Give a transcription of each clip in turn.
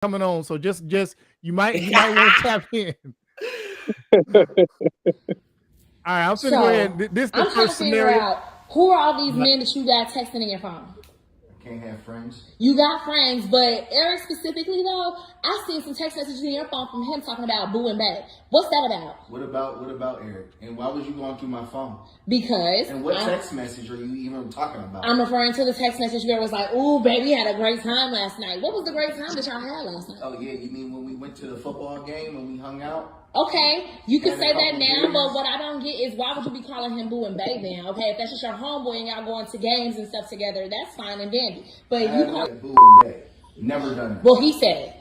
coming on. So just you might want to tap in. All right, I'm finna go ahead. This is the I'm trying to first figure scenario. out who are all these men that you got texting in your phone. Can't have friends. You got friends, but Eric specifically though, I seen some text messages in your phone from him talking about boo and bae. What's that about? What about Eric? And why was you going through my phone? Because. And what text message are you even talking about? I'm referring to the text message where it was like, "Ooh, baby, we had a great time last night." What was the great time that y'all had last night? Oh yeah, you mean when we went to the football game and we hung out? Okay, you can say that now, but what I don't get is why would you be calling him boo and bae then? Okay, if that's just your homeboy and y'all going to games and stuff together, that's fine and dandy. But you call boo and bae. Never done it. Well, he said it.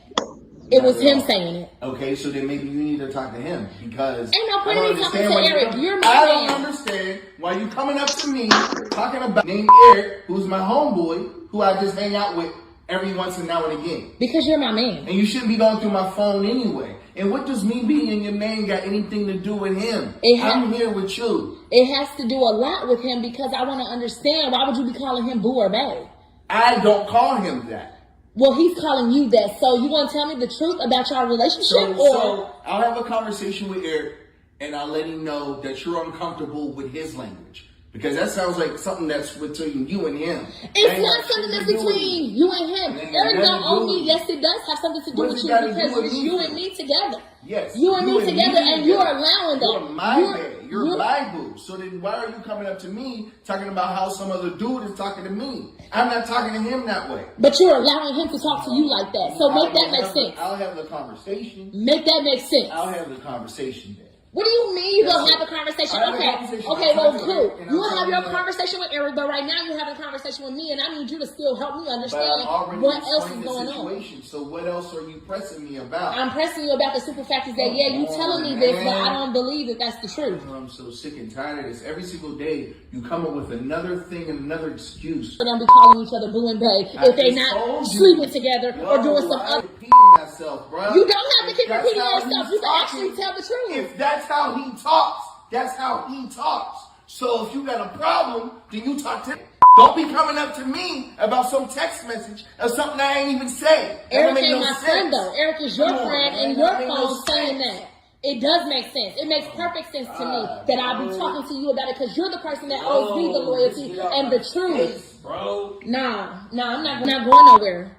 It was him saying it. Okay, so then maybe you need to talk to him because ain't no point in me talking to Eric. You're my I man. don't understand why you coming up to me talking about named Eric, who's my homeboy, who I just hang out with every once and now and again. Because you're my man. And you shouldn't be going through my phone anyway. And what does me being your man got anything to do with him? I'm here with you. It has to do a lot with him because I want to understand why would you be calling him boo or bae? I don't call him that. Well, he's calling you that. So you want to tell me the truth about your relationship? So I'll have a conversation with Eric and I'll let him know that you're uncomfortable with his language. Because that sounds like something that's between you and him. It's not something that's between you and him. Eric don't owe me. Yes, it does have something to do with you because it's you and me together. Yes. You and me together, and you're allowing that. You're my man. You're my boo. So then why are you coming up to me talking about how some other dude is talking to me? I'm not talking to him that way. But you're allowing him to talk to you like that. So make that make sense. I'll have the conversation. Make that make sense. I'll have the conversation then. What do you mean you're going to have a conversation? Okay, well, cool. You will have your conversation with Eric, but right now you're having a conversation with me, and I need you to still help me understand what else is going on. So what else are you pressing me about? I'm pressing you about the super factors that, you telling me this, but I don't believe that that's the truth. I'm so sick and tired of this. Every single day, you come up with another thing and another excuse. But don't be calling each other boo and bae if they're not sleeping together or doing some other. Repeating myself, bro. You don't have to keep repeating yourself. You can actually tell the truth. If that's how he talks, that's how he talks. So if you got a problem, then you talk to him. Don't be coming up to me about some text message or something I ain't even say. Eric ain't my friend though. Eric is your friend and your phone saying that. It does make sense. It makes perfect sense to me that I'll be talking to you about it because you're the person that owes me the loyalty and the truth. Bro. Nah, I'm not going nowhere.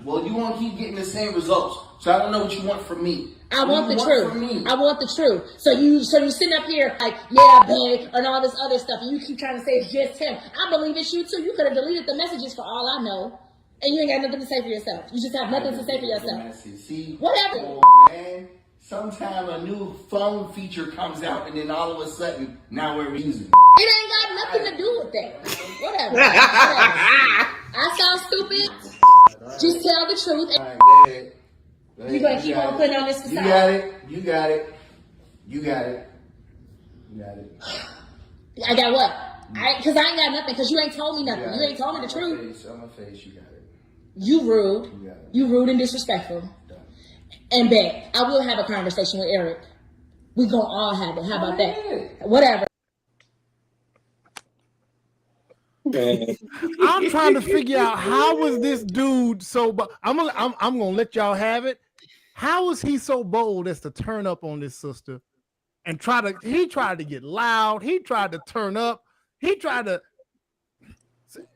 Well, you won't keep getting the same results. So I don't know what you want from me. I want the truth. I want the truth. So you sitting up here like, yeah, babe, and all this other stuff, and you keep trying to say it's just him. I believe it's you too. You could have deleted the messages for all I know, and you ain't got nothing to say for yourself. You just have nothing to say for yourself. See, whatever. Oh, man. Sometime a new phone feature comes out, and then all of a sudden, now we're using it. It ain't got nothing to do with that. Whatever. I sound stupid. Just tell the truth. All right, you gonna keep on putting on this facade. You got it. I got what? Because I ain't got nothing. Because you ain't told me nothing. You ain't told me the truth. On my face, you got it. You rude. You rude and disrespectful. And bet I will have a conversation with Eric. We gonna all have it. How about that? Whatever. I'm trying to figure out how was this dude so. But I'm gonna let y'all have it. How was he so bold as to turn up on this sister and he tried to get loud. He tried to turn up. He tried to.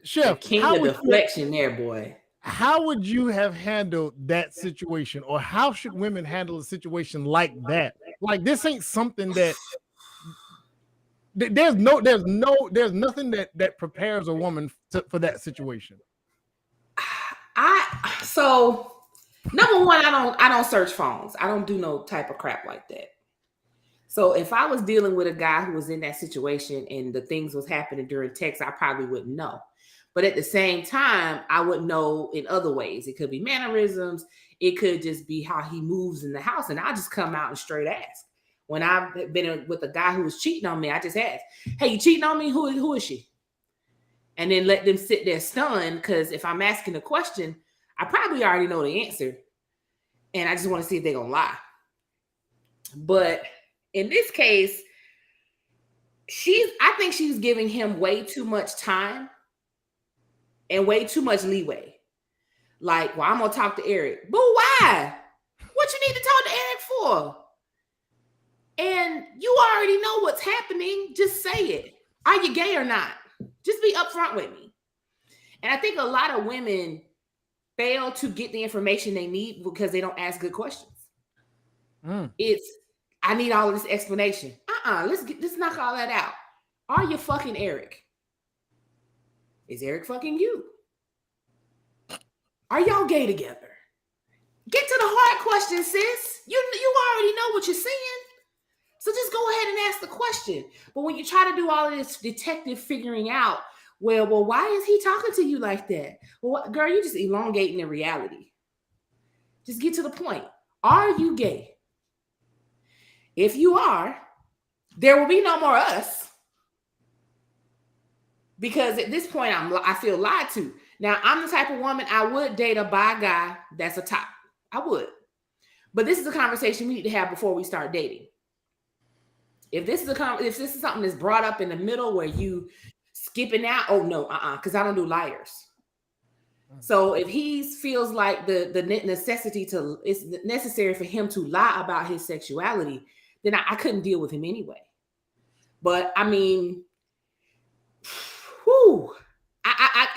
Chef, the king of deflection there, boy. How would you have handled that situation, or how should women handle a situation like that? Like this ain't something that there's nothing that prepares a woman for that situation. So number one, I don't search phones. I don't do no type of crap like that. So if I was dealing with a guy who was in that situation and the things was happening during text, I probably wouldn't know. But at the same time, I would know in other ways. It could be mannerisms. It could just be how he moves in the house. And I'll just come out and straight ask. When I've been with a guy who was cheating on me, I just ask, hey, you cheating on me? Who is she? And then let them sit there stunned, because if I'm asking a question, I probably already know the answer. And I just want to see if they're going to lie. But in this case, I think she's giving him way too much time and way too much leeway. Like, well, I'm gonna talk to Eric. But why? What you need to talk to Eric for? And you already know what's happening. Just say it. Are you gay or not? Just be upfront with me. And I think a lot of women fail to get the information they need because they don't ask good questions. It's, I need all of this explanation. Let's knock all that out. Are you fucking Eric? Is Eric fucking you? Are y'all gay together? Get to the hard question, sis. You already know what you're saying. So just go ahead and ask the question. But when you try to do all of this detective figuring out, well, why is he talking to you like that? Well, girl, you're just elongating the reality. Just get to the point. Are you gay? If you are, there will be no more us. Because at this point, I feel lied to. Now, I'm the type of woman, I would date a bi guy that's a top. I would. But this is a conversation we need to have before we start dating. If this is something that's brought up in the middle where you skipping out, oh no, because I don't do liars. So if he feels like the necessity it's necessary for him to lie about his sexuality, then I couldn't deal with him anyway. But I mean, whew,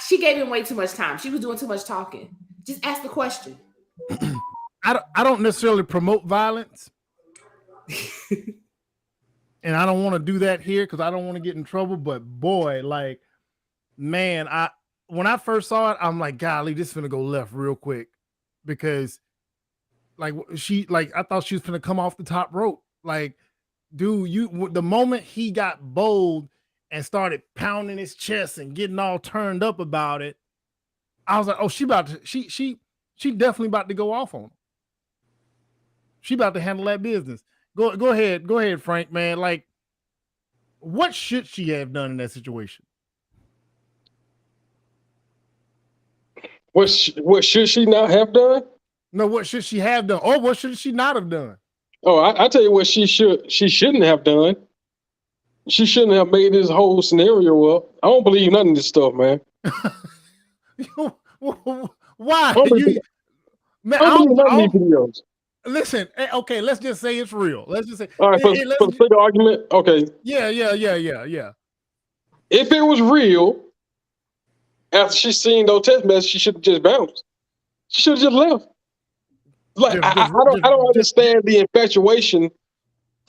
she gave him way too much time. She was doing too much talking. Just ask the question. I don't necessarily promote violence. And I don't want to do that here because I don't want to get in trouble. But boy, like, man, when I first saw it, I'm like, golly, this is gonna go left real quick. Because I thought she was gonna come off the top rope. Like, dude, the moment he got bold and started pounding his chest and getting all turned up about it, I was like, oh, she definitely about to go off on him. She about to handle that business. Go ahead, Frank, man. Like, what should she have done in that situation? What should she not have done? No, what should she have done? Or what should she not have done? Oh, I tell you what she shouldn't have done. She shouldn't have made this whole scenario up. I don't believe none of this stuff, man. Why? I don't believe none of these videos. Listen, okay, let's just say it's real. Let's just say, all right, for the sake of argument, okay. Yeah. If it was real, after she seen those text messages, she should have just bounced. She should have just left. Like, I don't understand the infatuation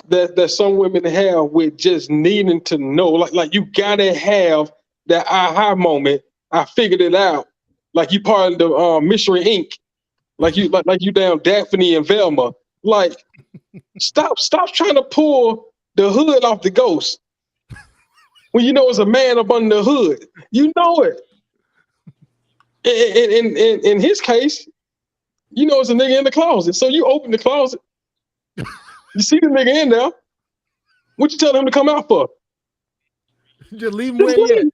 that some women have with just needing to know. Like you gotta have that aha moment. I figured it out. Like you part of the Mystery Inc. Like you down Daphne and Velma. Like, stop trying to pull the hood off the ghost when you know it's a man up under the hood. You know it. In his case, you know it's a nigga in the closet. So you open the closet, you see the nigga in there. What you tell him to come out for? Just leave him where he is.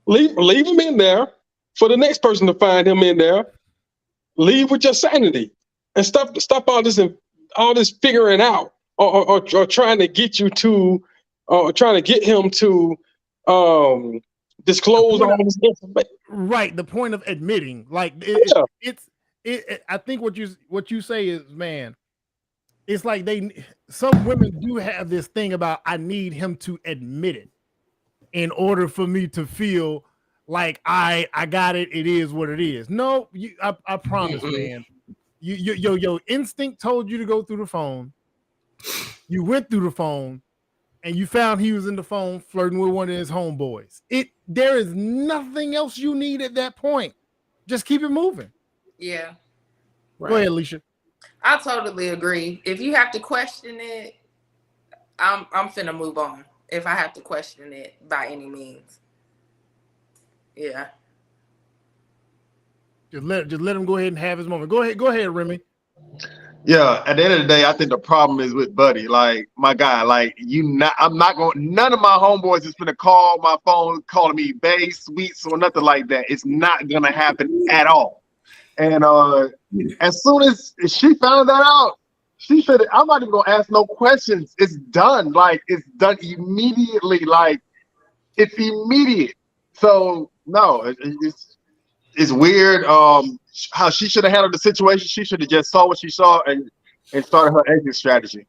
Leave him in there for the next person to find him in there. Leave with your sanity and stop all this figuring out or trying to get you to trying to get him to disclose all this information. Right, the point of admitting, like I think what you say is, man, it's like some women do have this thing about I need him to admit it in order for me to feel like I got it. It is what it is. No, I promise, man. Your instinct told you to go through the phone. You went through the phone, and you found he was in the phone flirting with one of his homeboys. There is nothing else you need at that point. Just keep it moving. Yeah. Right. Go ahead, Alicia. I totally agree. If you have to question it, I'm finna move on. If I have to question it by any means. Yeah. Just let him go ahead and have his moment. Go ahead, Remy. Yeah, at the end of the day, I think the problem is with Buddy. Like, my guy, like, none of my homeboys is gonna call my phone calling me bae, sweets, or nothing like that. It's not gonna happen at all. And as soon as she found that out, she said, I'm not even gonna ask no questions. It's done. Like, it's done immediately. Like, it's immediate. So no, it's weird. How she should have handled the situation. She should have just saw what she saw and started her exit strategy.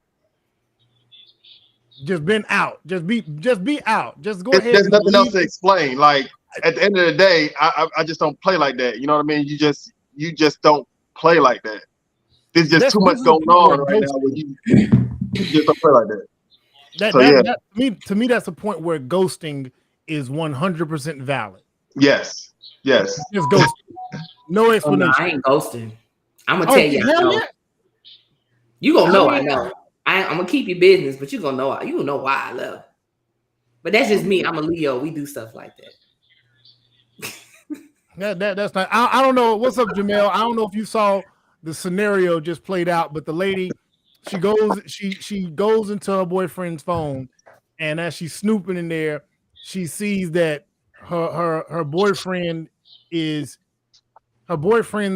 Just been out. Just be out. Just go ahead. There's And nothing leave. else to explain. Like at the end of the day, I just don't play like that. You know what I mean? You just don't play like that. There's just too much going on right now where you just don't play like that. To me, that's a point where ghosting is 100% valid. Yes. Just ghosting. No explanation. I ain't ghosting. I'm gonna tell you. I know. Yeah. You gonna know I know. I'm gonna keep your business, but you gonna know why I left. But that's just me. I'm a Leo. We do stuff like that. That's not. I don't know. What's up, Jamel? I don't know if you saw the scenario just played out, but the lady, she goes into her boyfriend's phone, and as she's snooping in there, she sees that her boyfriend's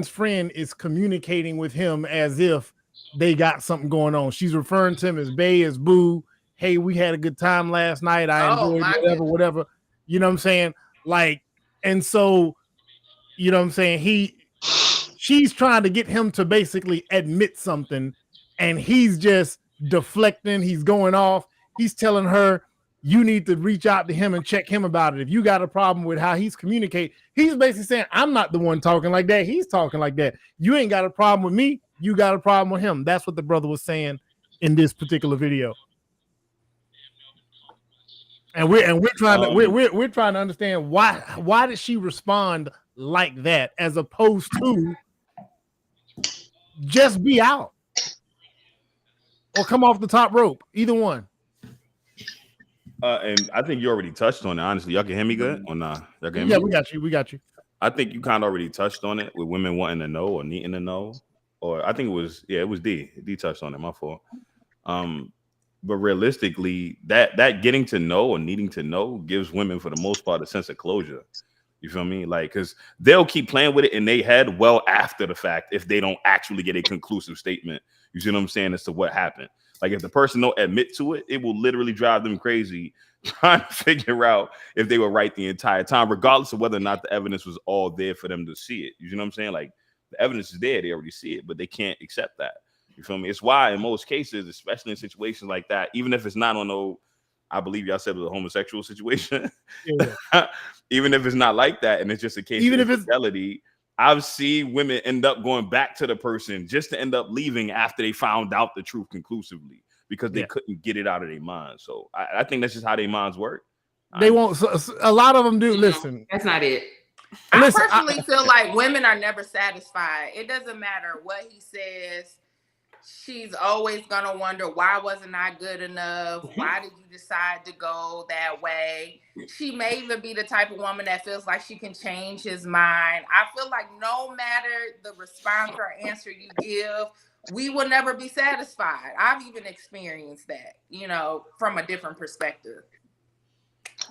friend is communicating with him as if they got something going on. She's referring to him as Bae, as Boo. Hey, we had a good time last night. I enjoyed whatever. You know what I'm saying? Like, and so, you know what I'm saying? She's trying to get him to basically admit something, and he's just deflecting. He's going off. He's telling her, you need to reach out to him and check him about it. If you got a problem with how he's communicating, he's basically saying, I'm not the one talking like that. He's talking like that. You ain't got a problem with me. You got a problem with him. That's what the brother was saying in this particular video. And we're trying to understand why did she respond like that as opposed to just be out or come off the top rope. Either one. And I think you already touched on it. Honestly, y'all can hear me good or nah? Yeah, we got you. We got you. I think you kind of already touched on it with women wanting to know or needing to know. Or I think it was D. D touched on it. My fault. But realistically, that getting to know or needing to know gives women, for the most part, a sense of closure. You feel me? Like, because they'll keep playing with it in their head well after the fact if they don't actually get a conclusive statement. You see what I'm saying, as to what happened. Like, if the person don't admit to it, it will literally drive them crazy trying to figure out if they were right the entire time, regardless of whether or not the evidence was all there for them to see it. You know what I'm saying? Like, the evidence is there, they already see it, but they can't accept that. You feel me? It's why in most cases, especially in situations like that, even if it's not on no, I believe y'all said it was a homosexual situation, even if it's not like that, and it's just a case of infidelity, I've seen women end up going back to the person just to end up leaving after they found out the truth conclusively because they couldn't get it out of their mind. So I think that's just how their minds work. They won't. A lot of them do. Listen, that's not it. I personally feel like women are never satisfied. It doesn't matter what he says. She's always gonna wonder, why wasn't I good enough? Why did you decide to go that way? She may even be the type of woman that feels like she can change his mind. I feel like no matter the response or answer you give, we will never be satisfied. I've even experienced that, from a different perspective.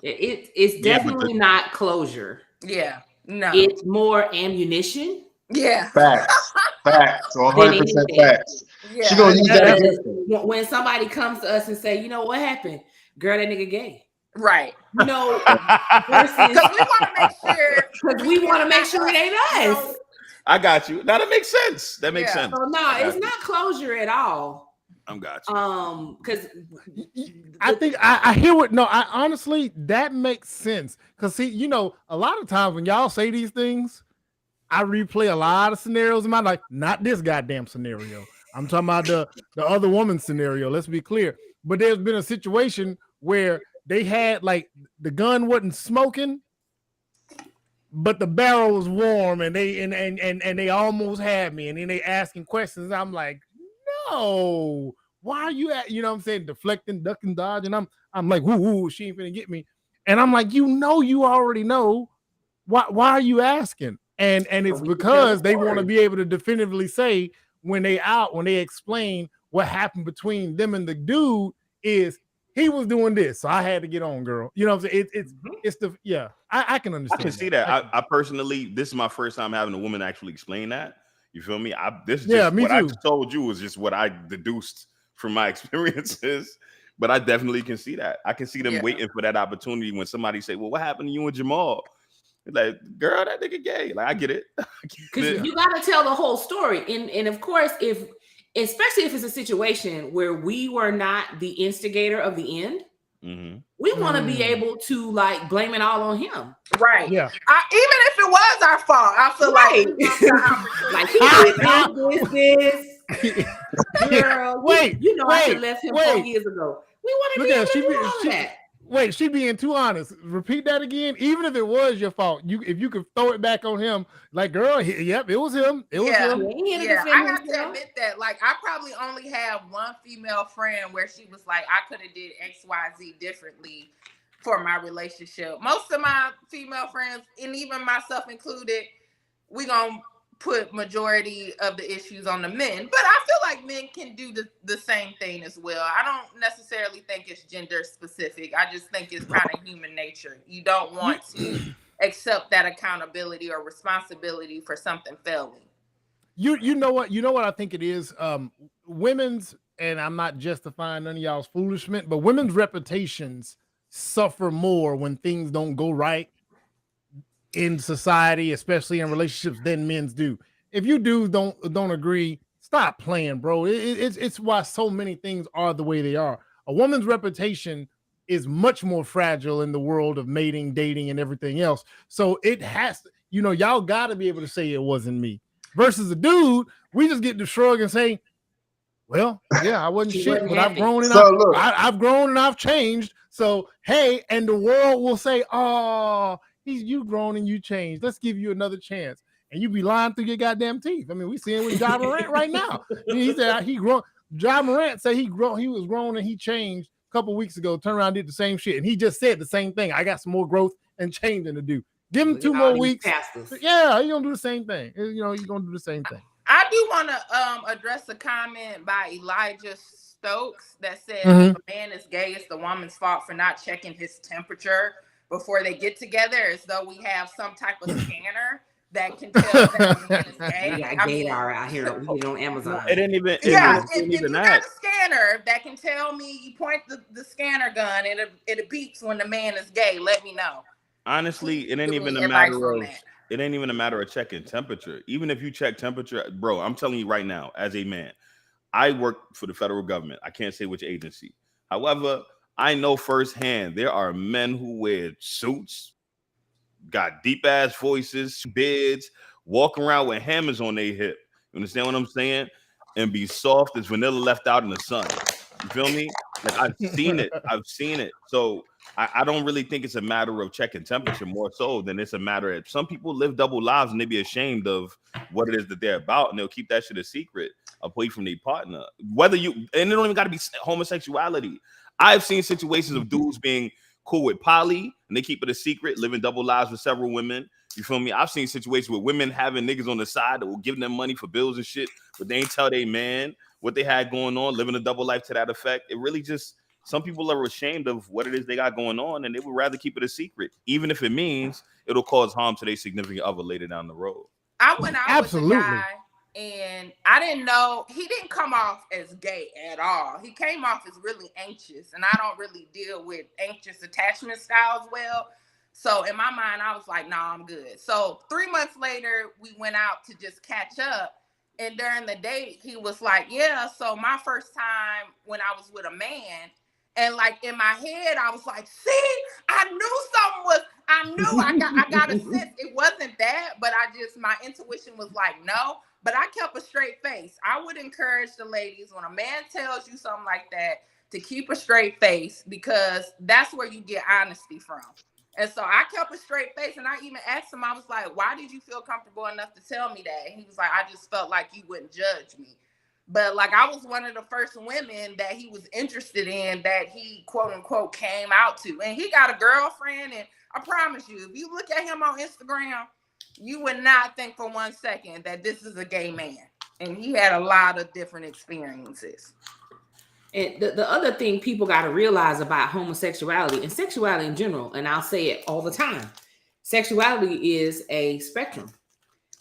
It's definitely not closure. Yeah, no. It's more ammunition. Yeah. Facts. 100% facts. Yeah. She gonna use that when somebody comes to us and say, you know what happened? Girl, that nigga gay. Right. Versus because we want to make sure it ain't us. I got you. Now that makes sense. That makes sense. So no, it's not closure at all. I'm got you. Because I think I hear what. No, I honestly that makes sense. Because see, a lot of times when y'all say these things, I replay a lot of scenarios in my life. Not this goddamn scenario. I'm talking about the other woman's scenario. Let's be clear. But there's been a situation where they had like the gun wasn't smoking, but the barrel was warm, and they almost had me. And then they asking questions. I'm like, no, why are you at? You know what I'm saying? Deflecting, ducking, dodging. I'm like, woo, she ain't finna get me. And I'm like, you already know. Why are you asking? And it's because they want to be able to definitively say when they explain what happened between them and the dude is he was doing this, so I had to get on, girl. You know what I'm saying? It's I can understand. I can see that. I personally, this is my first time having a woman actually explain that. You feel me? This is just what I just told you was just what I deduced from my experiences. But I definitely can see that. I can see them waiting for that opportunity when somebody say, well, what happened to you and Jamal? Like, girl, that nigga gay. Like, I get it. Because you got to tell the whole story. And of course, especially if it's a situation where we were not the instigator of the end, we want to be able to like blame it all on him. Right. Yeah. Even if it was our fault, I feel like he did this. Girl, wait, I should have left him 4 years ago. We want to be able to do all of that. Wait, she being too honest. Repeat that again. Even if it was your fault, if you could throw it back on him, like, girl, yep, it was him. It was him. Yeah, I have to admit that. Like, I probably only have one female friend where she was like, I could have did XYZ differently for my relationship. Most of my female friends, and even myself included, we gonna put majority of the issues on the men, but I feel like men can do the same thing as well. I don't necessarily think it's gender specific. I just think it's kind of human nature. You don't want to accept that accountability or responsibility for something failing. You know what I think it is? Women's, and I'm not justifying none of y'all's foolishness, but women's reputations suffer more when things don't go right in society, especially in relationships, than men's do. If you dudes don't agree, stop playing, bro. It's why so many things are the way they are. A woman's reputation is much more fragile in the world of mating, dating, and everything else. So it has to, y'all got to be able to say it wasn't me. Versus a dude, we just get to shrug and say, well, yeah, I wasn't shit, but I've grown and I've grown and I've changed. So hey, and the world will say, oh, you grown and you changed. Let's give you another chance. And you be lying through your goddamn teeth. I mean, we seeing with Ja Morant right now. He said he grown. Ja Morant said he was grown and he changed a couple weeks ago. Turned around and did the same shit. And he just said the same thing. I got some more growth and changing to do. Give him 2 more weeks. Yeah, he's gonna do the same thing. He's gonna do the same thing. I do want to address a comment by Elijah Stokes that said if a man is gay, it's the woman's fault for not checking his temperature before they get together, as though we have some type of scanner that can tell that a man is gay. We got gaydar out here. We get on Amazon. It didn't even. If you got a scanner that can tell me, you point the scanner gun and it beeps when the man is gay, let me know. Honestly, it ain't even a matter of. It ain't even a matter of checking temperature. Even if you check temperature, bro, I'm telling you right now, as a man, I work for the federal government. I can't say which agency. However, I know firsthand there are men who wear suits, got deep ass voices, beards, walk around with hammers on their hip. You understand what I'm saying? And be soft as vanilla left out in the sun. You feel me? Like, I've seen it. So I don't really think it's a matter of checking temperature more so than it's a matter of some people live double lives and they be ashamed of what it is that they're about, and they'll keep that shit a secret away from their partner. And it don't even got to be homosexuality. I've seen situations of dudes being cool with poly and they keep it a secret, living double lives with several women. You feel me? I've seen situations with women having niggas on the side that will give them money for bills and shit, but they ain't tell their man what they had going on, living a double life to that effect. It really just, some people are ashamed of what it is they got going on, and they would rather keep it a secret, even if it means it'll cause harm to their significant other later down the road. I went out with a guy, and I didn't know, he didn't come off as gay at all. He came off as really anxious, and I don't really deal with anxious attachment styles well. So in my mind, I was like, nah, I'm good. So 3 months later, we went out to just catch up. And during the date, he was like, yeah, so my first time when I was with a man, and like in my head, I was like, see, I got a sense it wasn't that, but my intuition was like, no, but I kept a straight face. I would encourage the ladies, when a man tells you something like that, to keep a straight face, because that's where you get honesty from. And so I kept a straight face, and I even asked him, I was like, why did you feel comfortable enough to tell me that? And he was like, I just felt like you wouldn't judge me. But like, I was one of the first women that he was interested in, that he quote unquote came out to. And he got a girlfriend, and I promise you, if you look at him on Instagram, you would not think for 1 second that this is a gay man. And he had a lot of different experiences. And the other thing people got to realize about homosexuality and sexuality in general, and I'll say it all the time, sexuality is a spectrum.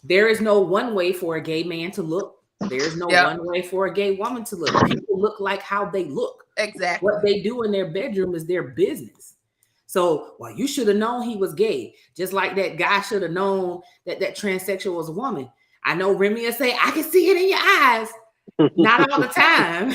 There is no one way for a gay man to look. There is no one way for a gay woman to look. People look like how they look. Exactly. What they do in their bedroom is their business. So, well, you should have known he was gay, just like that guy should have known that that transsexual was a woman. I know Remy will say, I can see it in your eyes. Not all the time.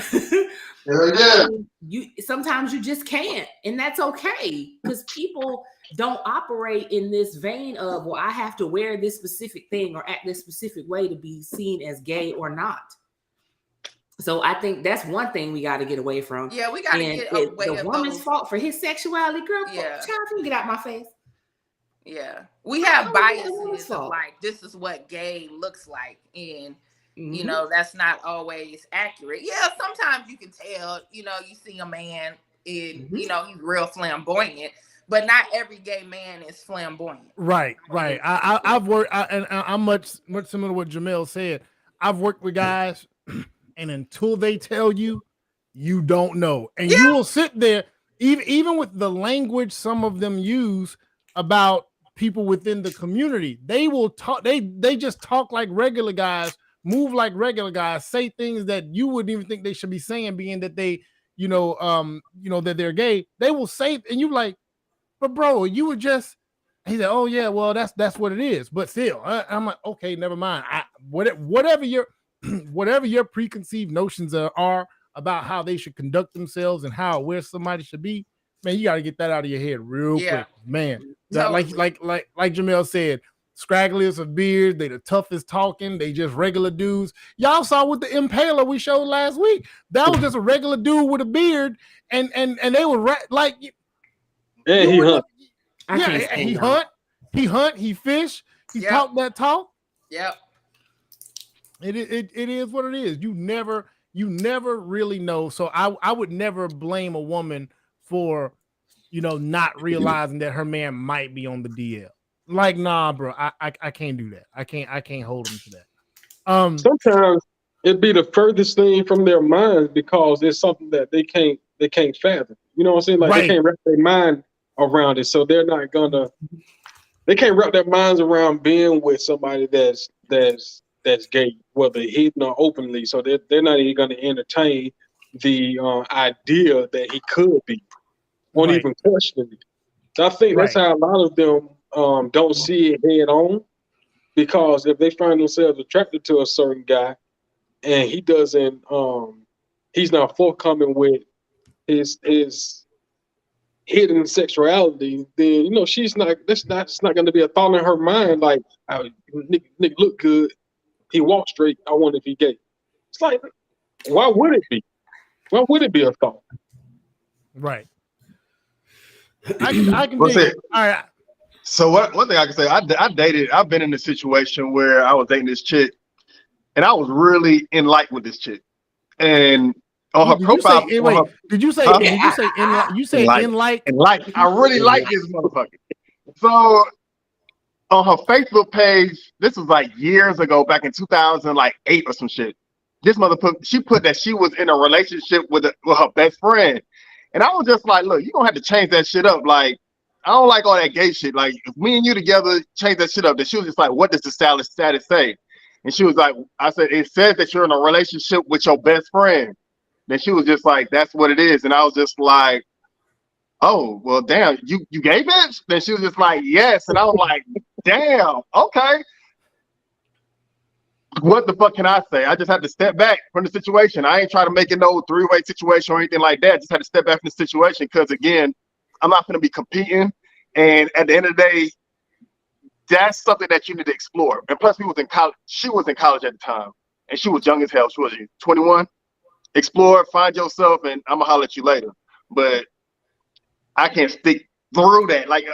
You sometimes you just can't, and that's okay, because people don't operate in this vein of, well, I have to wear this specific thing or act this specific way to be seen as gay or not. So I think that's one thing we got to get away from. Yeah, we got to get away the woman's fault for his sexuality, girl. Yeah, child, you get out my face. Yeah, we have biases of like, this is what gay looks like, and you know, that's not always accurate. Yeah, sometimes you can tell, you know, you see a man in, you know, he's real flamboyant, but not every gay man is flamboyant. Right. I've worked, and I'm much similar to what Jamel said. I've worked with guys, and until they tell you, you don't know. And you will sit there, even with the language some of them use about people within the community, they will talk, they just talk like regular guys, move like regular guys, say things that you wouldn't even think they should be saying, being that they, that they're gay. They will say, and you like, but bro, you were just, he said, oh yeah, well, that's what it is. But still, I'm like, okay, never mind. Whatever your preconceived notions are about how they should conduct themselves and where somebody should be, man, you got to get that out of your head real quick, man. Like Jamel said, scraggliest of beards, they the toughest talking, they just regular dudes. Y'all saw with the Impaler we showed last week. That was just a regular dude with a beard, and they were like, yeah, he hunt. He hunt, he fish, he talk that talk. Yep. It is what it is. You never really know. So I would never blame a woman for, not realizing that her man might be on the DL. Like, nah, bro, I can't do that. I can't hold them to that. Sometimes it'd be the furthest thing from their minds because it's something that they can't fathom. You know what I'm saying? Like, they can't wrap their mind around it, so they can't wrap their minds around being with somebody that's gay, whether hidden or openly. So they're not even going to entertain the idea that he could be, won't even question it. So I think that's how a lot of them don't see it head on, because if they find themselves attracted to a certain guy and he doesn't, he's not forthcoming with his hidden sexuality, then it's not going to be a thought in her mind like, Nick look good, he walks straight, I wonder if he gay. It's like, why would it be? Why would it be a thought? Right. I can dig it. All right. So one thing I can say, I've been in a situation where I was dating this chick, and I was really in like with this chick, and on her profile. Did you say in like? I really like this motherfucker. So on her Facebook page, this was like years ago, back in 2008 or some shit. This she put that she was in a relationship with her best friend, and I was just like, look, you're gonna have to change that shit up. Like, I don't like all that gay shit. Like, if me and you together, change that shit up. Then she was just like, what does the status say? And she was like, I said, it says that you're in a relationship with your best friend. Then she was just like, that's what it is. And I was just like, oh, well, damn, you gay, bitch? Then she was just like, yes. And I was like, damn, okay. What the fuck can I say? I just had to step back from the situation. I ain't trying to make it no three-way situation or anything like that. Just had to step back from the situation because, again, I'm not going to be competing. And at the end of the day, that's something that you need to explore. And plus, we was in college. She was in college at the time, and she was young as hell. She was 21. Explore, find yourself, and I'm going to holler at you later. But I can't stick through that. Like,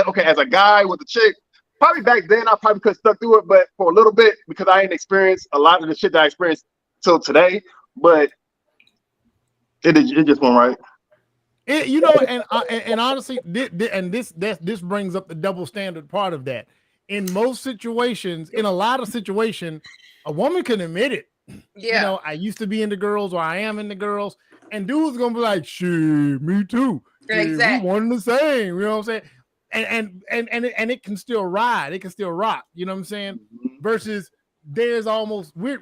okay, as a guy with a chick, probably back then I probably could have stuck through it, but for a little bit, because I ain't experienced a lot of the shit that I experienced till today. But it just went right. And honestly, this brings up the double standard part of that. In most situations, in a lot of situations, a woman can admit it. Yeah. I used to be into girls, or I am into girls, and dude's gonna be like, shit, me too. Exactly. We one the same. You know what I'm saying? And it can still ride. It can still rock. You know what I'm saying? Versus there's almost we're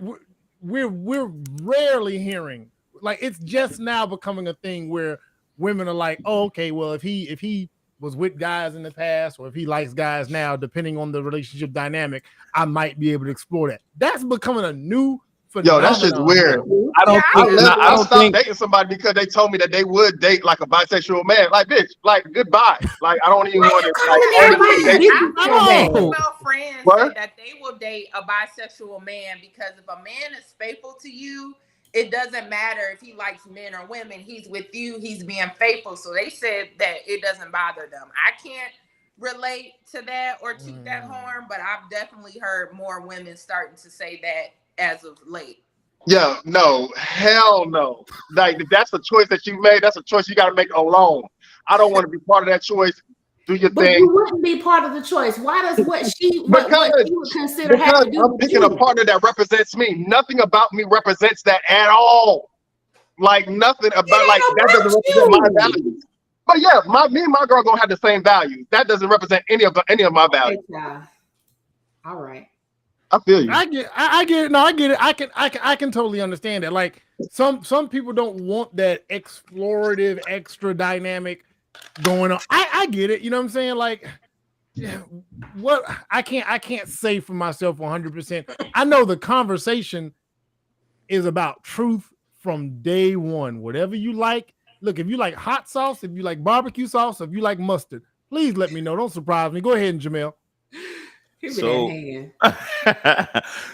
rarely hearing, like, it's just now becoming a thing where women are like, oh, okay, well, if he was with guys in the past, or if he likes guys now, depending on the relationship dynamic, I might be able to explore that. That's becoming a new phenomenon. Yo, that shit's weird. I don't I stopped think dating somebody because they told me that they would date like a bisexual man. Like, bitch, like goodbye. Like, I don't even want to. I Oh. female friends What? say that they will date a bisexual man because if a man is faithful to you, it doesn't matter if he likes men or women. He's with you. He's being faithful. So they said that it doesn't bother them. I can't relate to that or toot that horn, but I've definitely heard more women starting to say that as of late. Yeah, no, hell no. Like, if that's a choice that you made, that's a choice you got to make alone. I don't want to be part of that choice. Do your But thing. you wouldn't be part of the choice. Why does what she would consider have Because to do I'm with picking you? a partner that represents me. Nothing about me represents that at all. Like, nothing about, like, that doesn't represent my values. But yeah, me and my girl gonna have the same values. That doesn't represent any of my values. All right. I feel you. I get it. No, I get it. I can totally understand that. Like some people don't want that explorative, extra dynamic going on. I get it. You know what I'm saying? Like, yeah, what I can't say for myself 100%. I know the conversation is about truth from day one. Whatever you like. Look, if you like hot sauce, if you like barbecue sauce, if you like mustard, please let me know. Don't surprise me. Go ahead, Jamel.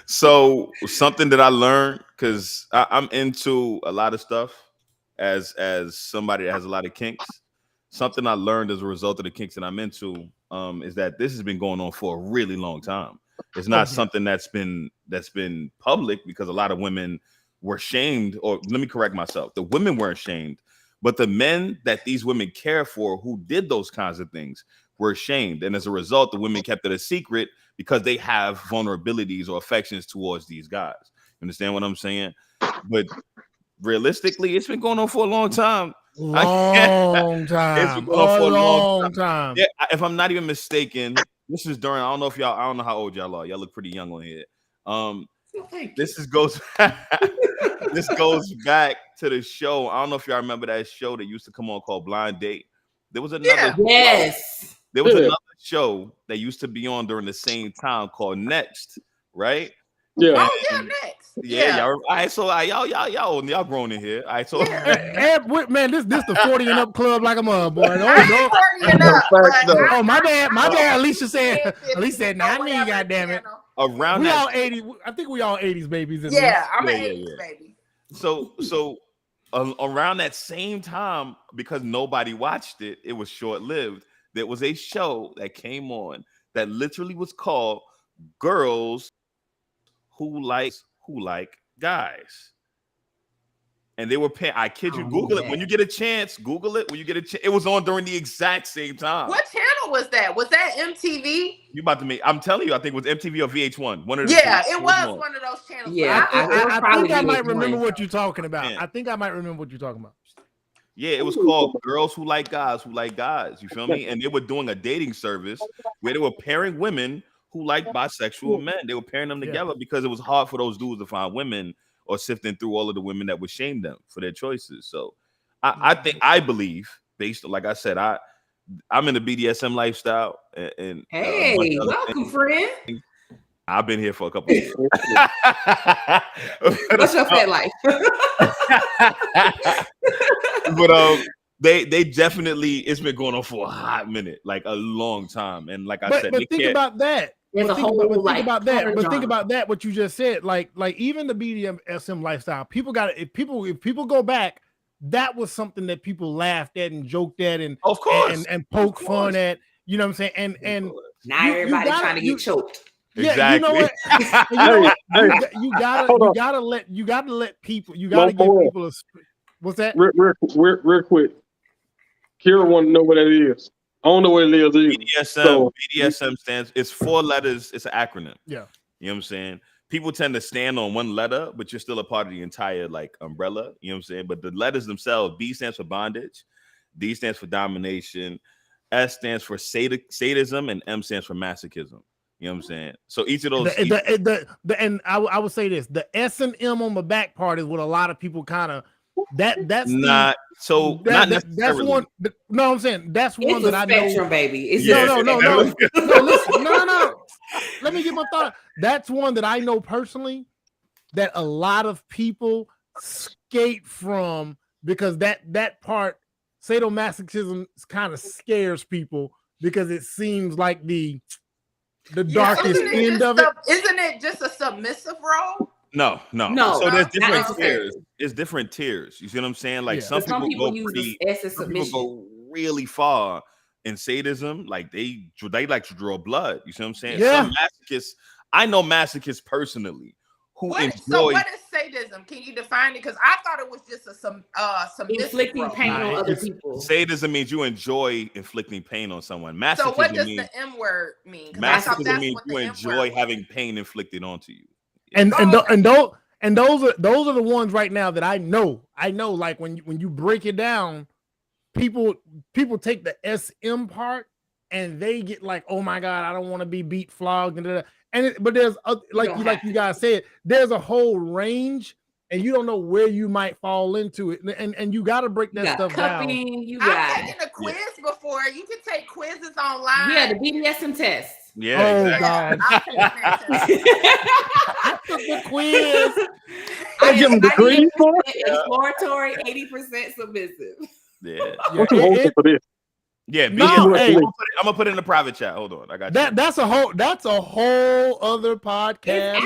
So something that I learned, because I'm into a lot of stuff as somebody that has a lot of kinks. Something I learned as a result of the kinks that I'm into is that this has been going on for a really long time. It's not something that's been public, because a lot of women were shamed, or let me correct myself. The women weren't shamed, but the men that these women care for who did those kinds of things were shamed. And as a result, the women kept it a secret because they have vulnerabilities or affections towards these guys. You understand what I'm saying? But realistically, it's been going on for a long time. Long time. It's been going on for a long time. Yeah, if I'm not even mistaken, this is during, I don't know how old y'all are. Y'all look pretty young on here. This goes back to the show. I don't know if y'all remember that show that used to come on called Blind Date. There was another There was another show that used to be on during the same time called Next, right? Yeah. Oh yeah, Next. Yeah, y'all. All right, so y'all grown in here. All right, so Man, this the 40 and up club like a mud, boy. Oh, my bad. Alicia said, nah, I need, goddamn it. Around we that, all 80. I think we all 80s babies. I'm an 80s baby. So around that same time, because nobody watched it, it was short lived. There was a show that came on that literally was called Girls Who Like Guys. And they were paying. I kid you, Google it. When you get a chance, Google it. When you get a chance, it was on during the exact same time. What channel was that? Was that MTV? You about to make? I'm telling you, I think it was MTV or VH1. One of the it was one of those channels. Yeah, I think I might remember what you're talking about. I think I might remember what you're talking about. Yeah, it was called Girls Who Like Guys. You feel me? And they were doing a dating service where they were pairing women who like bisexual men. They were pairing them together because it was hard for those dudes to find women, or sifting through all of the women that would shame them for their choices. So I believe, based on, like I said, I'm in the BDSM lifestyle, and hey, welcome, friend. I've been here for a couple of years. What's your pet life? But they definitely, it's been going on for a hot minute, like a long time. And like I said, but think about that. There's a whole think about that. What you just said, like even the BDSM lifestyle, people got if people go back, that was something that people laughed at and joked at and of course and poke fun at. You know what I'm saying? And now everybody trying to get choked. Yeah, exactly. You gotta let people. You gotta give people a. What's that? Real quick. Kira want to know what that is. I don't know what it is either. BDSM stands. It's 4 letters. It's an acronym. Yeah. You know what I'm saying? People tend to stand on one letter, but you're still a part of the entire like umbrella. You know what I'm saying? But the letters themselves: B stands for bondage, D stands for domination, S stands for sadism, and M stands for masochism. You know what I'm saying? So each of those, and I would say this: the S and M on the back part is what a lot of people kind of That's not so not that's necessarily. one. No, I'm saying that's one It's that a I spectrum, know. baby. It's Yeah. No. Listen, no. Let me get my thought. That's one that I know personally that a lot of people skate from because that part sadomasochism kind of scares people because it seems like the darkest end of it. Isn't it just a submissive role? No. No, So there's not different necessarily. tiers. It's different tiers. You see what I'm saying? Like Yeah. some people go use pretty. this as a Some people submission. go really far in sadism. Like they like to draw blood. You see what I'm saying? Yeah. Some masochists. I know masochists personally who So enjoy. what is sadism? Can you define it? Because I thought it was just a submissive Inflicting role. pain on Nah, other it's- people. Sadism means you enjoy inflicting pain on someone. So what Masochism does means the M word mean? 'Cause I thought masochism that's means what you the M enjoy word was. having pain inflicted onto you. And Oh, those are the ones right now that I know. Like when you break it down, people take the SM part and they get like, oh my god, I don't want to be beat, flogged, but there's like you guys said, there's a whole range, and you don't know where you might fall into it, and you got to break that stuff down. You I've got taken a quiz before. You can take quizzes online. the BDSM test. Yeah, Oh, exactly. God. I've taken that test. I took the quiz. They give them degrees for it? Exploratory, 80% submissive. Yeah. What you hosting for this? Yeah, No, hey. I'm gonna put it in the private chat. Hold on, I got you. That's a whole other podcast.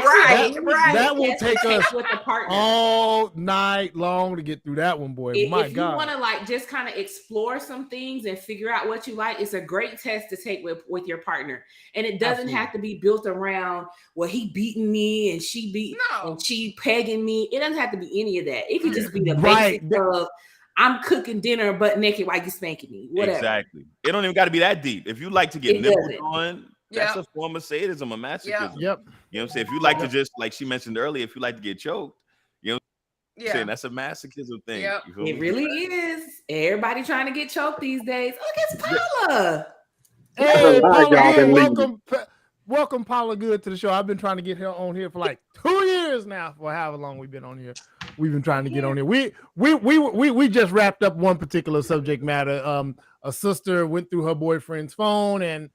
That will take us with a partner. all night long to get through that one, boy. My If you God. want to like just kind of explore some things and figure out what you like, it's a great test to take with your partner. And it doesn't have to be built around, well, he beating me and she and she pegging me. It doesn't have to be any of that. It could just be the basic of I'm cooking dinner butt naked while you spanking me. Whatever. Exactly. It don't even got to be that deep. If you like to get nibbled on, that's a form of sadism, a masochism. Yep. You know what I'm saying? If you like to just, like she mentioned earlier, if you like to get choked, you know what I'm saying? That's a masochism thing. Yep. You feel It me? really is. Everybody trying to get choked these days. Look, it's Paula. Hey, Y'all Paula, been welcome, Paula Good to the show. I've been trying to get her on here for like 2 years now. For however long we've been on here, we've been trying to get on here. We just wrapped up one particular subject matter. A sister went through her boyfriend's phone and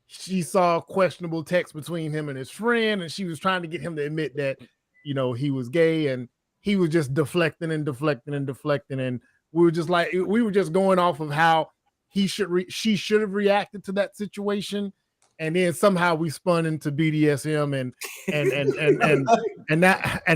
she saw questionable text between him and his friend, and she was trying to get him to admit that he was gay, and he was just deflecting, and we were just like going off of how she should have reacted to that situation. And then somehow we spun into BDSM and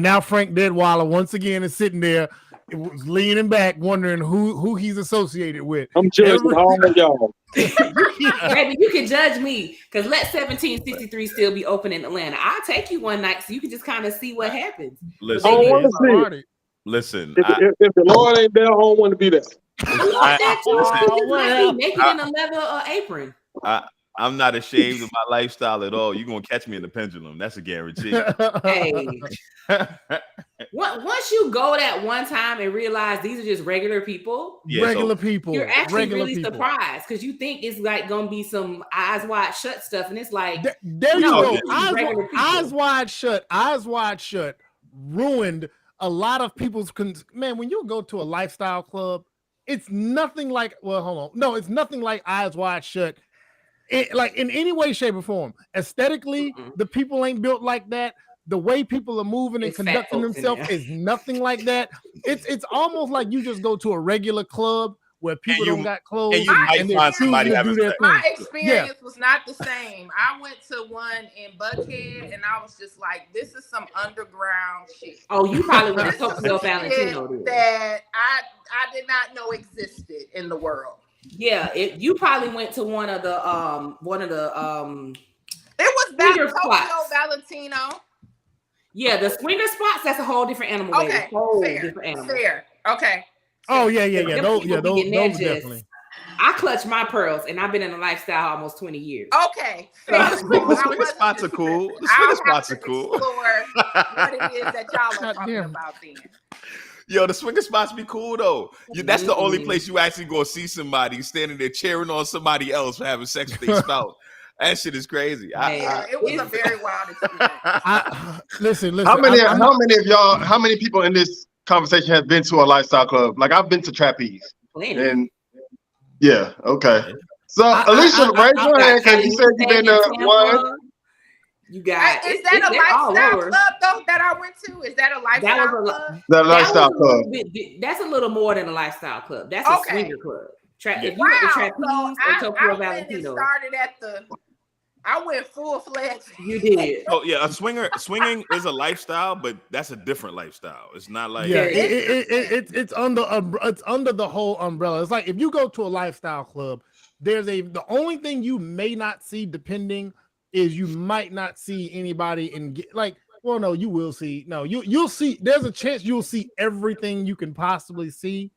now Frank Deadweiler once again is sitting there, was leaning back, wondering who he's associated with. I'm judging all of y'all. Baby, you can judge me because let 1763 still be open in Atlanta. I'll take you one night so you can just kind of see what happens. Listen, I don't want to see it. listen. If the Lord ain't there, I don't want to be there. Naked in a leather apron. I'm not ashamed of my lifestyle at all. You're gonna catch me in the pendulum. That's a guarantee. Hey, once you go that one time and realize these are just regular people, people, you're actually really surprised because you think it's like gonna be some eyes wide shut stuff, and it's like there you go. Eyes wide shut ruined a lot of people's man. When you go to a lifestyle club, it's nothing like it's nothing like Eyes Wide Shut. Like in any way, shape, or form. Aesthetically, the people ain't built like that. The way people are moving and conducting themselves is nothing like that. It's almost like you just go to a regular club where people don't got clothes and you might find somebody having sex. My experience was not the same. I went to one in Buckhead and I was just like, this is some underground shit. Oh, you probably went to Tokyo Valentino that I did not know existed in the world. Yeah, you probably went to one of the it was back Tokyo Valentino. Yeah, the swinger spots, that's a whole different animal. Okay, fair. Okay. Oh yeah. Those definitely. I clutch my pearls, and I've been in a lifestyle almost 20 years. Okay. The swinger spots are cool. The swinger spots are cool. Explore what it is that y'all are talking about then. Yo, the swinger spots be cool though. That's the only place you actually go see somebody standing there cheering on somebody else for having sex with their spouse. That shit is crazy. It was a very wild experience. Listen. How many people in this conversation has been to a lifestyle club? Like I've been to trapeze. Plenty. And yeah, okay. So Alicia, raise your hand because you said you've been to one. You got is that a lifestyle club though that I went to? Is that a lifestyle club? That lifestyle club. That's a little more than a lifestyle club. That's a swinger club. If you Wow. went to Trapeze or Tokyo I went and Valentino, started at the. I went full fledged. you did. Oh yeah, swinging is a lifestyle, but that's a different lifestyle. It's not like it's under the whole umbrella. It's like if you go to a lifestyle club, the only thing you may not see depending is you might not see anybody you will see. No, you'll see. There's a chance you'll see everything you can possibly see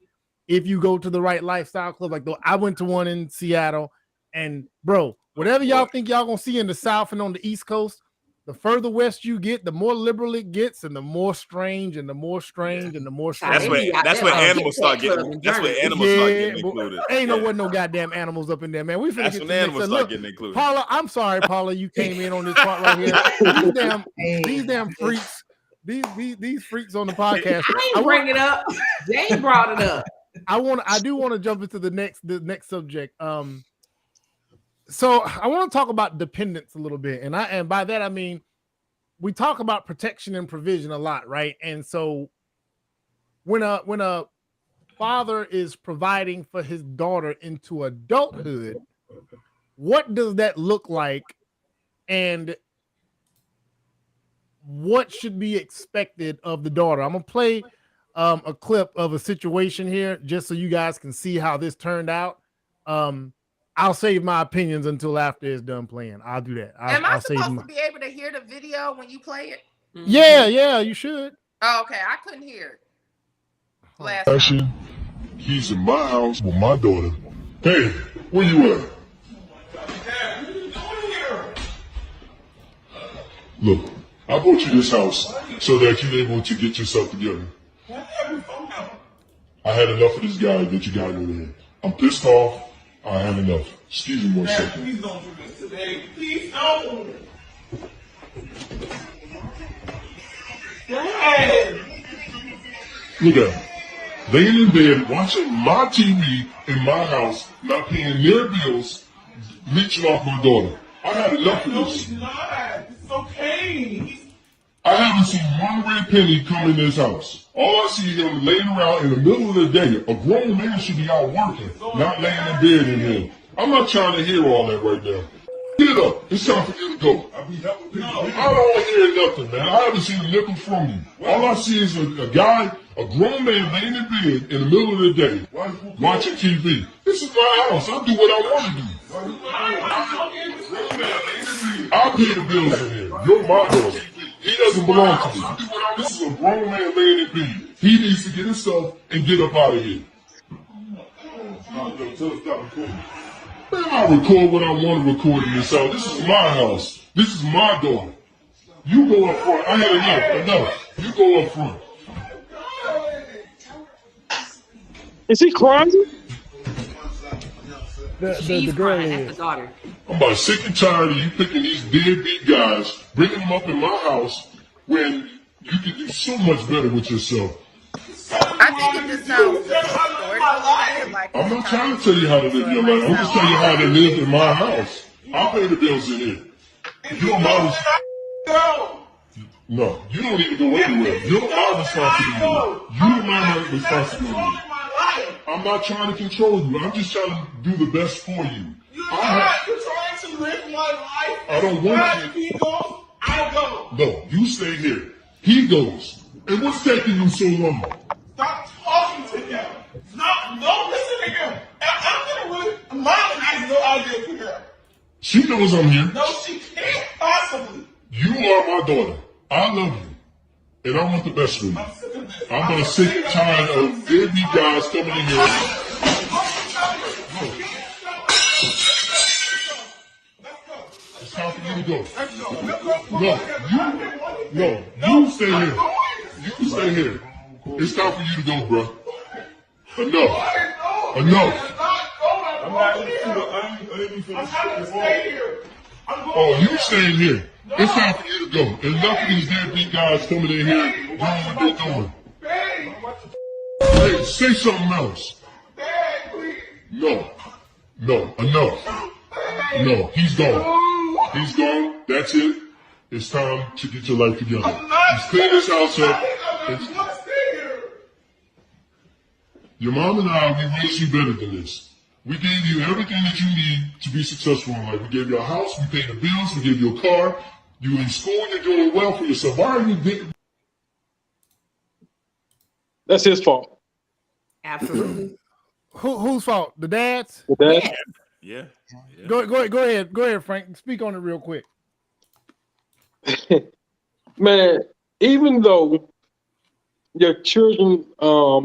if you go to the right lifestyle club. Like I went to one in Seattle, and bro, whatever y'all think y'all gonna see in the South and on the East Coast, the further west you get, the more liberal it gets, and the more strange and the more strange and the more strange. That's where animals start getting. That's where animals start getting included. Ain't no goddamn animals up in there, man. That's when animals start getting included. Paula, I'm sorry, Paula, you came in on this part right here. These damn freaks, these freaks on the podcast. I ain't bring it up. Jay brought it up. I do want to jump into the next subject. So I want to talk about dependence a little bit, and by that I mean we talk about protection and provision a lot, right? And so when a father is providing for his daughter into adulthood, what does that look like, and what should be expected of the daughter? I'm gonna play a clip of a situation here just so you guys can see how this turned out. I'll save my opinions until after it's done playing. I'll do that. Am I supposed to be able to hear the video when you play it? Yeah, you should. Oh, okay. I couldn't hear it last time. He's in my house with my daughter. Hey, where you at? Dad, what are you doing here? Look, I bought you this house so that you're able to get yourself together. I had enough of this guy that you got over here. I'm pissed off. I had enough. Excuse me one second. Please don't do this today. Please don't. Dad. Look at him. Laying in bed, watching my TV in my house, not paying their bills, leeching off my daughter. I had enough of No, this. he's not. It's okay. I haven't seen one red penny come in this house. All I see is him laying around in the middle of the day. A grown man should be out working, not laying in bed in here. I'm not trying to hear all that right now. Get up. It's time for you to go. I don't want to hear nothing, man. I haven't seen a nickel from you. All I see is a guy, a grown man laying in bed in the middle of the day, watching TV. This is my house. I do what I want to do. I pay the bills in here. You're my daughter. He doesn't belong to me. This is a grown man laying in bed. He needs to get himself and get up out of here. Man, I record what I want to record in this house. This is my house. This is my daughter. You go up front. I had enough. You go up front. Is he crying? The girl That's is. the daughter. I'm about sick and tired of you picking these deadbeat guys, bringing them up in my house when you can do so much better with yourself. I think it just sounds distorted. I'm not trying to tell you how to live your life. I'm just telling you how to live in my house. I'll pay the bills in here. You don't mind. No, you don't need to go anywhere. You're my responsibility. You're my responsibility. I'm not trying to control you. I'm just trying to do the best for you. You're trying to live my life. I don't want you. He goes, I go. No, you stay here. He goes. And what's taking you so long? Stop talking to him. Don't listen to him. I'm gonna really. Mom has no idea who here. She knows I'm here. No, she can't possibly. You are my daughter. I love you. And I want the best for you. I'm sick of this. I'm not sick and tired of deadbeat guys coming in here. It's time for you to go. No, you stay here. You stay here. It's time for you to go, bro. Enough. I'm trying to stay here. Oh, you staying here. It's time for you to go. Enough of these deadbeat guys coming in here doing what they're doing. Hey, say something else. Dad, please. No, enough. No, he's gone. He's gone. That's it. It's time to get your life together. He's cleaned this house up. Your mom and I, we raised you better than this. We gave you everything that you need to be successful in life. We gave you a house, we paid the bills, we gave you a car. You in school, you're doing well for yourself. Why are you big? That's his fault. Absolutely. Whose fault? The dad's? The dad? Yeah. Go ahead, Frank. Speak on it real quick. Man, even though your children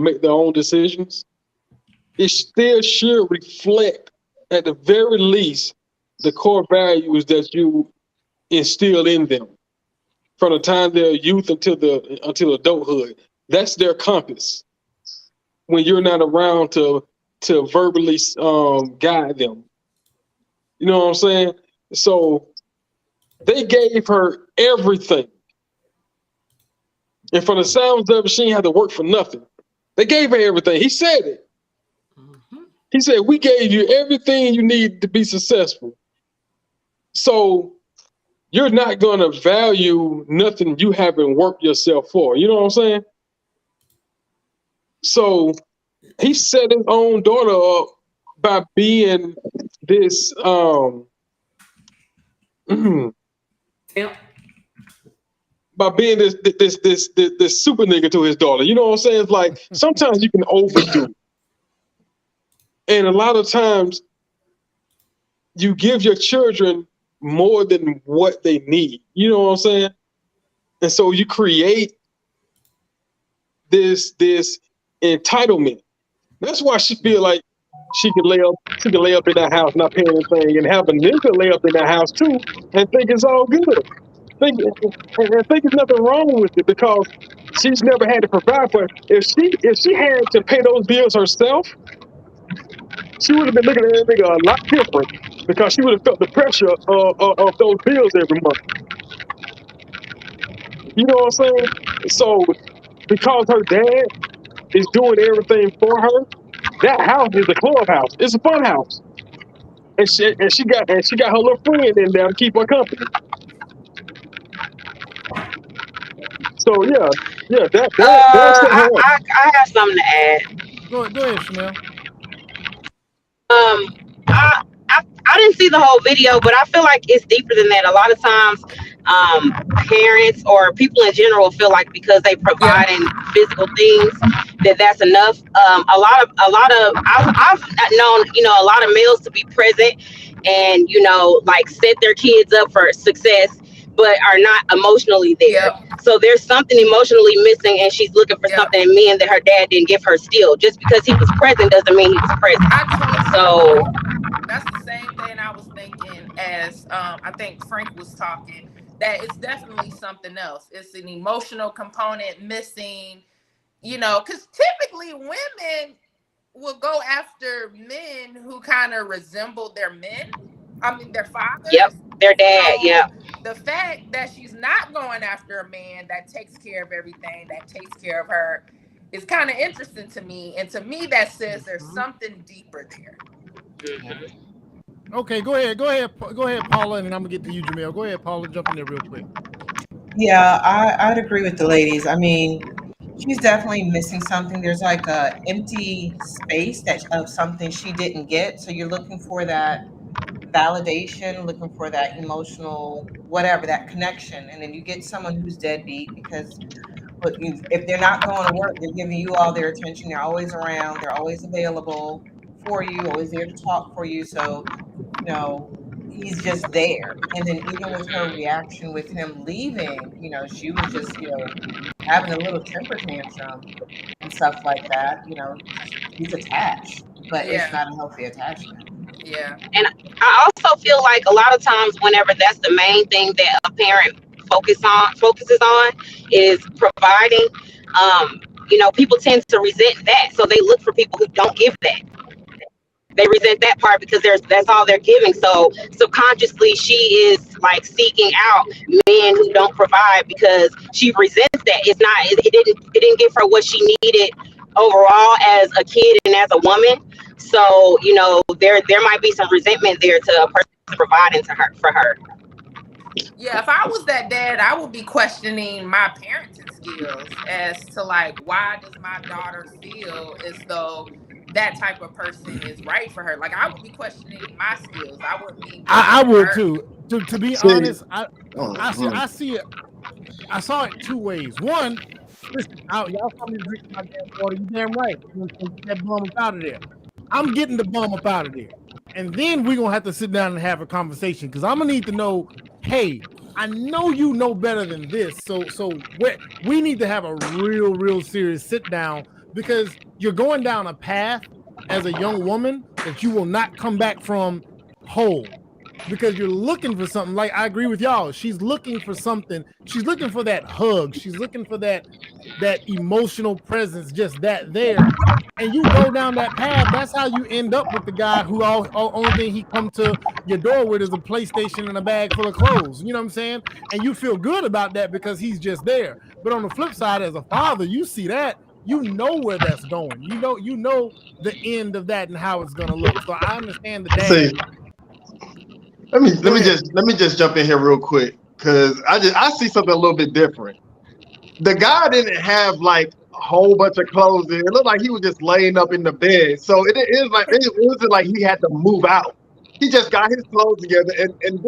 make their own decisions, it still should reflect, at the very least, the core values that you instill in them from the time they're youth until adulthood. That's their compass when you're not around to verbally guide them. You know what I'm saying? So they gave her everything. And for the sounds of it, she ain't had to work for nothing. They gave her everything. He said it. He said, we gave you everything you need to be successful. So you're not going to value nothing you haven't worked yourself for. You know what I'm saying? So he set his own daughter up by being this by being this super nigga to his daughter. You know what I'm saying? It's like sometimes you can overdo. And a lot of times you give your children more than what they need. You know what I'm saying? And so you create this entitlement. That's why she feel like she can lay up in that house, not paying anything, and have a nigga lay up in that house too, and think it's all good. Think there's nothing wrong with it because she's never had to provide for it. If she had to pay those bills herself, she would have been looking at that nigga a lot different because she would have felt the pressure of those bills every month. You know what I'm saying? So because her dad is doing everything for her, that house is a clubhouse. It's a fun house. And she got her little friend in there to keep her company. So that's I have something to add. Go ahead, Chanel. I didn't see the whole video, but I feel like it's deeper than that. A lot of times, parents or people in general feel like because they providing physical things that's enough. I've known a lot of males to be present and like set their kids up for success, but are not emotionally there. So there's something emotionally missing, and she's looking for something in men that her dad didn't give her still. Just because he was present doesn't mean he was present. So that's the same thing I was thinking as I think Frank was talking, that it's definitely something else. It's an emotional component missing, because typically women will go after men who kind of resemble their men. I mean, their fathers. Yep, their dad, so the fact that she's not going after a man that takes care of everything, that takes care of her, is kind of interesting to me. And to me, that says there's something deeper there. Okay, go ahead, Paula, and then I'm gonna get to you, Jamel. Go ahead, Paula, jump in there real quick. Yeah, I'd agree with the ladies. I mean, she's definitely missing something. There's like a empty space of something she didn't get. So you're looking for that validation, looking for that emotional, whatever, that connection. And then you get someone who's deadbeat because if they're not going to work, they're giving you all their attention. They're always around. They're always available for you, always there to talk for you. So, he's just there. And then even with her reaction with him leaving, she was just, having a little temper tantrum and stuff like that. He's attached, but it's not a healthy attachment. Yeah. And I also feel like a lot of times whenever that's the main thing that a parent focuses on is providing, people tend to resent that. So they look for people who don't give that. they resent that part because that's all they're giving. So subconsciously she is like seeking out men who don't provide because she resents that. It didn't give her what she needed overall as a kid and as a woman. So, you know, there might be some resentment there to a person providing for her. Yeah, if I was that dad, I would be questioning my parenting skills as to like, why does my daughter feel as though that type of person is right for her? Like, I would be questioning my skills. I wouldn't be. I would too. To be honest, I see it. I saw it two ways. One, listen, y'all saw me drink my damn water. You damn right. Get that bum up out of there. I'm getting the bum up out of there. And then we're going to have to sit down and have a conversation because I'm going to need to know, hey, I know you know better than this. So we need to have a real serious sit down because you're going down a path as a young woman that you will not come back from whole because you're looking for something. Like, I agree with y'all. She's looking for something. She's looking for that hug. She's looking for that emotional presence, just that there. And you go down that path, that's how you end up with the guy who only thing he come to your door with is a PlayStation and a bag full of clothes. You know what I'm saying? And you feel good about that because he's just there. But on the flip side, as a father, you see that, you know where that's going. You know the end of that and how it's gonna look. So I understand the dad. Let me just jump in here real quick because I see something a little bit different. The guy didn't have like a whole bunch of clothes in. It looked like he was just laying up in the bed. So it wasn't like he had to move out. He just got his clothes together and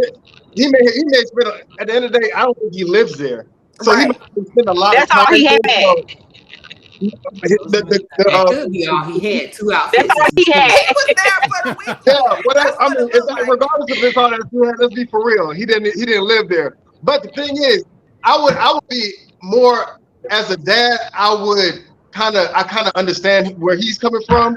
he may spend at the end of the day, I don't think he lives there. So he might spend a lot of time. That's all he had. That could be all he had. 2 outfits. That's all he had. He was there for the weekend. Yeah, whatever. I mean, regardless of this all that he had, let's be for real. He didn't live there. But the thing is, I would be more as a dad. I kind of understand where he's coming from.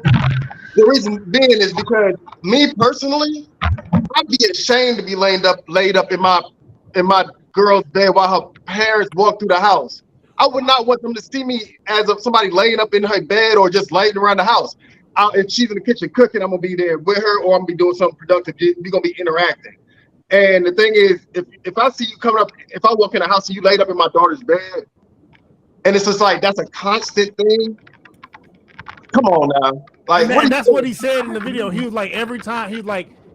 The reason being is because me personally, I'd be ashamed to be laid up in my girl's bed while her parents walk through the house. I would not want them to see me as somebody laying up in her bed or just laying around the house. If she's in the kitchen cooking, I'm gonna be there with her, or I'm gonna be doing something productive. We're gonna be interacting. And the thing is, if I see you coming up, if I walk in the house and you laid up in my daughter's bed, and it's just like that's a constant thing. Come on now, like that's what he said in the video. He was like, every time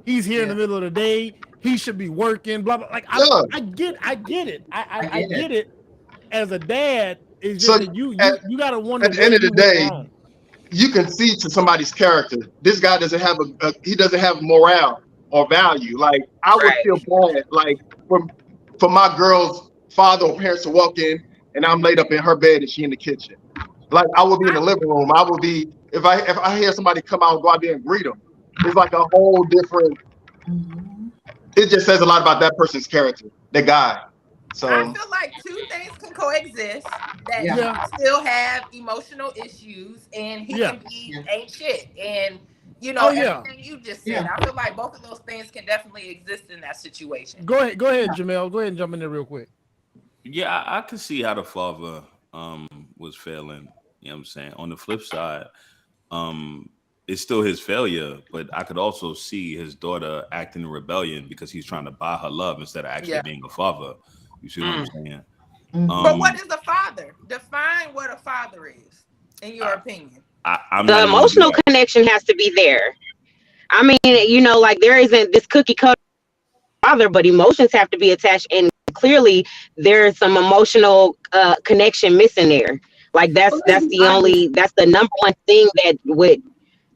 he's here in the middle of the day, he should be working. Blah blah. Like I get it. I get it. As a dad, it's just that you gotta wonder. At the end of the day, you can see to somebody's character. This guy doesn't have morale or value. Like I would feel bad, like for my girl's father or parents to walk in and I'm laid up in her bed and she in the kitchen. Like I would be in the living room. I would be if I hear somebody come out and go out there and greet them. It's like a whole different. It just says a lot about that person's character, the guy. So I feel like two things can coexist. That you still have emotional issues, and he can be ain't shit. And you know everything you just said. I feel like both of those things can definitely exist in that situation. Go ahead, Jamel. Go ahead and jump in there real quick. Yeah, I could see how the father was failing. You know what I'm saying? On the flip side, it's still his failure, but I could also see his daughter acting in rebellion because he's trying to buy her love instead of actually being a father. You see what I'm saying? But what is a father? Define what a father is, in your opinion. The emotional connection has to be there. I mean, you know, like there isn't this cookie cutter father, but emotions have to be attached, and clearly there's some emotional connection missing there. Like that's the number one thing that would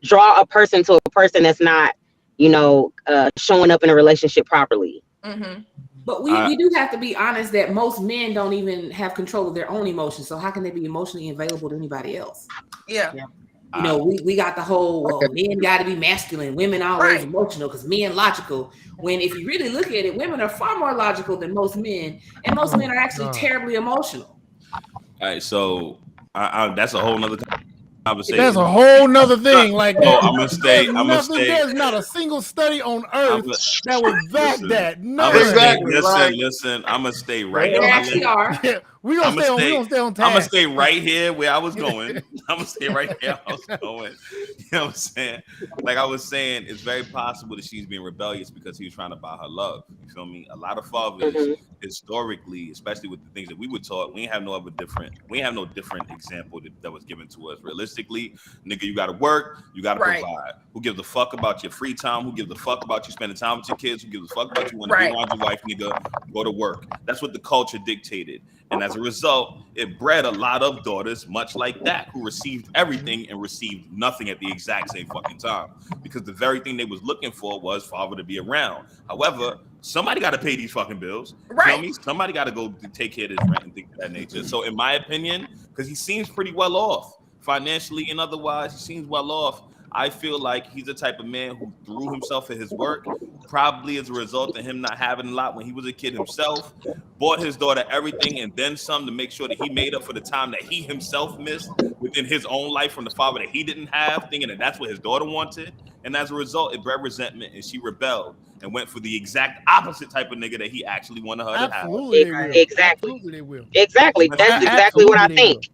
draw a person to a person that's not, you know, showing up in a relationship properly. Mm-hmm. But we do have to be honest that most men don't even have control of their own emotions. So how can they be emotionally available to anybody else? Yeah. You know, we got the whole men got to be masculine, women always emotional because men logical. When if you really look at it, women are far more logical than most men, and most men are actually terribly emotional. All right, so that's a whole nother conversation. That's a whole nother thing. Like, I'm gonna stay. There's not a single study on earth that would back that. No, Listen. I'm gonna stay right. There actually are. We gonna stay on task. I'm gonna stay right here where I was going. I'm gonna stay right here. I was going. You know what I'm saying? Like I was saying, it's very possible that she's being rebellious because he was trying to buy her love. You feel me? A lot of fathers, historically, especially with the things that we were taught, we ain't have no different example that was given to us. Realistically, nigga, you gotta work, you gotta provide. Who gives a fuck about your free time? Who gives a fuck about you spending time with your kids? Who gives a fuck about you wanting to be around your wife, nigga? Go to work. That's what the culture dictated. And as a result, it bred a lot of daughters much like that, who received everything and received nothing at the exact same fucking time. Because the very thing they was looking for was father to be around. However, somebody got to pay these fucking bills. Right. You know me? Somebody got to go take care of this rent and things of that nature. So in my opinion, because he seems pretty well off financially and otherwise, he seems well off. I feel like he's the type of man who threw himself at his work, probably as a result of him not having a lot when he was a kid himself, bought his daughter everything and then some to make sure that he made up for the time that he himself missed within his own life from the father that he didn't have, thinking that that's what his daughter wanted. And as a result, it bred resentment and she rebelled and went for the exact opposite type of nigga that he actually wanted her to have. Exactly. Exactly. That's exactly what I think.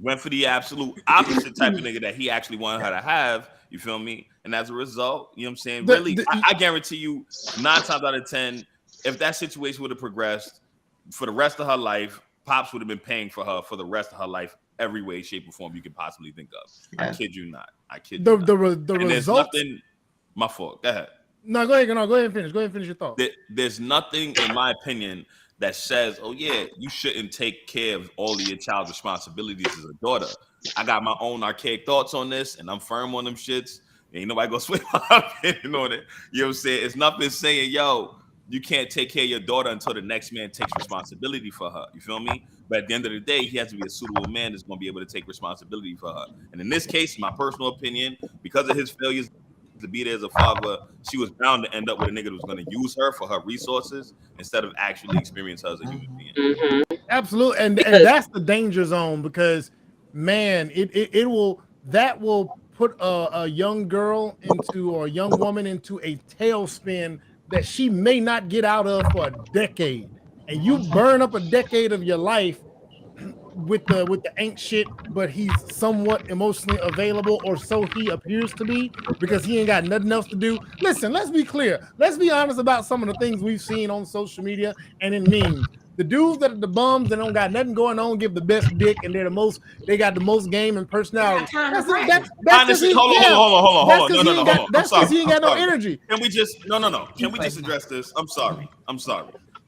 Went for the absolute opposite type of nigga that he actually wanted her to have. You feel me? And as a result, you know what I'm saying? Really, I guarantee you 9 times out of 10, if that situation would have progressed for the rest of her life, Pops would have been paying for her for the rest of her life, every way, shape, or form you could possibly think of. Yeah. I kid you not. I kid you not. The result. My fault. Go ahead. No, go ahead. No, go ahead and finish. Go ahead and finish your thought. There's nothing, in my opinion, that says, oh yeah, you shouldn't take care of all of your child's responsibilities as a daughter. I got my own archaic thoughts on this, and I'm firm on them shits. Ain't nobody gonna swing my opinion on it. You know what I'm saying? It's nothing saying, yo, you can't take care of your daughter until the next man takes responsibility for her. You feel me? But at the end of the day, he has to be a suitable man that's gonna be able to take responsibility for her. And in this case, my personal opinion, because of his failures to be there as a father, she was bound to end up with a nigga that was going to use her for her resources instead of actually experience her as a human being. Absolutely, and that's the danger zone, because man, it will put a young girl into, or a young woman into, a tailspin that she may not get out of for a decade, and you burn up a decade of your life with the ain't shit, but he's somewhat emotionally available, or so he appears to be, because he ain't got nothing else to do. Listen, let's be clear. Let's be honest about some of the things we've seen on social media and in memes. The dudes that are the bums that don't got nothing going on give the best dick, and they got the most game and personality. Honestly, hold on. No. That's because he ain't got no energy. Can we just Can we just address this? I'm sorry.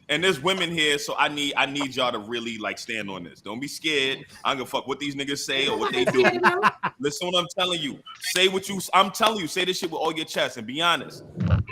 And there's women here, so I need y'all to really like stand on this. Don't be scared. I don't give a fuck what these niggas say or what they do. Listen what I'm telling you. I'm telling you, say this shit with all your chest and be honest.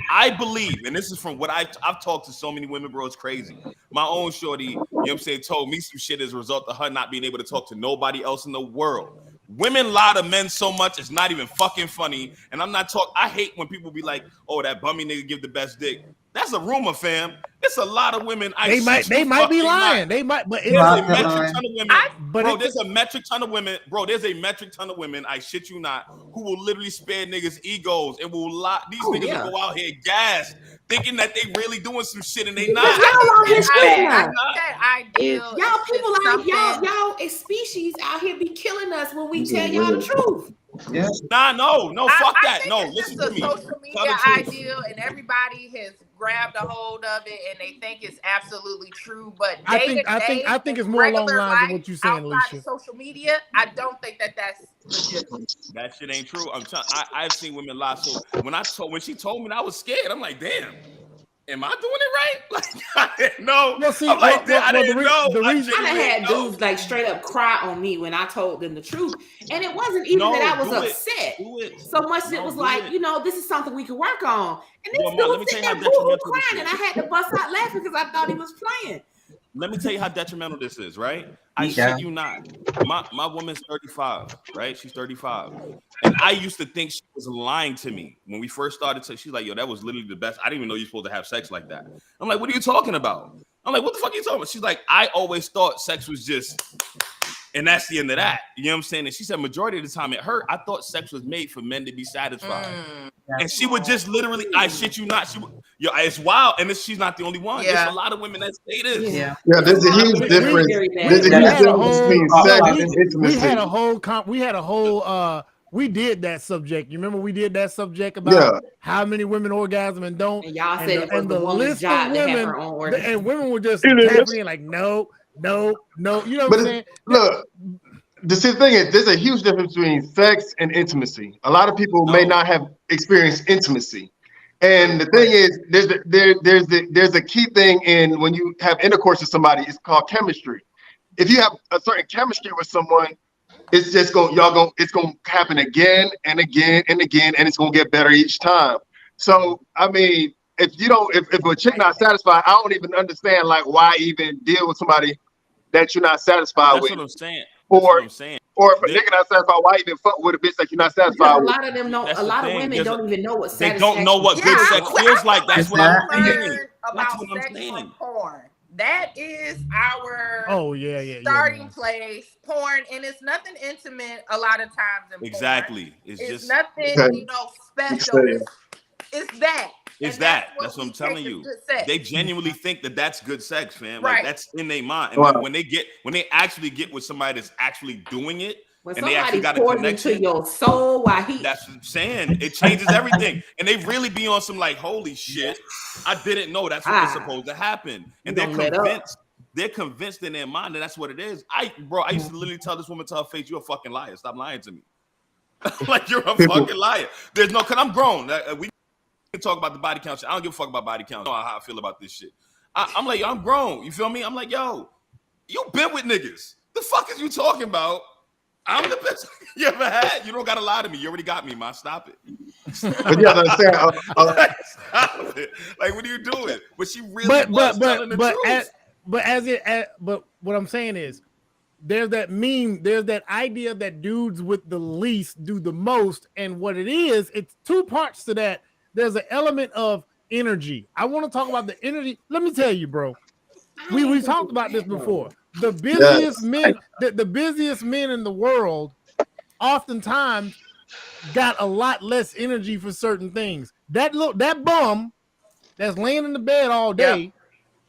I believe, and this is from what I've talked to so many women, bro, it's crazy. My own shorty, you know what I'm saying, told me some shit as a result of her not being able to talk to nobody else in the world. Women lie to men so much, it's not even fucking funny. And I'm not talking, I hate when people be like, oh, that bummy nigga give the best dick. That's a rumor, fam. It's a lot of women. They might be lying. They might, but there's a metric ton of women. There's a metric ton of women. Bro, there's a metric ton of women. I shit you not, who will literally spare niggas' egos and will lie. These niggas will go out here gassed, thinking that they really doing some shit and they not. Y'all people like y'all as species out here be killing us when we tell y'all the truth. Yes. No, fuck that. No, listen to me. Social media ideal, and everybody has grabbed a hold of it, and they think it's absolutely true. But I think it's more along the lines of what you're saying, Alicia. Social media, I don't think that's legitimate. That shit ain't true. I've seen women lie. So when she told me, I was scared. I'm like, damn. Am I doing it right? Like, I didn't know. Well, see, I didn't know. I had dudes like straight up cry on me when I told them the truth, and it wasn't even that I was upset so much as it was like, this is something we could work on. And this dude was sitting there boo-hoo crying, and I had to bust out laughing because I thought he was playing. Let me tell you how detrimental this is, right? I shit you not. My woman's 35, right? She's 35. And I used to think she was lying to me. When we first started, she's like, yo, that was literally the best. I didn't even know you're supposed to have sex like that. I'm like, what are you talking about? I'm like, what the fuck are you talking about? She's like, I always thought sex was just And that's the end of that. You know what I'm saying? And she said majority of the time it hurt. I thought sex was made for men to be satisfied. And she would just literally, I shit you not. She would, it's wild. And she's not the only one. Yeah. There's a lot of women that say this. Yeah, there's a huge difference. There's a huge difference between sex and intimacy. We had a whole we did that subject. You remember we did that subject about how many women orgasm and don't. And y'all said it was the the woman's list job of to have women, her own orgasm. and women were just tapping like no. You know what I'm saying? Look, the thing is, there's a huge difference between sex and intimacy. A lot of people may not have experienced intimacy, and the thing is, there's a key thing in when you have intercourse with somebody. It's called chemistry. If you have a certain chemistry with someone, it's just it's gonna happen again and again and again, and it's gonna get better each time. So I mean, if a chick not satisfied, I don't even understand like why even deal with somebody that you're not satisfied with. That's what I'm saying. Or if a nigga not satisfied, why even fuck with a bitch that you're not satisfied with? A lot of them know. A lot of women don't even know what they don't know what good sex feels like. That's what I'm saying. About sex from porn. That is our starting place. Porn, and it's nothing intimate a lot of times in porn. Exactly. It's just nothing special. It's that. That's what I'm telling you. They genuinely think that that's good sex, fam. Like that's in their mind. And then when they actually get with somebody that's actually doing it, when and they actually got a connection into your soul, that's what I'm saying. It changes everything. And they really be on some like, holy shit, I didn't know that's what was supposed to happen. And they're convinced in their mind that that's what it is. I used to literally tell this woman to her face, you're a fucking liar. Stop lying to me. Like you're a fucking liar. There's no, cause I'm grown. We can talk about the body count shit. I don't give a fuck about body count. I know how I feel about this shit. I'm like, yo, I'm grown. You feel me? I'm like, yo, you been with niggas. The fuck is you talking about? I'm the best you ever had. You don't gotta lie to me. You already got me, man. Stop it. But you understand? Stop it. Like, what are you doing? But she really was telling the truth. But what I'm saying is, there's that meme. There's that idea that dudes with the least do the most, and what it is, it's two parts to that. There's an element of energy. I want to talk about the energy. Let me tell you, bro. We talked about this before. The busiest men, the busiest men in the world, oftentimes got a lot less energy for certain things. That bum that's laying in the bed all day.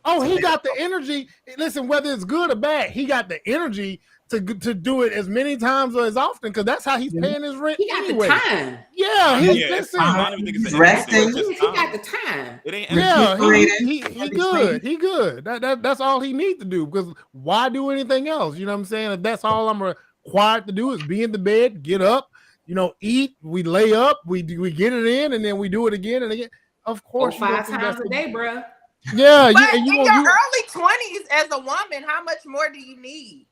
Oh, he got the energy. Listen, whether it's good or bad, he got the energy to do it as many times or as often because that's how he's paying his rent. He got anyway. the time. Yeah, he's resting. He got the time. It ain't he good. He good. That's all he needs to do because why do anything else? You know what I'm saying? If that's all I'm required to do is be in the bed, get up, eat, we lay up, we get it in, and then we do it again and again. Of course, 5 times a day, bro. Yeah, but in your early 20s as a woman, how much more do you need?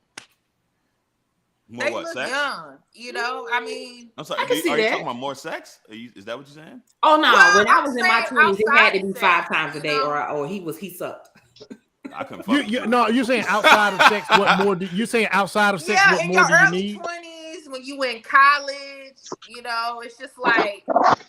More they what, look sex? young, I mean, I'm sorry. I can see are you that. talking about more sex? Is that what you're saying? Oh no! Well, when I was in my 20s, it had to be sex, 5 times a day, or he sucked. I couldn't. Fuck you're saying outside of sex, what more? You're saying outside of sex, what more do you need? In your early 20s, when you in college, it's just like,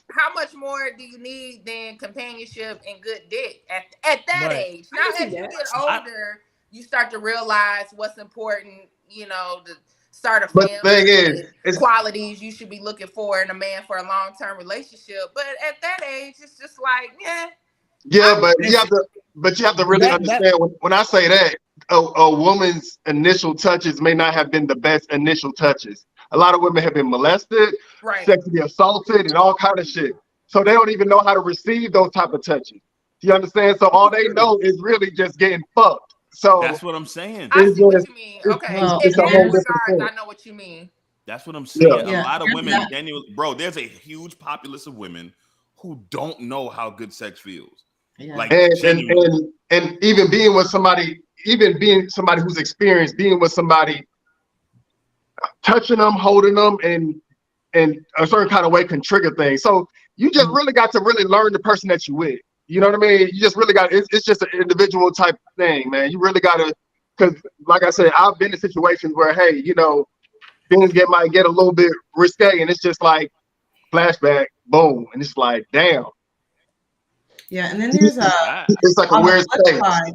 how much more do you need than companionship and good dick at that age? Now, as you get older, you start to realize what's important. To start a family. But the thing is, qualities you should be looking for in a man for a long-term relationship. But at that age, it's just like, but you have to really understand when I say that a woman's initial touches may not have been the best initial touches. A lot of women have been molested, sexually assaulted, and all kind of shit. So they don't even know how to receive those type of touches. Do you understand? So all they know is really just getting fucked. So that's what I'm saying. I see what you mean. Okay, in that regard, I know what you mean. That's what I'm saying. A lot of women genuinely, bro. There's a huge populace of women who don't know how good sex feels. Yeah. Like, and even being with somebody, who's experienced, being with somebody, touching them, holding them, and a certain kind of way can trigger things. So you just really got to really learn the person that you with. You know what I mean? You just really got, it's just an individual type thing, man. You really got to, because like I said, I've been in situations where, hey, things might get a little bit risque, and it's just like flashback, boom, and it's like, damn. Yeah, and then there's it's like a weird side,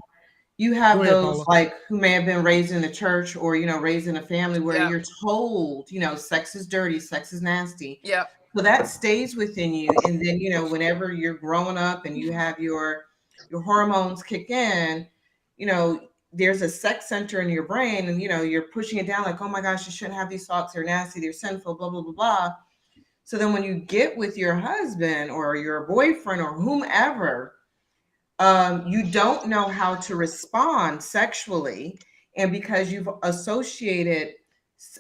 You have Go ahead, those Paula. like who may have been raised in the church or, raised in a family where you're told, sex is dirty, sex is nasty. Yep. So that stays within you. And then, whenever you're growing up and you have your hormones kick in, there's a sex center in your brain and, you're pushing it down like, oh my gosh, you shouldn't have these thoughts. They're nasty. They're sinful, blah, blah, blah, blah. So then when you get with your husband or your boyfriend or whomever, you don't know how to respond sexually. And because you've associated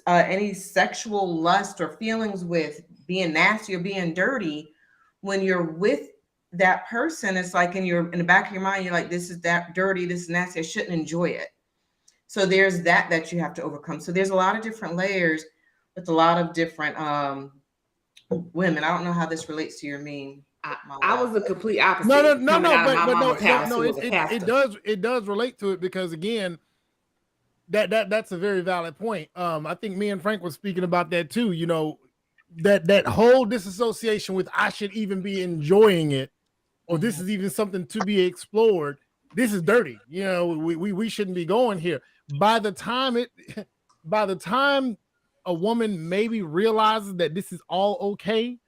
any sexual lust or feelings with being nasty or being dirty, when you're with that person, it's like in the back of your mind, you're like, this is that dirty, this is nasty, I shouldn't enjoy it. So there's that you have to overcome. So there's a lot of different layers with a lot of different women. I don't know how this relates to your meme. I was the complete opposite. No, it does relate to it because again, that's a very valid point. I think me and Frank was speaking about that too. That whole disassociation with I should even be enjoying it, or this is even something to be explored. This is dirty. We shouldn't be going here. By the time a woman maybe realizes that this is all okay,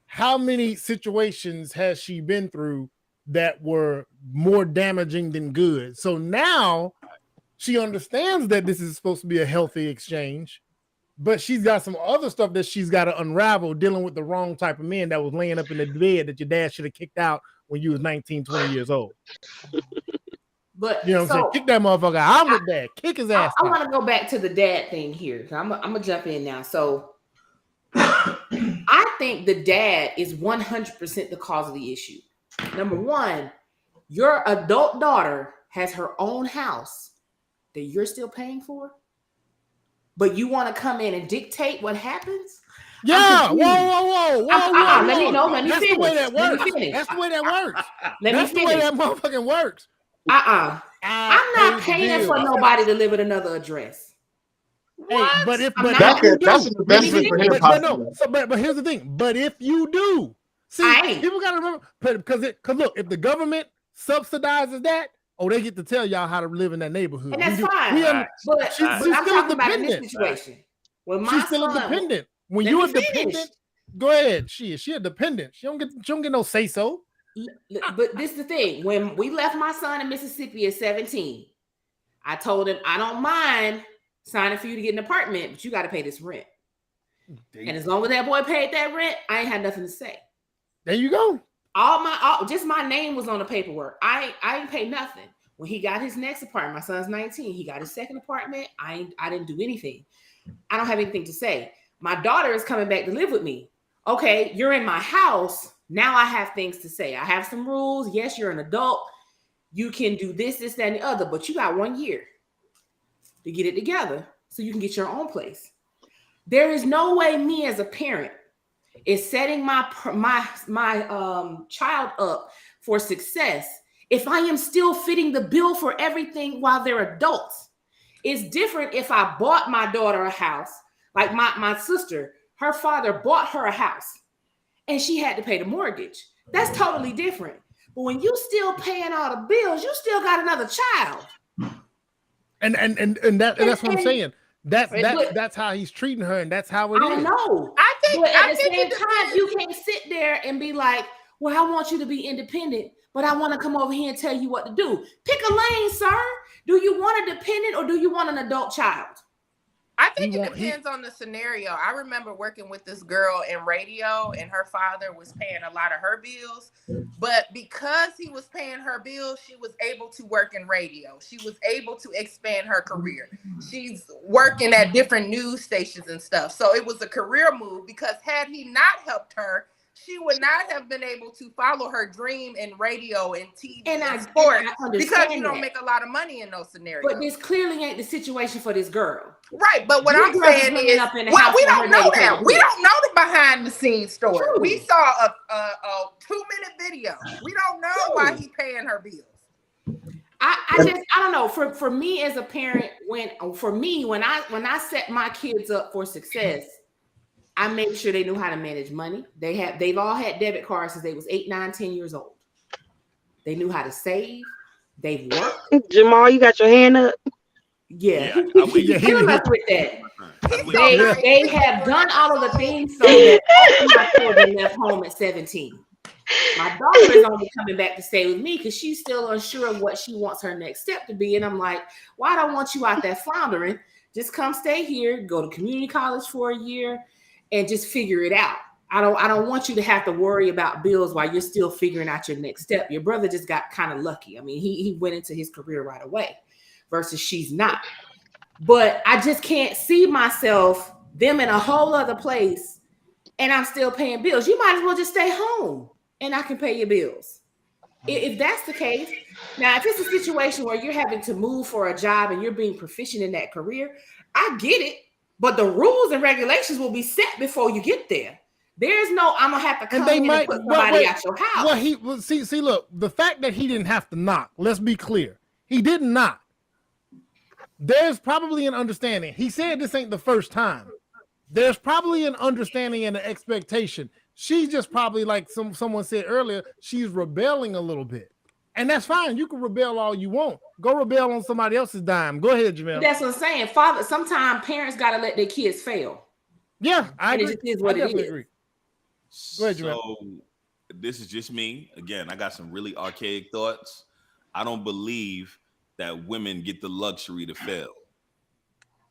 how many situations has she been through that were more damaging than good? So now she understands that this is supposed to be a healthy exchange, but she's got some other stuff that she's got to unravel dealing with the wrong type of man that was laying up in the bed that your dad should have kicked out when you was 19, 20 years old. But I'm saying? Kick that motherfucker. I'm with dad. Kick his ass. I want to go back to the dad thing here. I'm gonna jump in now. So I think the dad is 100% the cause of the issue. Number one, your adult daughter has her own house that you're still paying for, but you want to come in and dictate what happens? Yeah. Whoa. Let me finish. That's the way that works. That's the way that works. That's the way that motherfucking works. I'm not paying for nobody to live at another address. Hey, but here's the thing. But if you do, see, people gotta remember because look, if the government subsidizes that, they get to tell y'all how to live in that neighborhood. And that's fine. But she's still independent. She's still independent. When you're dependent, go ahead. She a dependent. She don't get no say so. But this is the thing. When we left my son in Mississippi at 17, I told him I don't mind signing for you to get an apartment, but you got to pay this rent. And as long as that boy paid that rent, I ain't had nothing to say. There you go. Just my name was on the paperwork. I ain't paid nothing. When he got his next apartment, my son's 19, he got his second apartment. I didn't do anything. I don't have anything to say. My daughter is coming back to live with me. Okay, you're in my house. Now I have things to say. I have some rules. Yes, you're an adult. You can do this, that, and the other, but you got 1 year to get it together so you can get your own place. There is no way me as a parent is setting my child up for success if I am still fitting the bill for everything while they're adults. It's different if I bought my daughter a house, like my sister, her father bought her a house and she had to pay the mortgage. That's totally different. But when you still paying all the bills, you still got another child. And that's what I'm saying. That's how he's treating her, and that's how it is. I know. But at the same time, you can't sit there and be like, well, I want you to be independent, but I want to come over here and tell you what to do. Pick a lane, sir. Do you want a dependent or do you want an adult child? I think it depends on the scenario. I remember working with this girl in radio, and her father was paying a lot of her bills. But because he was paying her bills, she was able to work in radio. She was able to expand her career. She's working at different news stations and stuff. So it was a career move, because had he not helped her, she would not have been able to follow her dream in radio and TV and sports, because you don't make a lot of money in those scenarios. But this clearly ain't the situation for this girl. Right, but what I'm saying is, well, we don't know that. We don't know the behind the scenes story. True. We saw a 2-minute video. We don't know why he's paying her bills. I don't know. For me as a parent, when I set my kids up for success, I made sure they knew how to manage money. They've all had debit cards since they was 8, 9, 10 years old. They knew how to save. They've worked. Jamal, you got your hand up? Yeah, Yeah, I wait. he's killing us with that. Yeah. They have done all of the things so that all of my children left home at 17. My daughter is only coming back to stay with me because she's still unsure of what she wants her next step to be. And I'm like, why don't I want you out there floundering? Just come stay here, go to community college for a year, and just figure it out. I don't want you to have to worry about bills while you're still figuring out your next step. Your brother just got kind of lucky. I mean, he went into his career right away versus she's not. But I just can't see myself, them in a whole other place, and I'm still paying bills. You might as well just stay home and I can pay your bills. If that's the case, now if it's a situation where you're having to move for a job and you're being proficient in that career, I get it. But the rules and regulations will be set before you get there. There's no, I'm gonna have to come in and put somebody out your house. Well, see, look, the fact that he didn't have to knock, let's be clear. He didn't knock. There's probably an understanding. He said this ain't the first time. There's probably an understanding and an expectation. She's just probably, like someone said earlier, she's rebelling a little bit. And that's fine. You can rebel all you want. Go rebel on somebody else's dime. Go ahead, Jamel. That's what I'm saying. Father, sometimes parents got to let their kids fail. Yeah, I agree. It just is what it is. Agree. Go ahead, Jamel. So this is just me. Again, I got some really archaic thoughts. I don't believe that women get the luxury to fail.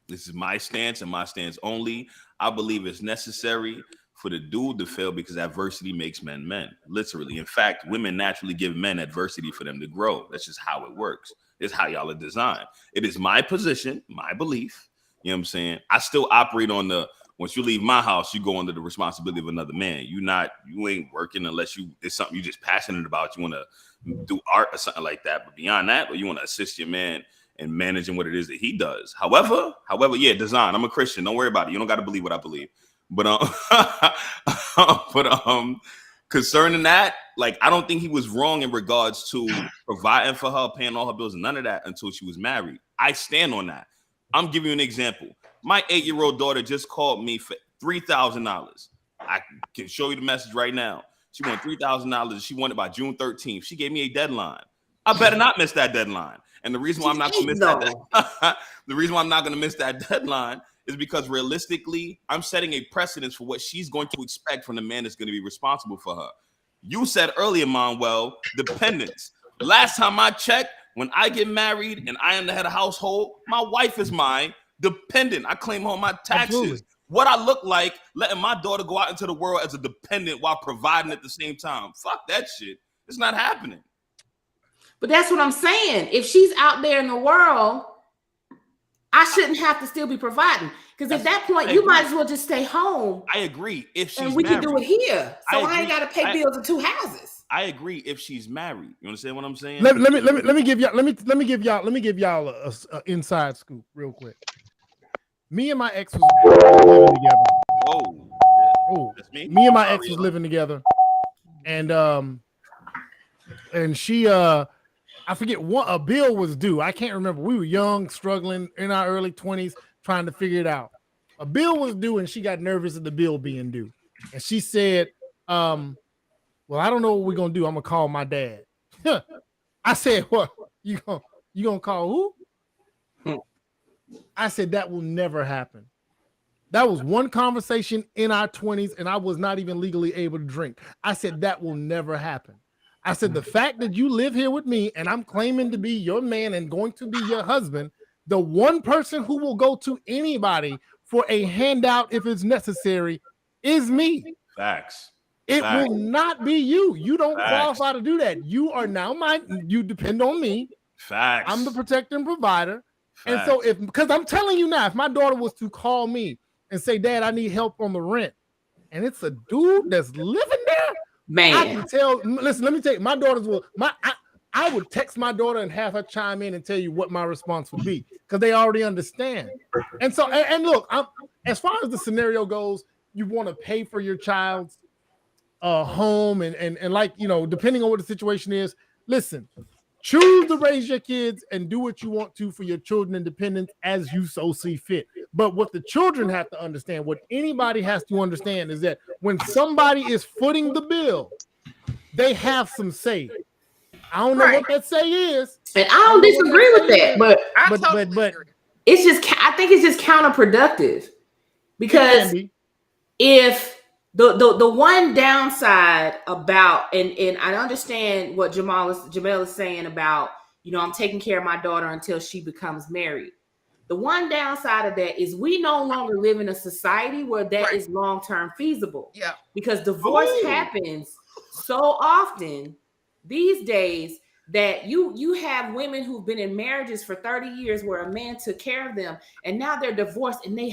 This is my stance and my stance only. I believe it's necessary for the dude to fail because adversity makes men men, literally. In fact, women naturally give men adversity for them to grow. That's just how it works. It's how y'all are designed. It is my position, my belief. You know what I'm saying? I still operate on the, once you leave my house, you go under the responsibility of another man. You ain't working unless it's something you're just passionate about. You want to do art or something like that. But beyond that, or you want to assist your man in managing what it is that he does. However, yeah, design. I'm a Christian. Don't worry about it. You don't got to believe what I believe. But concerning that, like, I don't think he was wrong in regards to providing for her, paying all her bills, none of that until she was married. I stand on that. I'm giving you an example. My 8-year-old daughter just called me for $3,000. I can show you the message right now. She won $3,000. She won it by June 13th. She gave me a deadline. I better not miss that deadline. And the reason why I'm not going to miss the reason why I'm not going to miss that deadline is because realistically, I'm setting a precedence for what she's going to expect from the man that's going to be responsible for her. You said earlier, Manuel, dependence. Last time I checked, when I get married and I am the head of household, my wife is my dependent. I claim all my taxes. Absolutely. What I look like letting my daughter go out into the world as a dependent while providing at the same time. Fuck that shit. It's not happening. But that's what I'm saying. If she's out there in the world, I shouldn't have to still be providing. Because at that point, you might as well just stay home. I agree. If she's and we married, can do it here. So I ain't got to pay bills in 2 houses. I agree if she's married. You understand what I'm saying? Let me give y'all a inside scoop real quick. Me and my ex was living together. Whoa. That's me. Me and my ex was living together. And she I forget what a bill was due. I can't remember. We were young, struggling in our early 20s, trying to figure it out. A bill was due, and she got nervous at the bill being due. And she said, well, I don't know what we're gonna do. I'm gonna call my dad. I said, what? You gonna call who? I said, that will never happen. That was one conversation in our 20s, and I was not even legally able to drink. I said, that will never happen. I said, the fact that you live here with me and I'm claiming to be your man and going to be your husband, the one person who will go to anybody for a handout if it's necessary is me. Facts. It will not be you. You don't qualify to do that. You are now you depend on me. Facts. I'm the protector and provider. Facts. And so because I'm telling you now, if my daughter was to call me and say, Dad, I need help on the rent, and it's a dude that's living there, man, I can tell. Listen, let me tell you, my daughters will. I would text my daughter and have her chime in and tell you what my response would be because they already understand. And so, and look, as far as the scenario goes, you want to pay for your child's home and like, you know, depending on what the situation is. Listen, choose to raise your kids and do what you want to for your children independence as you so see fit. But what the children have to understand, what anybody has to understand, is that when somebody is footing the bill, they have some say. I don't know what that say is, And I don't disagree with that, but I totally agree. It's just, I think it's just counterproductive, because if the one downside about, and I understand what Jamel is saying about, you know, I'm taking care of my daughter until she becomes married. The one downside of that is we no longer live in a society where that is long-term feasible. Yeah. Because divorce happens so often these days that you have women who've been in marriages for 30 years where a man took care of them, and now they're divorced and they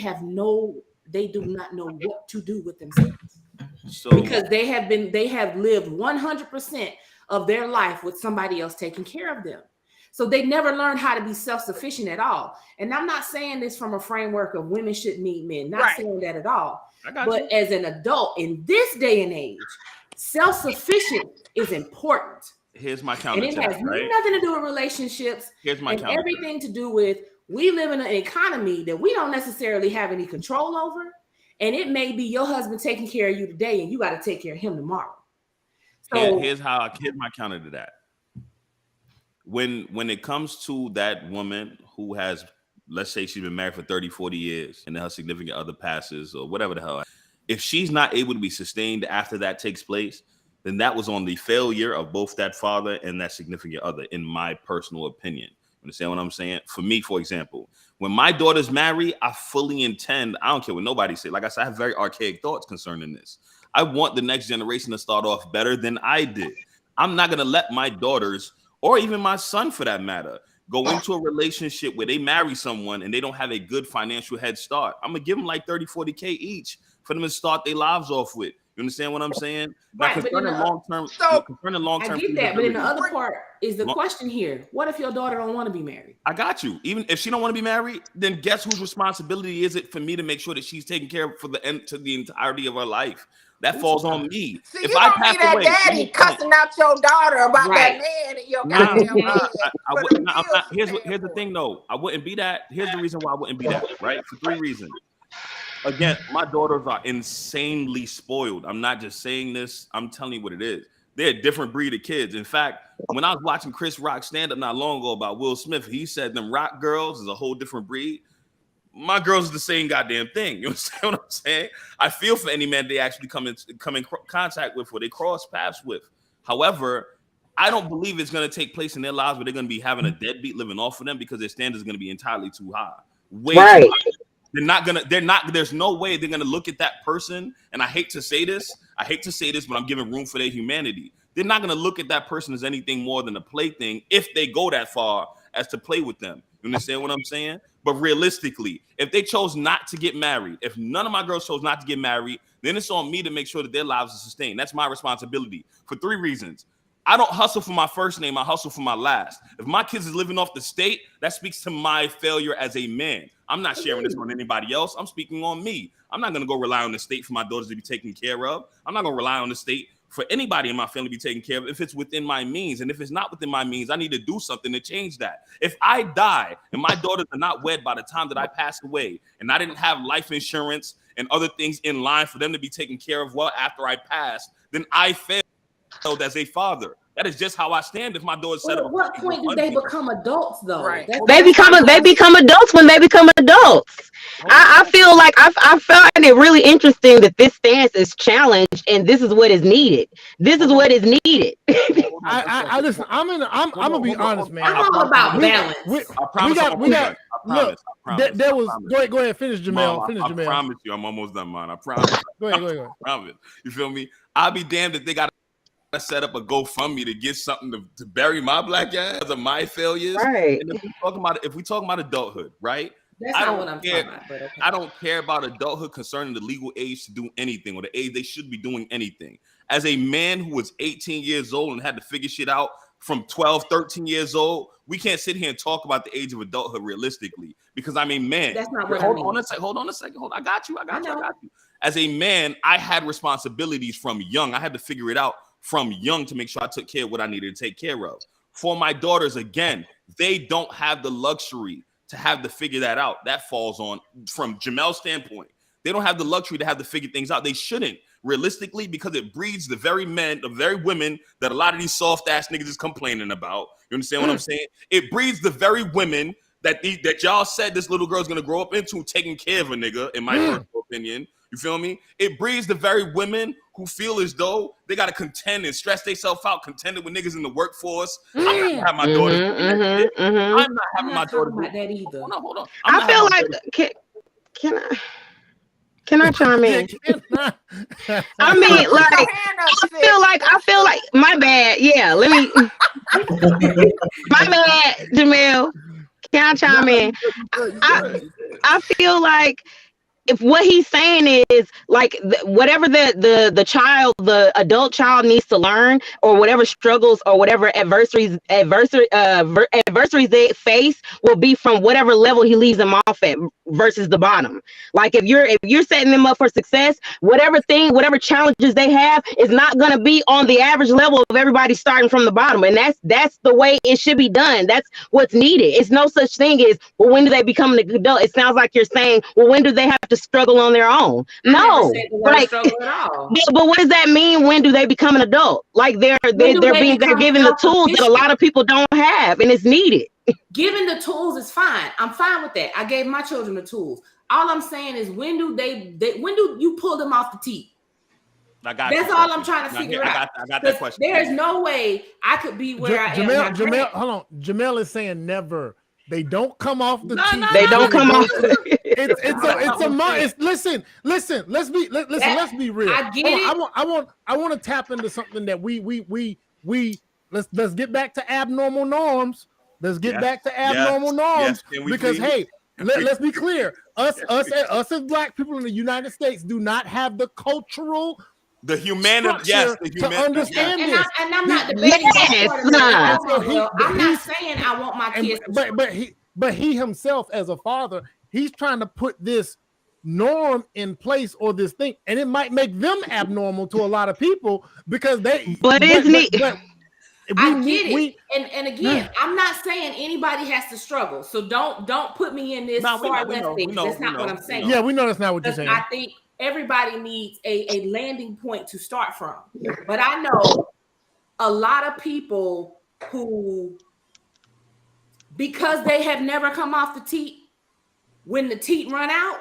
do not know what to do with themselves. So, because they have lived 100% of their life with somebody else taking care of them. So they never learned how to be self-sufficient at all. And I'm not saying this from a framework of women shouldn't need men, not saying that at all. But as an adult in this day and age, self-sufficient is important. Here's my counter. And it has nothing to do with relationships. Here's my counter. Everything to do with, we live in an economy that we don't necessarily have any control over. And it may be your husband taking care of you today and you got to take care of him tomorrow. So here's my counter to that. When it comes to that woman who has, let's say she's been married for 30, 40 years and then her significant other passes or whatever the hell, if she's not able to be sustained after that takes place, then that was on the failure of both that father and that significant other, in my personal opinion. Understand what I'm saying? For me, for example, when my daughter's married, I fully intend, I don't care what nobody says. Like I said, I have very archaic thoughts concerning this. I want the next generation to start off better than I did. I'm not going to let my daughters, or even my son for that matter, go into a relationship where they marry someone and they don't have a good financial head start. I'm going to give them like 30, 40K each for them to start their lives off with. You understand what I'm saying? Right, now, concerning long-term, I get that, but in the other part is the question here. What if your daughter don't want to be married? I got you. Even if she don't want to be married, then guess whose responsibility is it for me to make sure that she's taken care of for the entirety of her life? That falls on me. See, if I pass away, daddy cussing out your daughter about that man and your goddamn Here's the thing, though. I wouldn't be that. Here's the reason why I wouldn't be that. Right, for 3 reasons. Again, my daughters are insanely spoiled. I'm not just saying this. I'm telling you what it is. They're a different breed of kids. In fact, when I was watching Chris Rock stand up not long ago about Will Smith, he said them rock girls is a whole different breed. My girls are the same goddamn thing. You understand what I'm saying? I feel for any man they actually come in contact with or they cross paths with. However, I don't believe it's going to take place in their lives where they're going to be having a deadbeat living off of them because their standards are going to be entirely too high. Too high. There's no way they're going to look at that person. And I hate to say this, but I'm giving room for their humanity. They're not going to look at that person as anything more than a plaything if they go that far as to play with them. You understand what I'm saying? But realistically, if they chose not to get married, if none of my girls chose not to get married, then it's on me to make sure that their lives are sustained. That's my responsibility for 3 reasons. I don't hustle for my first name. I hustle for my last. If my kids is living off the state, that speaks to my failure as a man. I'm not sharing this on anybody else. I'm speaking on me. I'm not going to go rely on the state for my daughters to be taken care of. I'm not going to rely on the state for anybody in my family to be taken care of if it's within my means. And if it's not within my means, I need to do something to change that. If I die and my daughters are not wed by the time that I pass away and I didn't have life insurance and other things in line for them to be taken care of well after I passed, then I failed as a father. That is just how I stand. If my daughter said, at what point do they become adults, though? Right. They become adults when they become adults. I feel like I find it really interesting that this stance is challenged, and this is what is needed. This is what is needed. I listen. I'm gonna be honest, man. I'm all about balance. We got. Look, there was. Go ahead. Finish, Jamel. I promise you, I'm almost done, man. I promise. Go ahead. I promise. You feel me? I'll be damned if they got to set up a GoFundMe to get something to bury my black ass of my failures. Right. And if we talking about adulthood, right? That's not what I'm talking about. But okay. I don't care about adulthood concerning the legal age to do anything or the age they should be doing anything. As a man who was 18 years old and had to figure shit out from 12, 13 years old, we can't sit here and talk about the age of adulthood realistically because I'm a man. That's not what Hold on a second. I got you. As a man, I had responsibilities from young. I had to figure it out from young to make sure I took care of what I needed to take care of. For my daughters, again, they don't have the luxury to have to figure that out. That falls on, from Jamel's standpoint, They don't have the luxury to have to figure things out. They shouldn't, realistically, because it breeds the very men, the very women that a lot of these soft ass niggas is complaining about. You understand what I'm saying? It breeds the very women that y'all said this little girl's gonna grow up into, taking care of a nigga, in my personal opinion. You feel me? It breeds the very women who feel as though they gotta contend and stress themselves out, contending with niggas in the workforce. I'm not gonna have my daughter. I'm not having my daughter do that either. Hold on. I feel like can I chime in? I mean, like, I feel like my bad. Yeah, let me. My bad, Jamel. Can I chime in? I feel like if what he's saying is like whatever the child, the adult child needs to learn, or whatever struggles or whatever adversaries they face will be from whatever level he leaves them off at versus the bottom. Like if you're setting them up for success, whatever challenges they have is not going to be on the average level of everybody starting from the bottom. And that's the way it should be done. That's what's needed. It's no such thing as, well, when do they become an adult? It sounds like you're saying, well, when do they have to struggle on their own? No, like, but what does that mean? When do they become an adult? Like they're given the tools that a lot of people don't have, and it's needed. Giving the tools is fine. I'm fine with that. I gave my children the tools. All I'm saying is, when do you pull them off the teat? That's all I'm trying to figure out. I got that question. There's no way I could be where I am. Jamel, hold on. Jamel is saying never. They don't come off the teeth. They don't come off. Listen. Let's be real. I get it. I want to tap into something that let's get back to abnormal norms. Let's get back to abnormal norms because let's be clear. Us as black people in the United States do not have the cultural. The humanity, to understand this, and I'm not debating that. I'm not saying I want my kids, but he himself, as a father, he's trying to put this norm in place or this thing, and it might make them abnormal to a lot of people because they. But isn't it? I get it, and again, I'm not saying anybody has to struggle. So don't put me in this far left thing. That's not what I'm saying. Yeah, we know that's not what you're saying. I think everybody needs a landing point to start from. But I know a lot of people who, because they have never come off the teat, when the teat run out,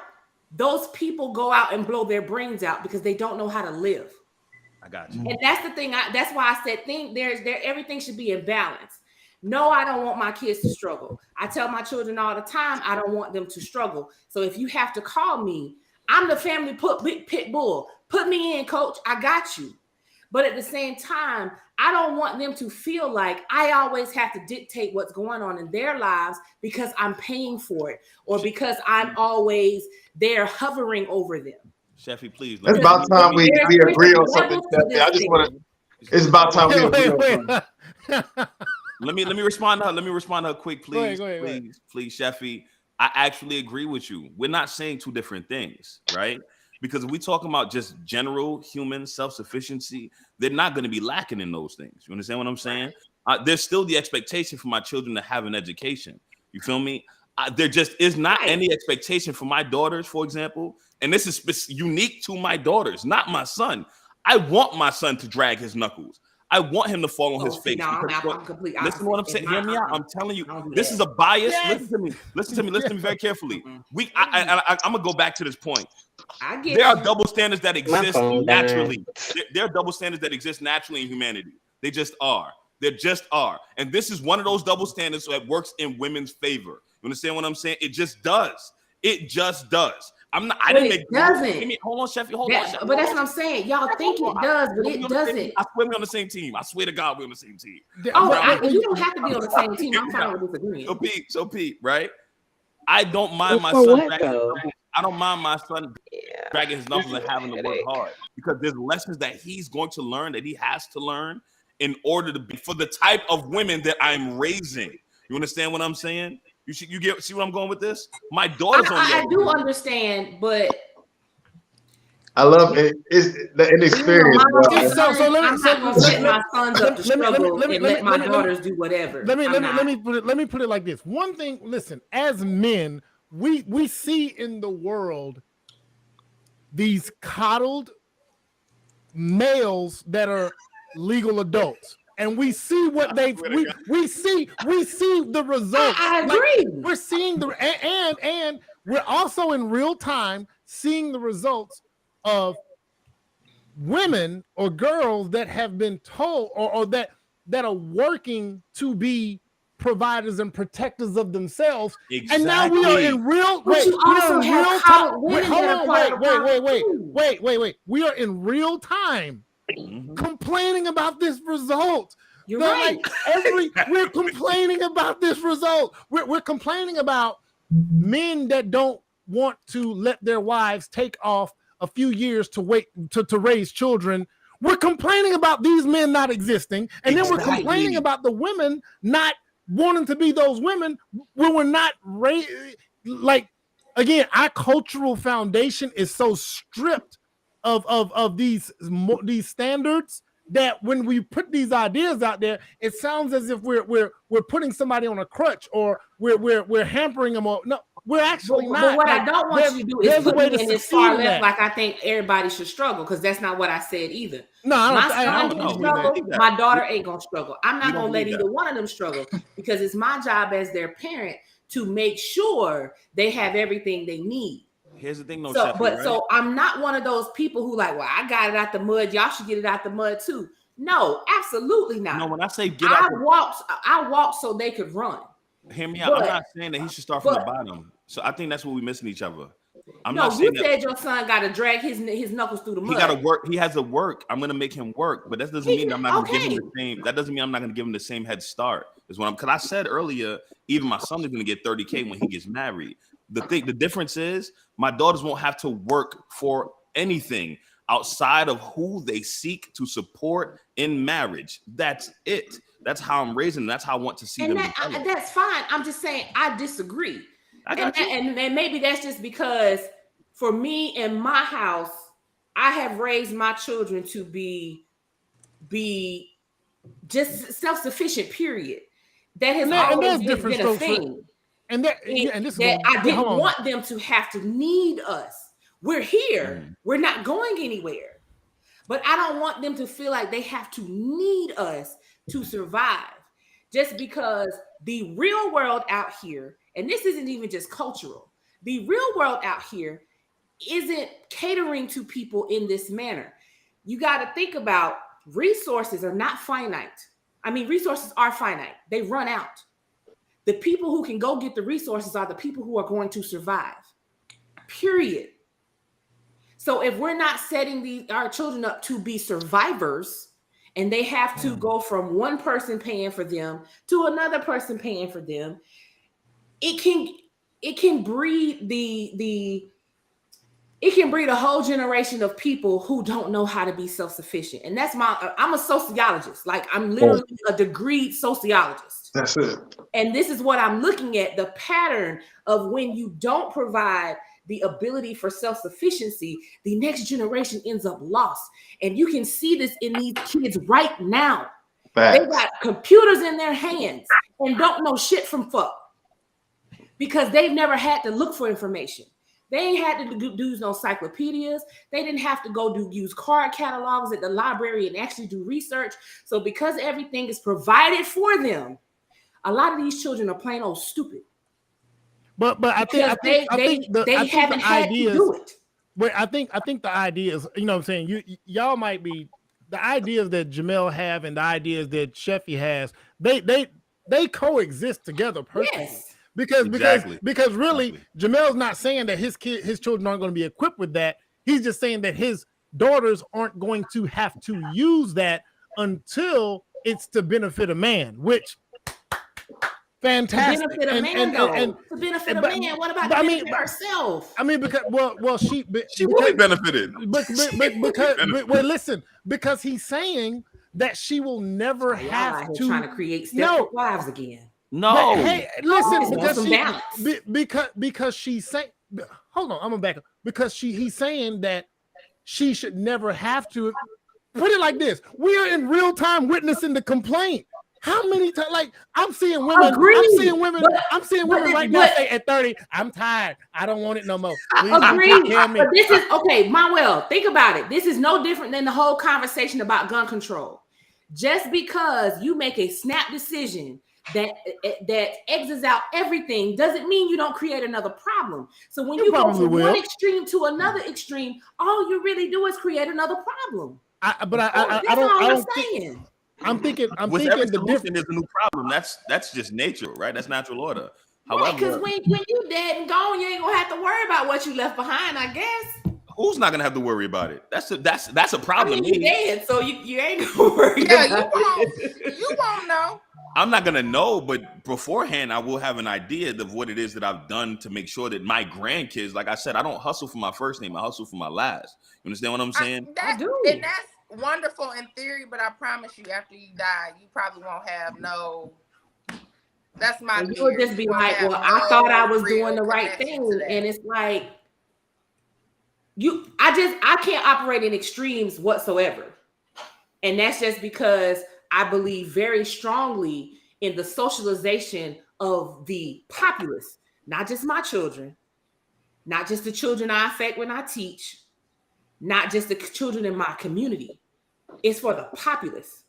those people go out and blow their brains out because they don't know how to live. I got you. And that's the thing. That's why I said everything should be in balance. No, I don't want my kids to struggle. I tell my children all the time, I don't want them to struggle. So if you have to call me, I'm the family pit bull. Put me in, coach. I got you. But at the same time, I don't want them to feel like I always have to dictate what's going on in their lives because I'm paying for it or because I'm always there hovering over them. Sheffy, please. It's about time we agree on something, Sheffy. I just want to. It's about time we agree on something. Let me respond to her. Let me respond to her quick, please. Go ahead. Please, Sheffy. I actually agree with you. We're not saying two different things, right? Because if we talking about just general human self-sufficiency, they're not going to be lacking in those things. You understand what I'm saying? There's still the expectation for my children to have an education. You feel me? There just is not any expectation for my daughters, for example. And this is unique to my daughters, not my son. I want my son to drag his knuckles. I want him to fall on his face. Listen to what I'm saying. Hear me out. I'm telling you, this is a bias. Yes. Listen to me very carefully. I'm gonna go back to this point. There are double standards that exist naturally. There are double standards that exist naturally in humanity. They just are. There just are. And this is one of those double standards that works in women's favor. You understand what I'm saying? It just does. It just does. I didn't make doesn't. Hold on, Sheffy. Hold on. But that's what I'm saying. Y'all think it does, but it doesn't. I swear we're on the same team. I swear to God we're on the same team. You don't have to be on the same team. I'm fine with disagreeing. So Pete, right? I don't mind my son. I don't mind my son dragging his knuckles and having to work hard because there's lessons that he's going to learn, that he has to learn in order to be for the type of women that I'm raising. You understand what I'm saying? See where I'm going with this? My daughter's I do understand, but I love it. It's the inexperience. I'm not gonna set my sons up to struggle and let my daughters do whatever. Let me put it like this. One thing, listen, as men, we see in the world these coddled males that are legal adults, and we see what we see the results. I agree. Like, we're seeing the and we're also in real time seeing the results of women or girls that have been told or that are working to be providers and protectors of themselves. Exactly. And now we are in real wait, we are in real time. Wait. We are in real time complaining about this result. You're right. We're complaining about this result. We're complaining about men that don't want to let their wives take off a few years to wait to raise children. We're complaining about these men not existing, and then we're complaining about the women not wanting to be those women when we're not raised. Like, again, our cultural foundation is so stripped of these standards that when we put these ideas out there, it sounds as if we're putting somebody on a crutch, or we're hampering them. Or no, we're actually not. But what I don't want you to do is put me in this far left, like I think everybody should struggle, because that's not what I said either. No, I don't struggle. My daughter ain't gonna struggle. I'm not gonna let either one of them struggle, because it's my job as their parent to make sure they have everything they need. Here's the thing, though. So I'm not one of those people who like, well, I got it out the mud. Y'all should get it out the mud too. No, absolutely not. No, when I say I walked so they could run. Hear me out. I'm not saying that he should start from the bottom. So I think that's what we're missing each other. You said your son got to drag his knuckles through the mud. He got to work. He has to work. I'm going to make him work, but that doesn't mean I'm not going to give him the same. That doesn't mean I'm not going to give him the same head start. Is what because I said earlier, even my son is going to get $30K when he gets married. The difference is my daughters won't have to work for anything outside of who they seek to support in marriage. That's it. That's how I'm raising them. That's how I want to see them. That's fine. I'm just saying I disagree. And maybe that's just because for me in my house, I have raised my children to be just self-sufficient, period. That has always been a thing. And I didn't want them to have to need us. We're here. We're not going anywhere. But I don't want them to feel like they have to need us to survive. Just because the real world out here, and this isn't even just cultural, the real world out here isn't catering to people in this manner. You got to think about resources are not finite. I mean, resources are finite. They run out. The people who can go get the resources are the people who are going to survive, period. So if we're not setting our children up to be survivors, and they have to go from one person paying for them to another person paying for them, it can breed a whole generation of people who don't know how to be self-sufficient. And I'm a sociologist. Like, I'm literally a degreed sociologist. That's it. And this is what I'm looking at, the pattern of when you don't provide the ability for self-sufficiency, the next generation ends up lost. And you can see this in these kids right now. They got computers in their hands and don't know shit from fuck because they've never had to look for information. They ain't had to do no encyclopedias. They didn't have to use card catalogs at the library and actually do research. So because everything is provided for them, a lot of these children are plain old stupid. But I think the haven't had to do it. But I think the ideas, you know what I'm saying? Y'all might be the ideas that Jamel have and the ideas that Sheffy has, they coexist together perfectly. Yes. Because really, Jamel's not saying that his children aren't going to be equipped with that. He's just saying that his daughters aren't going to have to use that until it's to benefit a man, which fantastic. To benefit a man, to benefit a man. What about to benefit herself? I mean, because she really benefited. Because he's saying that she will never have to trying to create step wives again. No. But, hey, listen, because she's saying, hold on, I'm gonna back up. Because he's saying that she should never have to. Put it like this: we are in real time witnessing the complaint. How many times? Like I'm seeing women. Agreed, I'm seeing women but- right now say at 30, I'm tired. I don't want it no more. Please Agreed. take care of me. But this is okay, Manuel. Think about it. This is no different than the whole conversation about gun control. Just because you make a snap decision that exits out everything doesn't mean you don't create another problem. So when you go from one extreme to another extreme, all you really do is create another problem. I don't think. I'm thinking with every the solution there's a new problem. That's just nature, right? That's natural order. Right, because when you dead and gone, you ain't gonna have to worry about what you left behind, I guess. Who's not gonna have to worry about it? That's a problem. I mean, you dead, so you ain't gonna worry about it. You won't know. I'm not gonna know, but beforehand, I will have an idea of what it is that I've done to make sure that my grandkids, like I said, I don't hustle for my first name, I hustle for my last. You understand what I'm saying? I do. And that's wonderful in theory, but I promise you, after you die, you probably won't have no. That's my. You would just be like, "Well, I thought I was doing the right thing," and it's like, I can't operate in extremes whatsoever, and that's just because I believe very strongly in the socialization of the populace, not just my children, not just the children I affect when I teach, not just the children in my community. It's for the populace.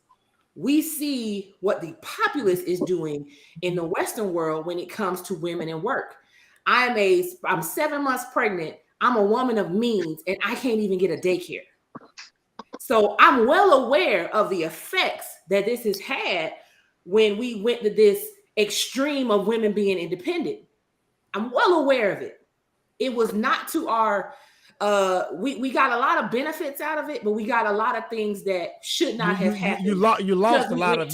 We see what the populace is doing in the Western world when it comes to women in work. I'm 7 months pregnant. I'm a woman of means, and I can't even get a daycare. So I'm well aware of the effects that this has had when we went to this extreme of women being independent. I'm well aware of it. It was not to our we got a lot of benefits out of it, but we got a lot of things that should not have happened. You lost a lot of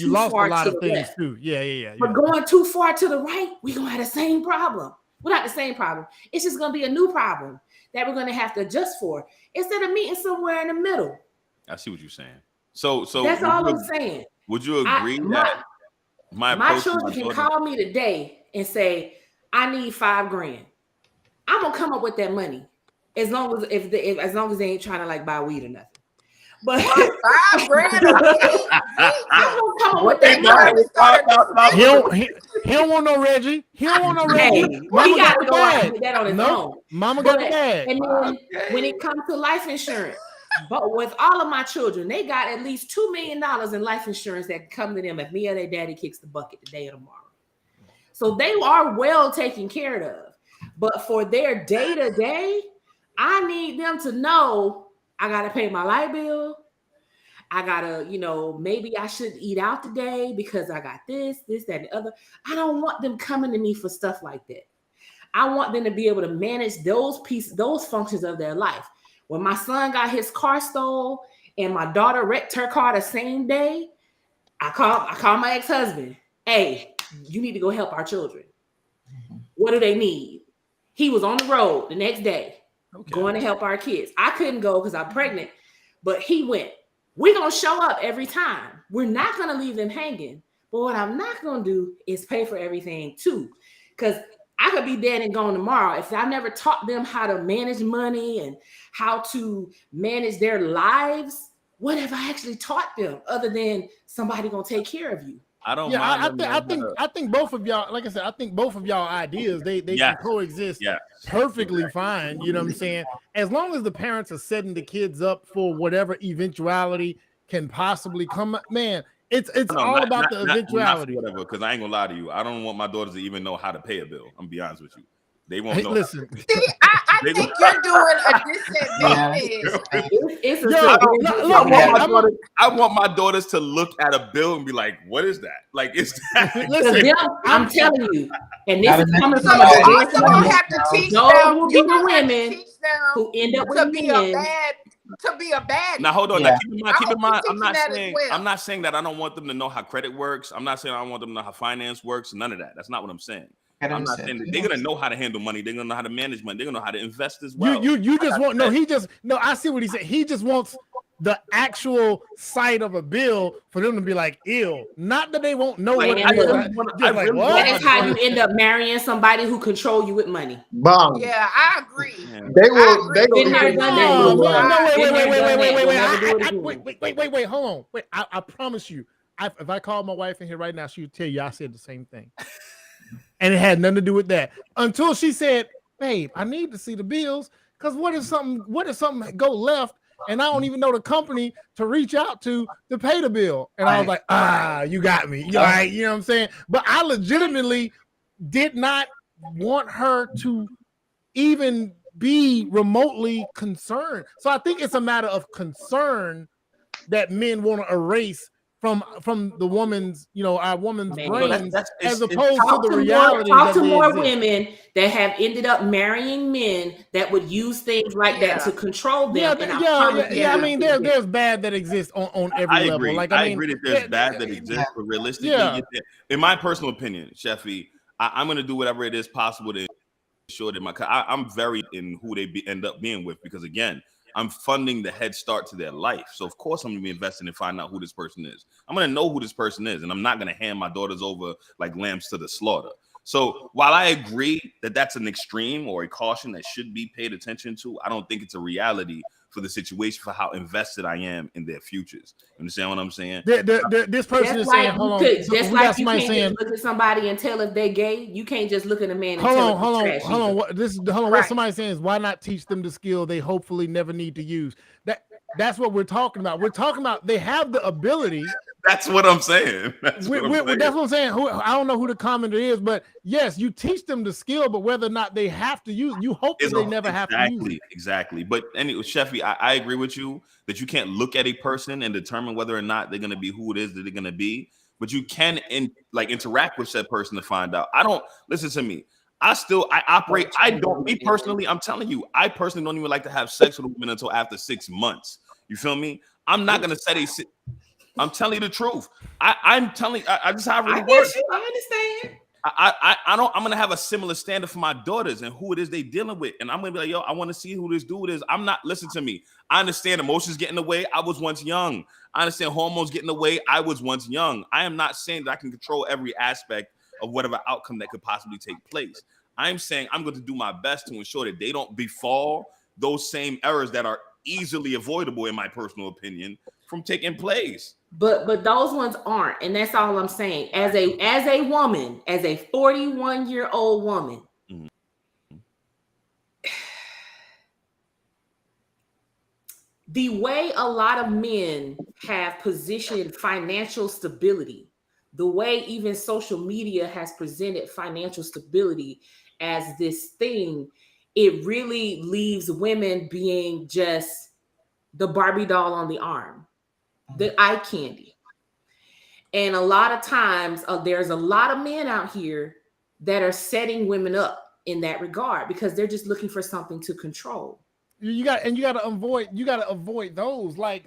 things too. Yeah. But going too far to the right, we're gonna have the same problem. Well, not the same problem. It's just gonna be a new problem that we're gonna have to adjust for instead of meeting somewhere in the middle. I see what you're saying. So that's all I'm saying. Would you agree that my children can call me today and say, I need $5,000. I'm gonna come up with that money. As long as they ain't trying to like buy weed or nothing. But $5,000. I'm gonna come up with that money. He don't want no Reggie. He don't want no Reggie. He got to go out and get that on his own. Mama got the bag. And then when it comes to life insurance, but with all of my children, they got at least $2 million in life insurance that come to them if me or their daddy kicks the bucket today or tomorrow. So they are well taken care of. But for their day-to-day, I need them to know I got to pay my light bill. I got to, maybe I should eat out today because I got this, that, and the other. I don't want them coming to me for stuff like that. I want them to be able to manage those functions of their life. When my son got his car stole and my daughter wrecked her car the same day, I called my ex-husband. Hey, you need to go help our children. What do they need? He was on the road the next day. Okay. Going to help our kids. I couldn't go because I'm pregnant, but he went. We're going to show up every time. We're not going to leave them hanging. But what I'm not going to do is pay for everything too. Because I could be dead and gone tomorrow. If I never taught them how to manage money and how to manage their lives, what have I actually taught them other than somebody going to take care of you? I don't mind. I think both of y'all, like I said, I think both of y'all ideas, they can coexist perfectly fine. You know what I'm saying? As long as the parents are setting the kids up for whatever eventuality can possibly come, man, it's all about the eventuality. Whatever, because I ain't gonna lie to you. I don't want my daughters to even know how to pay a bill. I'm gonna be honest with you. They won't know. Listen. See, I think you're doing a disadvantage. I want my daughters to look at a bill and be like, "What is that? Like, it's that?" Listen, I'm telling you, and this is coming from a also gonna have to teach them. You the women who end up with men. To be a bad. Now hold on. Now, keep in mind. I'm not saying that I don't want them to know how credit works. I'm not saying I want them to know how finance works. None of that. That's not what I'm saying. I'm not saying that they're gonna know how to handle money. They're gonna know how to manage money. They're gonna know how to invest as well. You just want I see what he said. He just wants the actual sight of a bill for them to be like, ew. Not that they won't know what it is. That is how you end up marrying somebody who control you with money. Bomb. Yeah, I agree. They will. Wait, hold on. Wait, I promise you. if I called my wife in here right now, she would tell you I said the same thing. And it had nothing to do with that until she said, babe, I need to see the bills. Because what if something go left and I don't even know the company to reach out to pay the bill? And I was like, you got me. All right, you know what I'm saying? But I legitimately did not want her to even be remotely concerned. So I think it's a matter of concern that men want to erase from the woman's, our woman's brains, as opposed to the reality. Talk to more women that have ended up marrying men that would use things like that to control them. I mean, there's bad that exists on every level. Agree. Like I agree that there's bad that exists, but realistically, in my personal opinion, Sheffy, I'm going to do whatever it is possible to ensure that I'm very in who they end up being with, because again, I'm funding the head start to their life. So of course I'm going to be investing in finding out who this person is. I'm going to know who this person is, and I'm not going to hand my daughters over like lambs to the slaughter. So while I agree that that's an extreme or a caution that should be paid attention to, I don't think it's a reality for the situation, for how invested I am in their futures. You understand what I'm saying? This person is saying, hold on. Just like you can't just look at somebody and tell if they're gay, you can't just look at a man and tell if hold on. What somebody's saying is, why not teach them the skill they hopefully never need to use? That's what we're talking about. We're talking about they have the ability. That's what I'm saying. That's what I'm saying. I don't know who the commenter is, but yes, you teach them the skill, but whether or not they have to use, you hope that they never have to use it. Exactly. But anyway, Sheffy, I agree with you that you can't look at a person and determine whether or not they're going to be who it is that they're going to be, but you can interact with that person to find out. Listen to me. I'm telling you, I personally don't even like to have sex with a woman until after 6 months. You feel me? I'm not going to set I'm telling you the truth. I'm telling you, I just have it really works. I understand. I'm gonna have a similar standard for my daughters and who it is they dealing with. And I'm gonna be like, yo, I want to see who this dude is. Listen to me. I understand emotions get in the way. I was once young. I understand hormones get in the way. I was once young. I am not saying that I can control every aspect of whatever outcome that could possibly take place. I'm saying I'm going to do my best to ensure that they don't befall those same errors that are easily avoidable, in my personal opinion, from taking place. But those ones aren't, and that's all I'm saying. As a woman, as a 41-year-old woman, the way a lot of men have positioned financial stability, the way even social media has presented financial stability as this thing, it really leaves women being just the Barbie doll on the arm, the eye candy. And a lot of times there's a lot of men out here that are setting women up in that regard because they're just looking for something to control. You got to avoid those but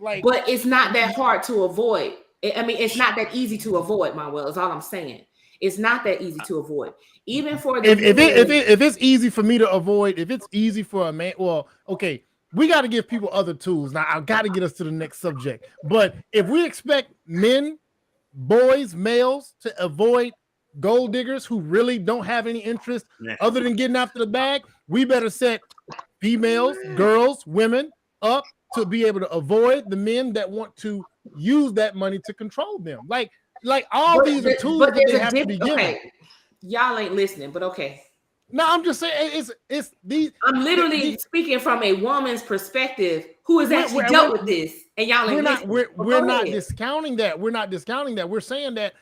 it's not that hard to avoid. I mean, it's not that easy to avoid, Manuel, is all I'm saying. It's not that easy to avoid. Even for the if it's easy for me to avoid, if it's easy for a man, well, okay, we got to give people other tools. Now, I've got to get us to the next subject. But if we expect men, boys, males to avoid gold diggers who really don't have any interest other than getting after the bag, we better set females, girls, women up to be able to avoid the men that want to use that money to control them. Like these are tools that they have to be given. Okay. Y'all ain't listening, but okay. No, I'm just saying it's these. I'm literally speaking from a woman's perspective who has actually dealt with this, and y'all ain't listening. We're not discounting that. We're not discounting that. We're saying that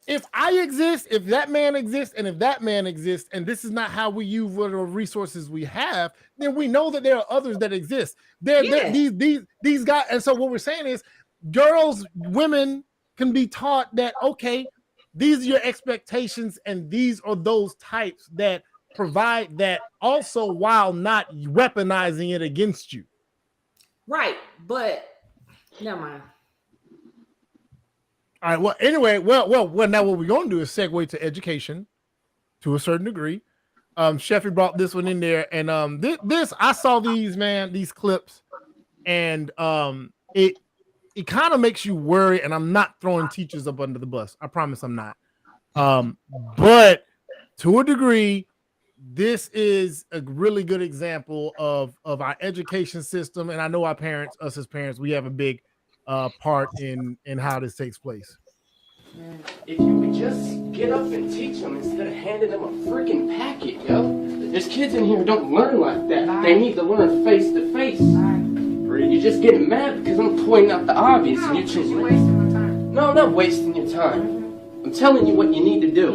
if I exist, if that man exists, and if that man exists, and this is not how we use whatever resources we have, then we know that there are others that exist. These guys, and so what we're saying is, girls, women can be taught that, okay, these are your expectations, and these are those types that provide that also while not weaponizing it against you. Right, but never mind. All right, well, anyway, well, now what we're going to do is segue to education to a certain degree. Sheffy brought this one in there, and this I saw these clips, and it kind of makes you worry, and I'm not throwing teachers up under the bus. I promise I'm not. But to a degree, this is a really good example of our education system. And I know us as parents, we have a big part in how this takes place. If you would just get up and teach them instead of handing them a freaking packet, yo. There's kids in here who don't learn like that. They need to learn face to face. You're just getting mad because I'm pointing out the obvious and you're just wasting my time. No, I'm not wasting your time. I'm telling you what you need to do.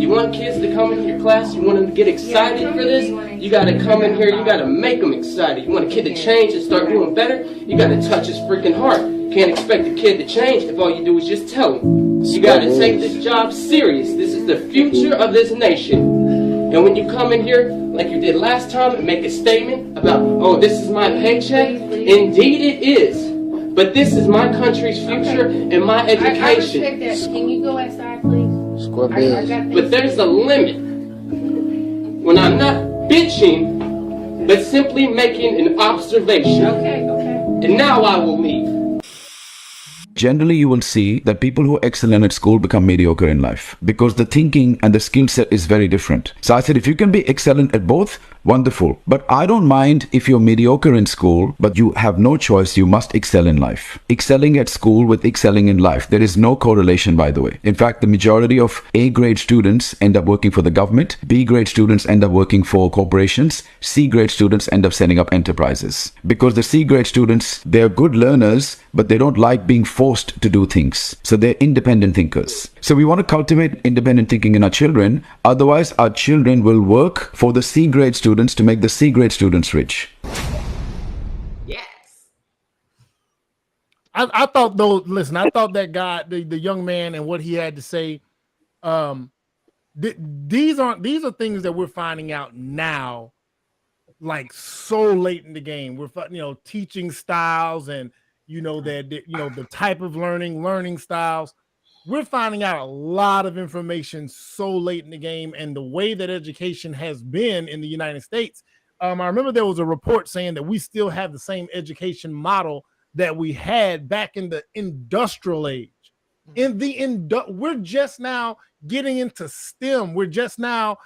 You want kids to come into your class, you want them to get excited for this, you gotta come in here, you gotta make them excited. You want a kid to change and start doing better, you gotta touch his freaking heart. Can't expect a kid to change if all you do is just tell him. You gotta take this job serious. This is the future of this nation. And when you come in here, like you did last time, and make a statement about, oh, this is my paycheck, indeed it is. But this is my country's future and my education. I respect that. Can you go outside, please? But there's a limit. When I'm not bitching, but simply making an observation. Okay. And now I will leave. Generally, you will see that people who excel at school become mediocre in life because the thinking and the skill set is very different. So I said, if you can be excellent at both, wonderful. But I don't mind if you're mediocre in school, but you have no choice. You must excel in life. Excelling at school with excelling in life, there is no correlation, by the way. In fact, the majority of A grade students end up working for the government. B grade students end up working for corporations. C grade students end up setting up enterprises. Because the C grade students, they're good learners, but they don't like being forced to do things. So they're independent thinkers. So we want to cultivate independent thinking in our children. Otherwise, our children will work for the C grade students to make the C grade students rich. Yes. I thought though, listen, I thought that guy, the young man and what he had to say, these are things that we're finding out now, like so late in the game. We're, teaching styles and the type of learning styles. We're finding out a lot of information so late in the game, and the way that education has been in the United States. I remember there was a report saying that we still have the same education model that we had back in the industrial age. We're just now getting into STEM. We're just now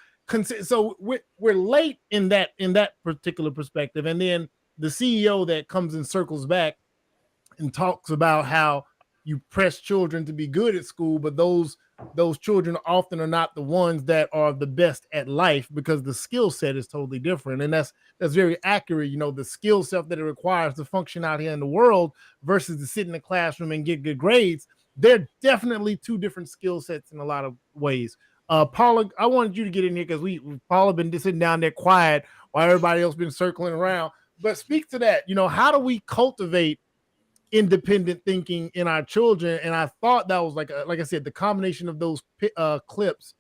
so we're late in that particular perspective. And then the CEO that comes and circles back and talks about how you press children to be good at school, but those children often are not the ones that are the best at life because the skill set is totally different. And that's very accurate. The skill set that it requires to function out here in the world versus to sit in the classroom and get good grades. They're definitely two different skill sets in a lot of ways. Paula, I wanted you to get in here because Paula been just sitting down there quiet while everybody else been circling around. But speak to that. How do we cultivate independent thinking in our children? And I thought that was like I said, the combination of those clips.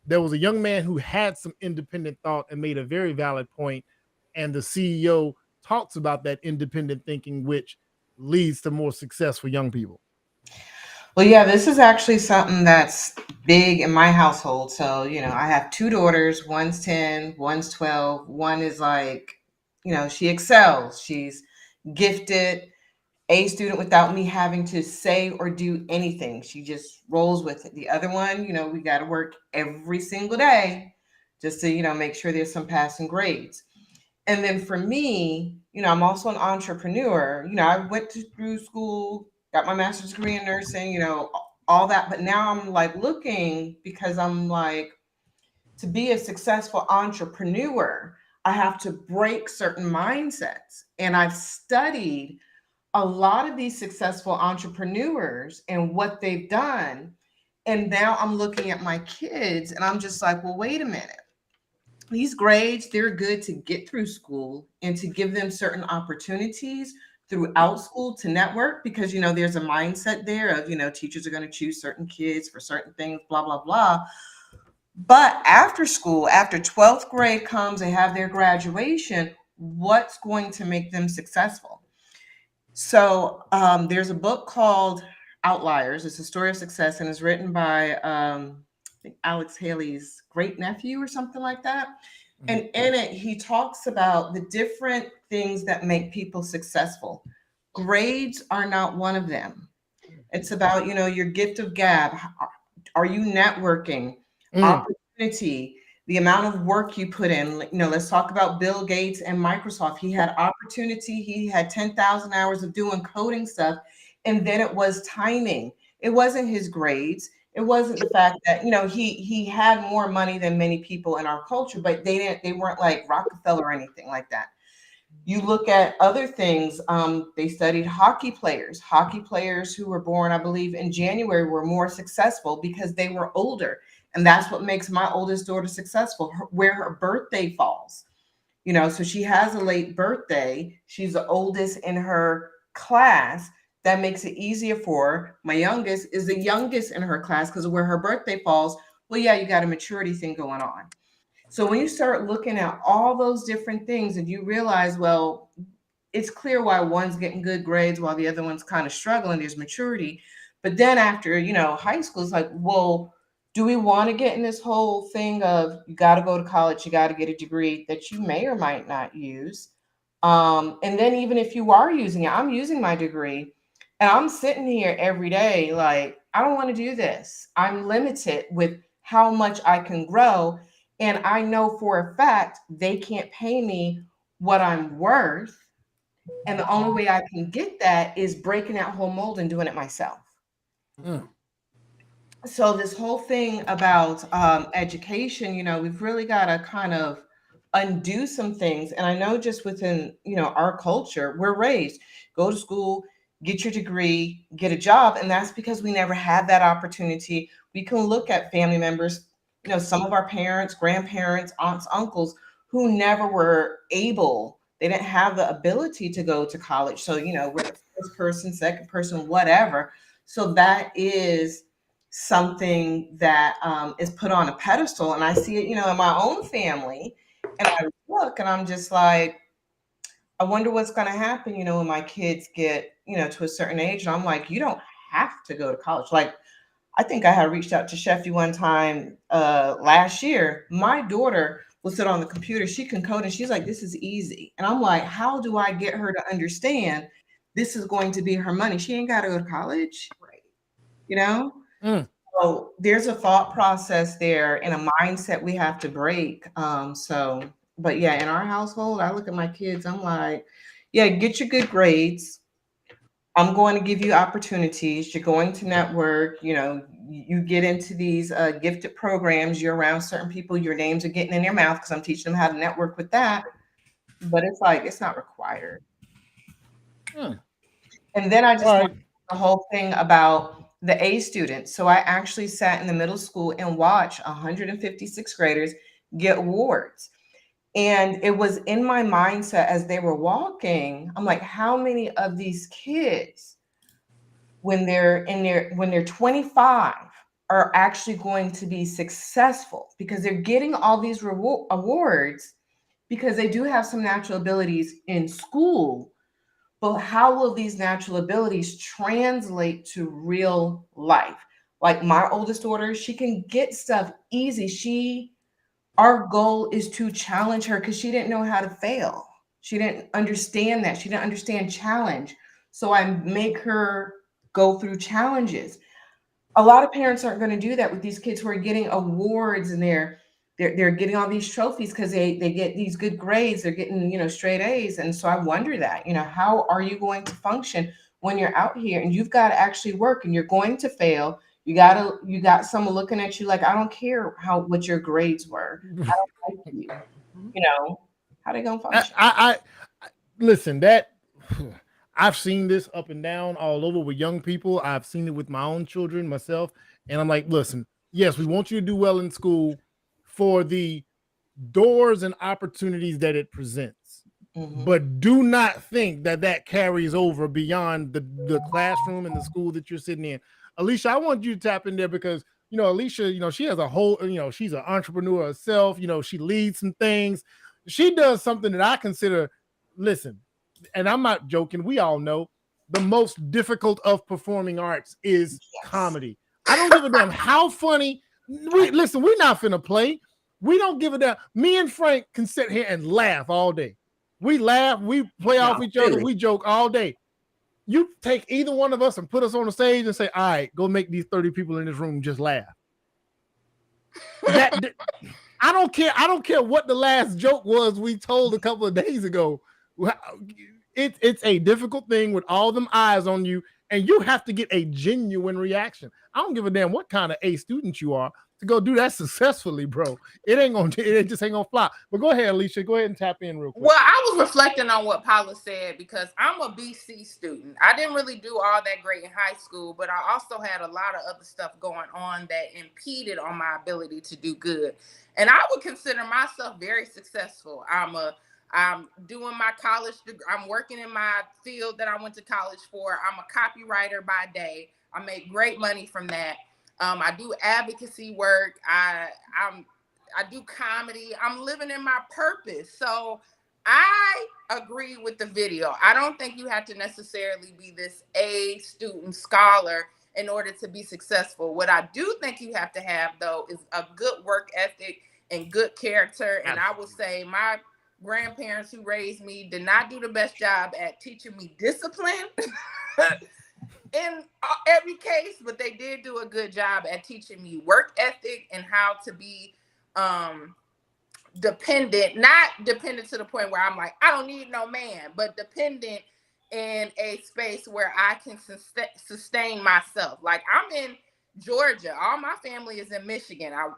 There was a young man who had some independent thought and made a very valid point, and the CEO talks about that independent thinking, which leads to more success for young people. Well, yeah, this is actually something that's big in my household. So, I have two daughters. One's 10, one's 12. One is like, she excels. She's gifted, A student without me having to say or do anything. She just rolls with it. The other one, we got to work every single day just to, make sure there's some passing grades. And then for me, I'm also an entrepreneur. I went through school, got my master's degree in nursing, all that. But now I'm like looking, because I'm like, to be a successful entrepreneur, I have to break certain mindsets. And I've studied a lot of these successful entrepreneurs and what they've done. And now I'm looking at my kids and I'm just like, well, wait a minute. These grades, they're good to get through school and to give them certain opportunities throughout school to network, because, there's a mindset there of, teachers are going to choose certain kids for certain things, blah, blah, blah. But after school, after 12th grade comes, they have their graduation, what's going to make them successful? So there's a book called Outliers. It's a story of success, and it's written by I think Alex Haley's great nephew or something like that. And in it, he talks about the different things that make people successful. Grades are not one of them. It's about, your gift of gab. Are you networking? Opportunity, the amount of work you put in. Let's talk about Bill Gates and Microsoft. He had opportunity. He had 10,000 hours of doing coding stuff. And then it was timing. It wasn't his grades. It wasn't the fact that, he had more money than many people in our culture, but they weren't like Rockefeller or anything like that. You look at other things. They studied hockey players. Hockey players who were born, I believe, in January were more successful because they were older. And that's what makes my oldest daughter successful, where her birthday falls. So she has a late birthday. She's the oldest in her class. That makes it easier for her. My youngest is the youngest in her class because of where her birthday falls. Well, yeah, you got a maturity thing going on. So when you start looking at all those different things and you realize, well, it's clear why one's getting good grades while the other one's kind of struggling. There's maturity. But then after, high school, it's like, well, do we want to get in this whole thing of you got to go to college, you got to get a degree that you may or might not use? And then even if you are using it, I'm using my degree and I'm sitting here every day like, I don't want to do this. I'm limited with how much I can grow. And I know for a fact they can't pay me what I'm worth. And the only way I can get that is breaking that whole mold and doing it myself. So this whole thing about education, we've really got to kind of undo some things. And I know just within, our culture, we're raised, go to school, get your degree, get a job. And that's because we never had that opportunity. We can look at family members, some of our parents, grandparents, aunts, uncles who never were able, they didn't have the ability to go to college. So, we're the first person, second person, whatever. So that is something that is put on a pedestal. And I see it, in my own family. And I look and I'm just like, I wonder what's going to happen, when my kids get, to a certain age. And I'm like, you don't have to go to college. Like, I think I had reached out to Sheffy one time last year. My daughter will sit on the computer. She can code and she's like, this is easy. And I'm like, how do I get her to understand this is going to be her money? She ain't got to go to college. Right. So there's a thought process there and a mindset we have to break. But yeah, in our household, I look at my kids, I'm like, yeah, get your good grades. I'm going to give you opportunities. You're going to network, you get into these gifted programs, you're around certain people, your names are getting in their mouth because I'm teaching them how to network with that. But it's like, it's not required. And then I just want the whole thing about the A students. So I actually sat in the middle school and watched 156 graders get awards. And it was in my mindset as they were walking, I'm like, how many of these kids, when they're 25, are actually going to be successful because they're getting all these awards because they do have some natural abilities in school. But how will these natural abilities translate to real life? Like my oldest daughter, she can get stuff easy. Our goal is to challenge her because she didn't know how to fail. She didn't understand that. She didn't understand challenge. So I make her go through challenges. A lot of parents aren't going to do that with these kids who are getting awards and they're getting all these trophies because they get these good grades. They're getting, straight A's. And so I wonder that, how are you going to function when you're out here and you've got to actually work and you're going to fail? You got someone looking at you like, I don't care what your grades were. I don't like you. How they gonna function? I listen, that I've seen this up and down all over with young people. I've seen it with my own children, myself, and I'm like, listen, yes, we want you to do well in school for the doors and opportunities that it presents. But do not think that carries over beyond the classroom and the school that you're sitting in. Alicia, I want you to tap in there because, Alicia, she has a whole, she's an entrepreneur herself. She leads some things. She does something that I consider, listen, and I'm not joking. We all know the most difficult of performing arts is comedy. I don't give a damn how funny. We're not finna play. We don't give a damn. Me and Frank can sit here and laugh all day. We laugh. We play off each other. We joke all day. You take either one of us and put us on the stage and say, all right, go make these 30 people in this room just laugh. I don't care. I don't care what the last joke was we told a couple of days ago. It's a difficult thing with all them eyes on you. and you have to get a genuine reaction. I don't give a damn what kind of A student you are to go do that successfully, bro. It just ain't gonna fly. But go ahead, Alicia. Go ahead and tap in real quick. Well, I was reflecting on what Paula said because I'm a BC student. I didn't really do all that great in high school, but I also had a lot of other stuff going on that impeded on my ability to do good. And I would consider myself very successful. I'm doing my college degree. I'm working in my field that I went to college for. I'm a copywriter by day. I make great money from that. I do advocacy work. I do comedy. I'm living in my purpose. So I agree with the video. I don't think you have to necessarily be this A student scholar in order to be successful. What I do think you have to have, though, is a good work ethic and good character. And I would say my grandparents who raised me did not do the best job at teaching me discipline in every case, but they did do a good job at teaching me work ethic and how to be dependent, not dependent to the point where I'm like, I don't need no man, but dependent in a space where I can sustain myself. Like I'm in Georgia. All my family is in Michigan. I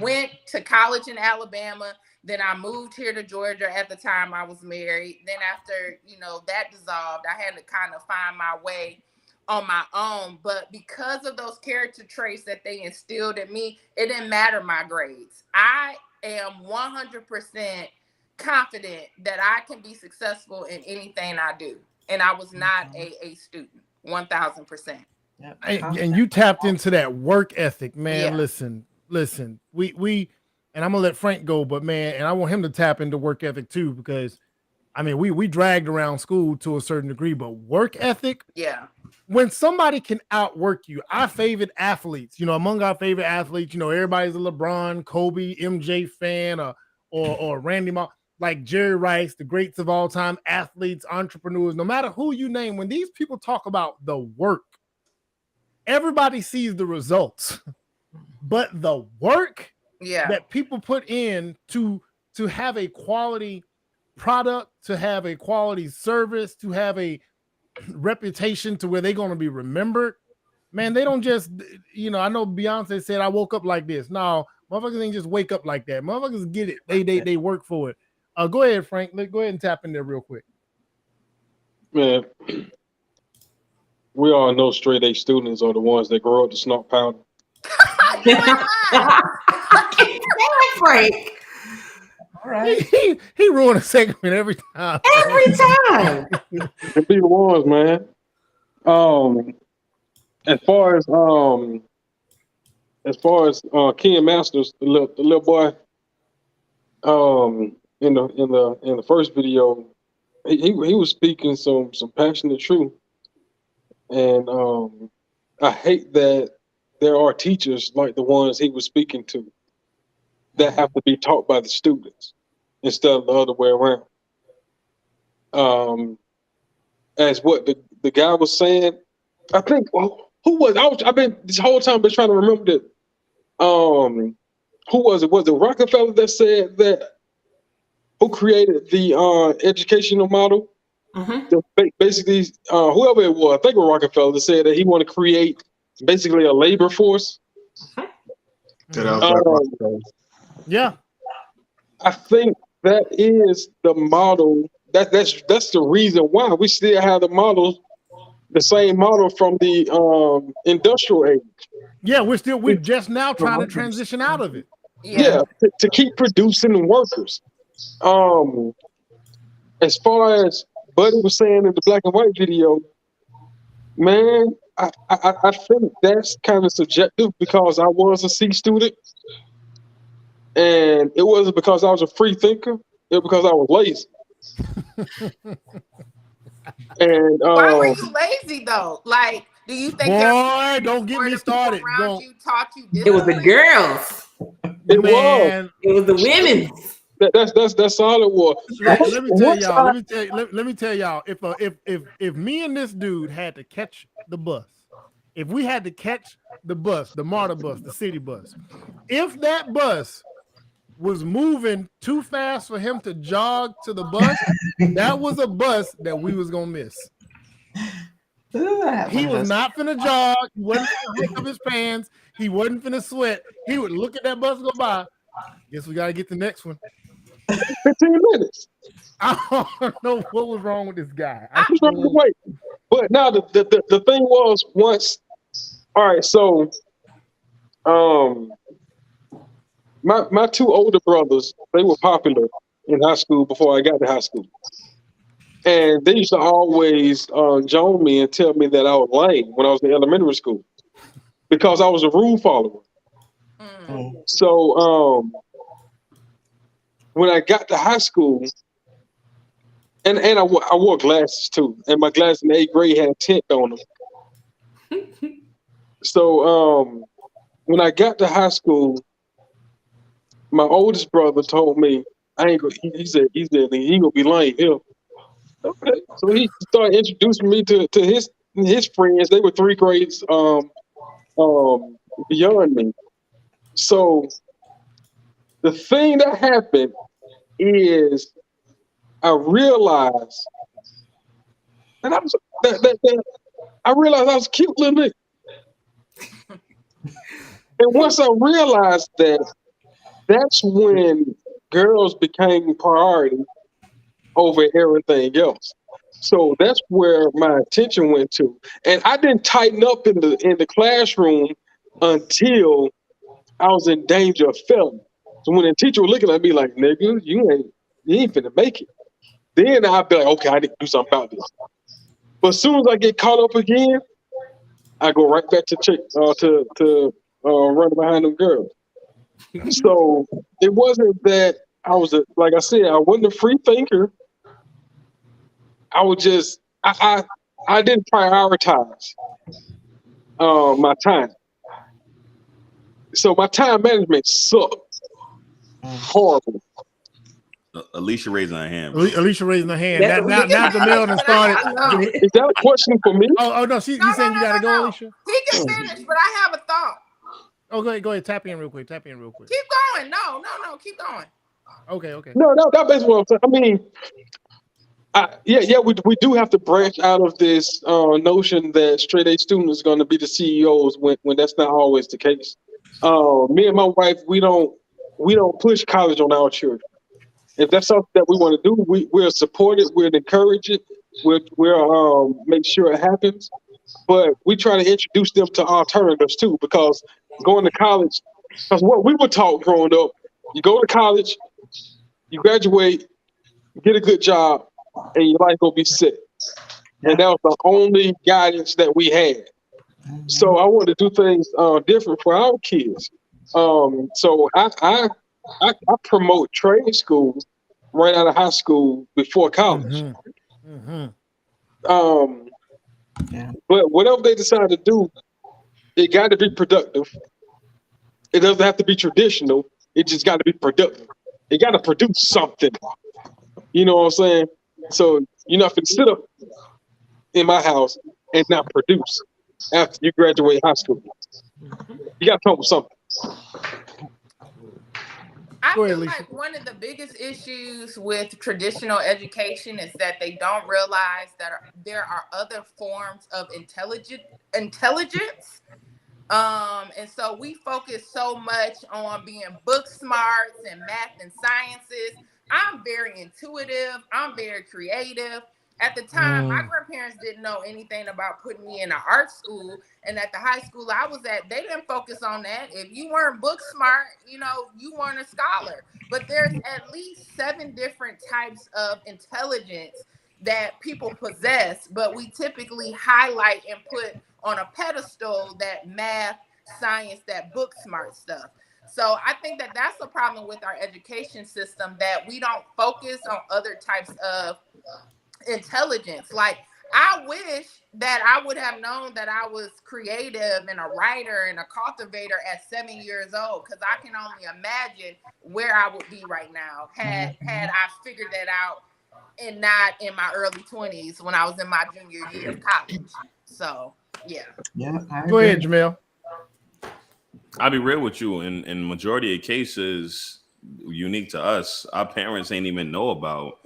went to college in Alabama. Then I moved here to Georgia at the time I was married. Then after, that dissolved, I had to kind of find my way on my own. But because of those character traits that they instilled in me, it didn't matter my grades. I am 100% confident that I can be successful in anything I do. And I was not a student, 1000%. And you tapped into that work ethic, man. Yeah. Listen, we and I'm gonna let Frank go, but man, and I want him to tap into work ethic too, because I mean, we dragged around school to a certain degree, but work ethic, yeah. When somebody can outwork you, our favorite athletes, among our favorite athletes, everybody's a LeBron, Kobe, MJ fan, or Randy Moss, like Jerry Rice, the greats of all time, athletes, entrepreneurs, no matter who you name, when these people talk about the work, everybody sees the results, but the work that people put in to have a quality product, to have a quality service, to have a reputation to where they're going to be remembered, man, they don't just, I know Beyonce said, I woke up like this. No, motherfuckers ain't just wake up like that. Motherfuckers get it. They work for it. Go ahead, Frank. Go ahead and tap in there real quick. Man, we all know straight A students are the ones that grow up to snort powder. Frank. All right. He ruined a segment every time. Every time. They be the ones, man. As far as Ken Masters, the little boy, in the first video, he was speaking some passionate truth, and I hate that there are teachers like the ones he was speaking to that have to be taught by the students instead of the other way around. As what the guy was saying, I think I've been this whole time been trying to remember that. Who was it? Was it Rockefeller that said that? Who created the educational model? Basically, whoever it was, I think it was Rockefeller that said that he wanted to create basically a labor force. Yeah, I think that is the model. That's the reason why we still have the same model from the industrial age. Yeah, we're just now trying to transition out of it. Yeah, to keep producing workers. As far as Buddy was saying in the black and white video, man, I think that's kind of subjective because I was a C student. And it wasn't because I was a free thinker. It was because I was lazy. And why were you lazy though? Like, do you think don't get me started. You taught you it was the girls. It was the women. That's all it was. Let me tell y'all. If me and this dude had to catch the bus, if we had to catch the bus, the MARTA bus, the city bus, if that bus was moving too fast for him to jog to the bus, that was a bus that we was gonna miss. He was not finna jog. He wasn't finna hike up his pants. He wasn't finna sweat. He would look at that bus go by. Guess we gotta get the next one. 15 minutes. I don't know what was wrong with this guy. Wait, but now the thing was once. All right, so my two older brothers, they were popular in high school before I got to high school, and they used to always joan me and tell me that I was lame when I was in elementary school because I was a rule follower. So when I got to high school, and I wore glasses too, and my glasses in the 8th grade had tint on them. So when I got to high school, my oldest brother told me I ain't gonna. He said he gonna be lame here. Okay. So he started introducing me to his friends. They were 3 grades beyond me. So the thing that happened is I realized that I was a cute little nigga. And once I realized that, that's when girls became priority over everything else. So that's where my attention went to. And I didn't tighten up in the classroom until I was in danger of failing. So when the teacher was looking at me like, nigga, you ain't finna make it. Then I'd be like, okay, I need to do something about this. But as soon as I get caught up again, I go right back to running behind them girls. So it wasn't that I was like I said, I wasn't a free thinker. I was just I didn't prioritize my time. So my time management sucked horrible. Alicia raising her hand. Alicia raising her hand. Now Jamel done started. Is that a question for me? Oh no, you saying you gotta go, Alicia? He can finish, but I have a thought. Oh, go ahead. Tap in real quick. Keep going. No, keep going. Okay. No, that's basically what I'm saying. I mean, we do have to branch out of this notion that straight A students are going to be the CEOs when that's not always the case. Me and my wife, we don't push college on our children. If that's something that we want to do, we'll support it, we'll encourage it, we'll make sure it happens. But we try to introduce them to alternatives too, because going to college, because what we were taught growing up, you go to college, you graduate, you get a good job, and your life gonna be set. And that was the only guidance that we had. So I want to do things different for our kids. So I promote trade schools right out of high school before college. But whatever they decide to do, it got to be productive. It doesn't have to be traditional. It just got to be productive. It got to produce something. You know what I'm saying? So you're not going to sit up in my house and not produce after you graduate high school. You got to come up with something. I feel like one of the biggest issues with traditional education is that they don't realize that there are other forms of intelligence. And so we focus so much on being book smarts and math and sciences. I'm very intuitive. I'm very creative. At the time, my grandparents didn't know anything about putting me in an art school. And at the high school I was at, they didn't focus on that. If you weren't book smart, you weren't a scholar. But there's at least 7 different types of intelligence that people possess, but we typically highlight and put on a pedestal that math, science, that book smart stuff. So I think that that's the problem with our education system, that we don't focus on other types of intelligence. Like, I wish that I would have known that I was creative and a writer and a cultivator at 7 years old, because I can only imagine where I would be right now had I figured that out, and not in my early 20s when I was in my junior year of college. So yeah. Go ahead, Jamel. I'll be real with you. In majority of cases, unique to us. Our parents ain't even know about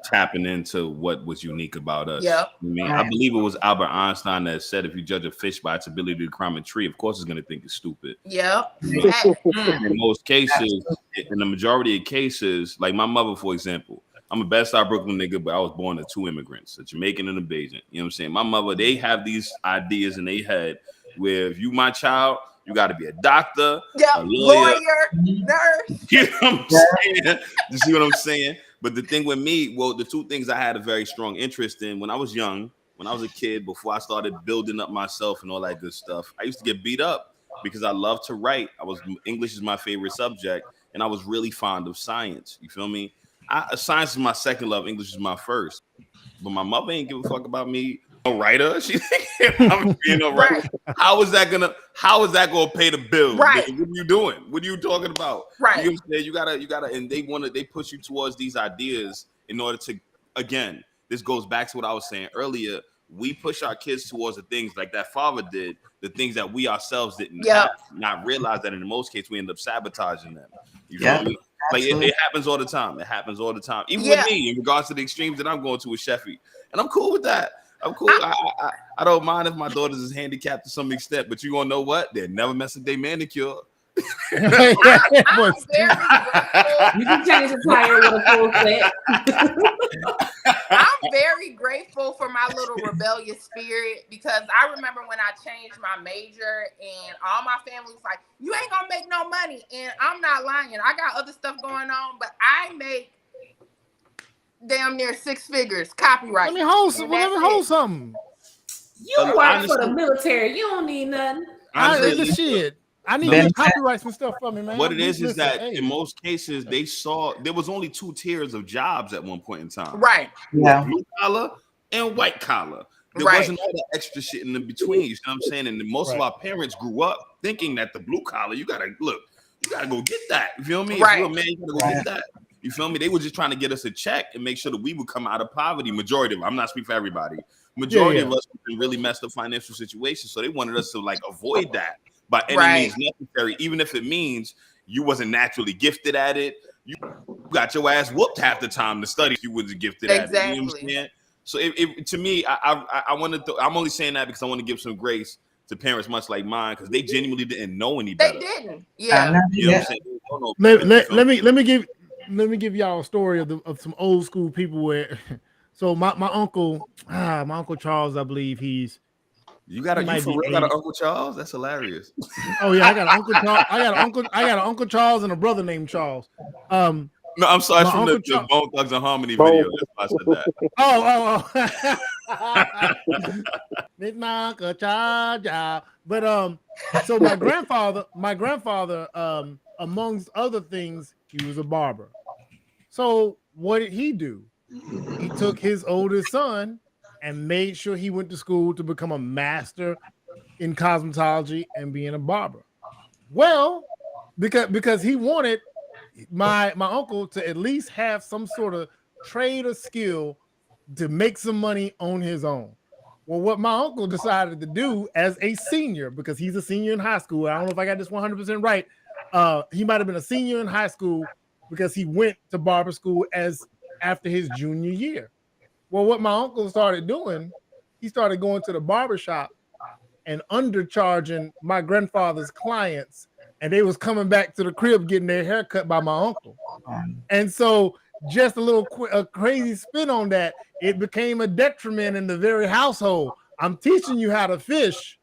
tapping into what was unique about us. Yep. I mean, I believe it was Albert Einstein that said, if you judge a fish by its ability to climb a tree, of course it's going to think it's stupid. Yep. In most cases, in the majority of cases, like my mother, for example, I'm a Bed-Stuy, Brooklyn nigga, but I was born to 2 immigrants, a Jamaican and a Bajan. You know what I'm saying? My mother, they have these ideas in their head where if you my child, you got to be a doctor, a lawyer, nurse. You know what I'm saying? You see what I'm saying? But the thing with me, well, the two things I had a very strong interest in when I was young, when I was a kid, before I started building up myself and all that good stuff, I used to get beat up because I love to write. English is my favorite subject, and I was really fond of science. You feel me? Science is my second love. English is my first. But my mother ain't give a fuck about me. A writer, she I'm being a writer. How is that gonna pay the bill? Right. What are you doing? What are you talking about? Right. You know what I'm saying? You gotta, and they push you towards these ideas in order to, again, this goes back to what I was saying earlier. We push our kids towards the things like that father did, the things that we ourselves didn't have, not realize that in most cases we end up sabotaging them. You feel me? Like it happens all the time. It happens all the time. Even with me, in regards to the extremes that I'm going to with Sheffy. And I'm cool with that. I'm cool. I don't mind if my daughters is handicapped to some extent, but you gonna know what? They'll never mess with their manicure. I'm very grateful. You can change the tire with a full set. I'm very grateful for my little rebellious spirit, because I remember when I changed my major and all my family was like, you ain't gonna make no money. And I'm not lying. I got other stuff going on, but I make damn near 6 figures copyright. Let me hold something. You work for the military. You don't need nothing. I need you to copyright some stuff for me, man. What it is that in most cases they saw there was only 2 tiers of jobs at one point in time. Right. Yeah. Blue collar and white collar. There wasn't all that extra shit in the between. You know what I'm saying? And most of our parents grew up thinking that the blue collar, you gotta go get that. You feel me? If you're a man, you gotta go get that. You feel me? They were just trying to get us a check and make sure that we would come out of poverty. Majority of them, I'm not speaking for everybody. Majority of us were in really messed up financial situations. So they wanted us to like avoid that by any means necessary, even if it means you wasn't naturally gifted at it. You got your ass whooped half the time to study if you wasn't gifted at it. You know what I'm saying? So to me, I wanted to, I'm only saying that because I want to give some grace to parents much like mine, because they genuinely didn't know any better. They didn't. Yeah. You know what I'm saying? Let me give y'all a story of some old school people where. So my uncle Charles, I believe you got an Uncle Charles? That's hilarious. Oh yeah, I got an Uncle Charles. I got an Uncle Charles and a brother named Charles. No, I'm sorry, it's from the Bone Thugs and Harmony video. That's why I said that. It's my Uncle Charles. But so my grandfather, amongst other things, he was a barber. So what did he do? He took his oldest son and made sure he went to school to become a master in cosmetology and being a barber. Well, because he wanted my uncle to at least have some sort of trade or skill to make some money on his own. Well, what my uncle decided to do as a senior, because he's a senior in high school, I don't know if I got this 100% right. He might have been a senior in high school because he went to barber school after his junior year. Well, what my uncle started doing, he started going to the barbershop and undercharging my grandfather's clients, and they was coming back to the crib getting their hair cut by my uncle. And so just a crazy spin on that, it became a detriment in the very household. I'm teaching you how to fish,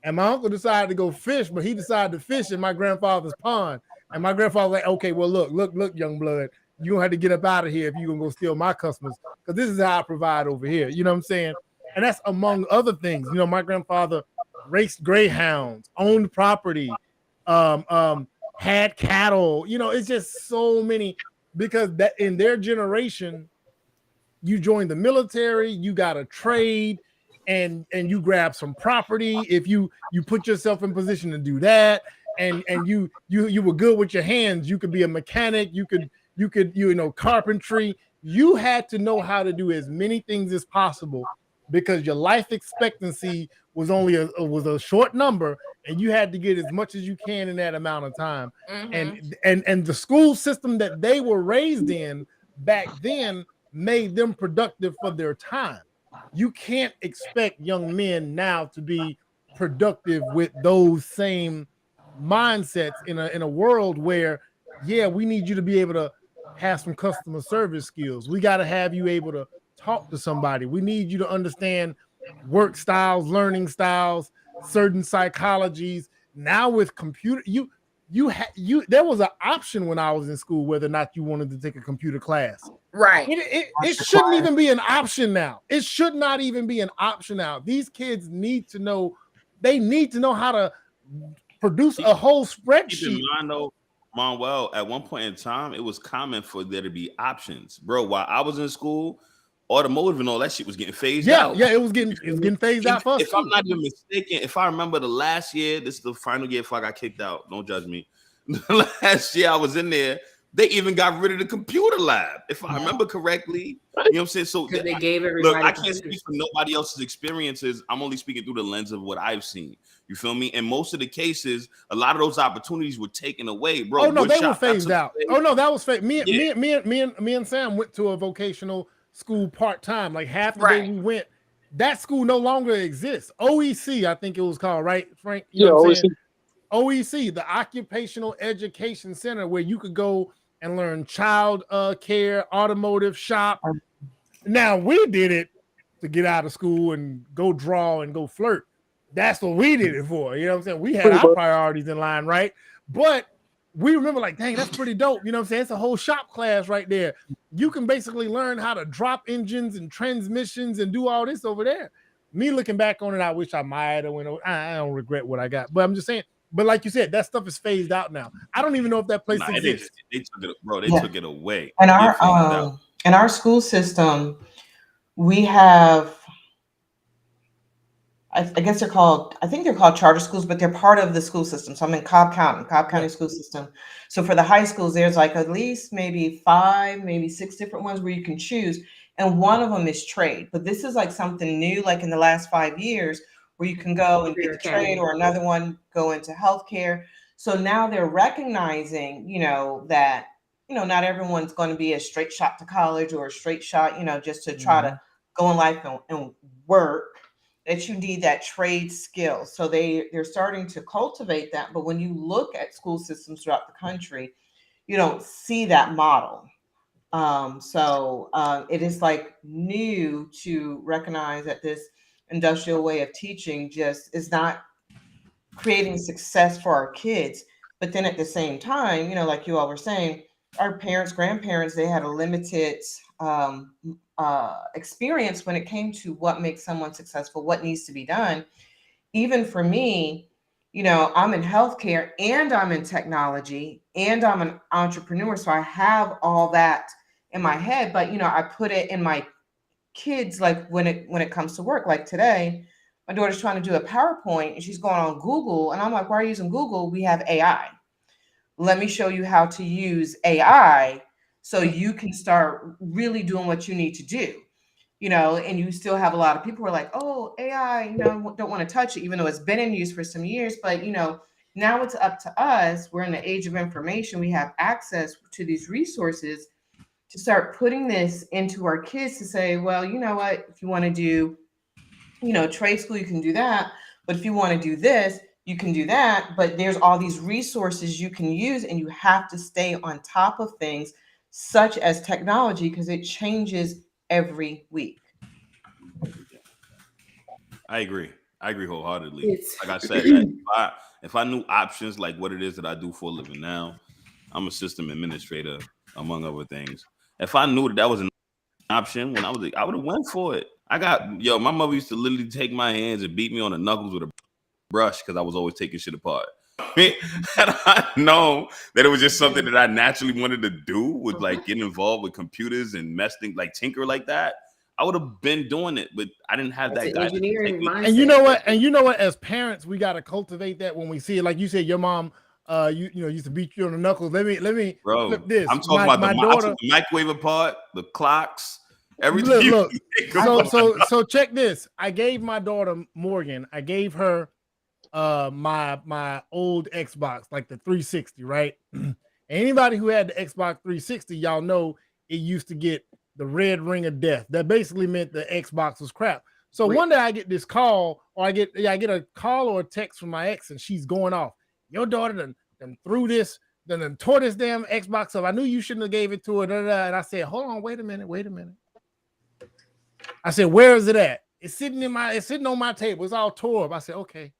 and my uncle decided to go fish, but he decided to fish in my grandfather's pond. And my grandfather was like, okay, well, look, young blood, you don't have to get up out of here if you're gonna go steal my customers, because this is how I provide over here. You know what I'm saying? And that's among other things. You know, my grandfather raced greyhounds, owned property, had cattle. You know, it's just so many, because that in their generation, you joined the military, you got a trade, and you grab some property. If you put yourself in position to do that, and you were good with your hands, you could be a mechanic, you could carpentry. You had to know how to do as many things as possible, because your life expectancy was only a short number, and you had to get as much as you can in that amount of time. Mhm. And the school system that they were raised in back then made them productive for their time. You can't expect young men now to be productive with those same mindsets in a world where, yeah, we need you to be able to have some customer service skills. We got to have you able to talk to somebody. We need you to understand work styles, learning styles, certain psychologies. Now with computer, there was an option when I was in school whether or not you wanted to take a computer class. Right. It shouldn't even be an option now. It should not even be an option now. These kids need to know. They need to know how to produce a whole spreadsheet. Keep in mind though, Manuel, at one point in time, it was common for there to be options, bro. While I was in school, automotive and all that shit was getting phased out. Yeah, it was getting phased out for us. If I'm not even mistaken, if I remember the last year, this is the final year before I got kicked out. Don't judge me. The last year I was in there, they even got rid of the computer lab, if I remember correctly. You know what I'm saying? So they gave everybody. Look, I can't speak for nobody else's experiences. I'm only speaking through the lens of what I've seen. You feel me? And most of the cases, a lot of those opportunities were taken away, bro. Oh no, they were phased out. Oh no, that was phased. Me and Sam went to a vocational school part-time. Like half the day we went. That school no longer exists. OEC, I think it was called, right, Frank? You know what I'm saying? OEC, the Occupational Education Center, where you could go and learn child care, automotive shop. Now we did it to get out of school and go draw and go flirt. That's what we did it for. You know what I'm saying? We had our priorities in line, right? But we remember like, dang, that's pretty dope. You know what I'm saying? It's a whole shop class right there. You can basically learn how to drop engines and transmissions and do all this over there. Me looking back on it, I wish I might have went over. I don't regret what I got, but I'm just saying. But like you said, that stuff is phased out now. I don't even know if that place exists. They took it, bro. They took it away. And in our school system, we have, I guess they're called, I think they're called charter schools, but they're part of the school system. So I'm in Cobb County school system. So for the high schools, there's like at least maybe 5, maybe 6 different ones where you can choose. And one of them is trade. But this is like something new, like in the last 5 years, where you can go and get the trade, or another one go into healthcare. So now they're recognizing, that, not everyone's going to be a straight shot to college or a straight shot, just to try to go in life and work, that you need that trade skill. So they're starting to cultivate that. But when you look at school systems throughout the country, you don't see that model. So it is like new to recognize that this industrial way of teaching just is not creating success for our kids. But then at the same time, like you all were saying, our parents, grandparents, they had a limited experience when it came to what makes someone successful, what needs to be done. Even for me, I'm in healthcare and I'm in technology and I'm an entrepreneur. So I have all that in my head, but I put it in my kids, like when it comes to work. Like today, my daughter's trying to do a PowerPoint and she's going on Google, and I'm like, why are you using Google? We have AI. Let me show you how to use AI so you can start really doing what you need to do. And you still have a lot of people who are like, oh, AI, don't want to touch it, even though it's been in use for some years. But now it's up to us. We're in the age of information. We have access to these resources to start putting this into our kids to say, well, you know what, if you want to do, trade school, you can do that. But if you want to do this, you can do that. But there's all these resources you can use, and you have to stay on top of things such as technology because it changes every week. I agree wholeheartedly. Like I said, if I knew options like what it is that I do for a living now, I'm a system administrator, among other things. If I knew that was an option when I would have went for it. My mother used to literally take my hands and beat me on the knuckles with a brush because I was always taking shit apart. Had I known that it was just something that I naturally wanted to do, would like get involved with computers and messing, like tinker like that, I would have been doing it. But I didn't have that guy. And you know what? As parents, we got to cultivate that when we see it. Like you said, your mom, used to beat you on the knuckles. Let me flip this. I'm talking about the microwave apart, the clocks, everything. Look. So check this. I gave my daughter Morgan. I gave her my old Xbox, like the 360, right? Anybody who had the Xbox 360, y'all know it used to get the red ring of death. That basically meant the Xbox was crap. So one day I get this call, or I get a call or a text from my ex, and she's going off. Your daughter done threw this, done tore this damn Xbox up. I knew you shouldn't have gave it to her. And I said, hold on, wait a minute. I said, where is it at? It's sitting on my table. It's all tore up. I said, okay.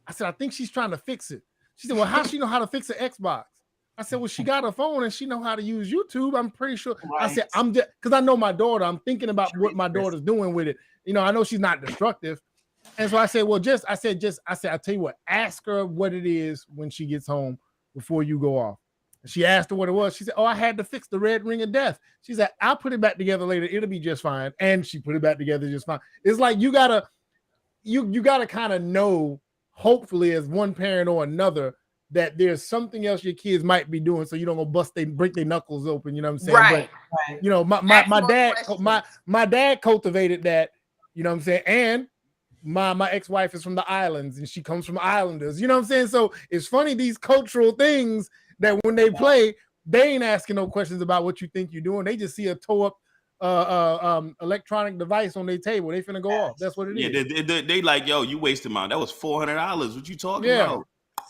I said, I think she's trying to fix it. She said, well, how she know how to fix an Xbox? I said, well, she got a phone and she know how to use YouTube. I'm pretty sure. Right. I said, I'm just because I know my daughter. I'm thinking about what my daughter's doing with it. You know, I know she's not destructive. And so I said, well, I said, I'll tell you what, ask her what it is when she gets home before you go off. And she asked her what it was. She said, oh, I had to fix the red ring of death. She said, I'll put it back together later. It'll be just fine. And she put it back together just fine. It's like you gotta kind of know, hopefully, as one parent or another, that there's something else your kids might be doing, so you don't go break their knuckles open. You know what I'm saying? Right. But, you know, my dad cultivated that. You know what I'm saying? And my ex-wife is from the islands, and she comes from Islanders. You know what I'm saying? So it's funny, these cultural things that when they play, they ain't asking no questions about what you think you're doing. They just see a tore up electronic device on their table. They finna go off. That's what it is. Yeah, they like, yo, you wasted mine. That was $400. What you talking about?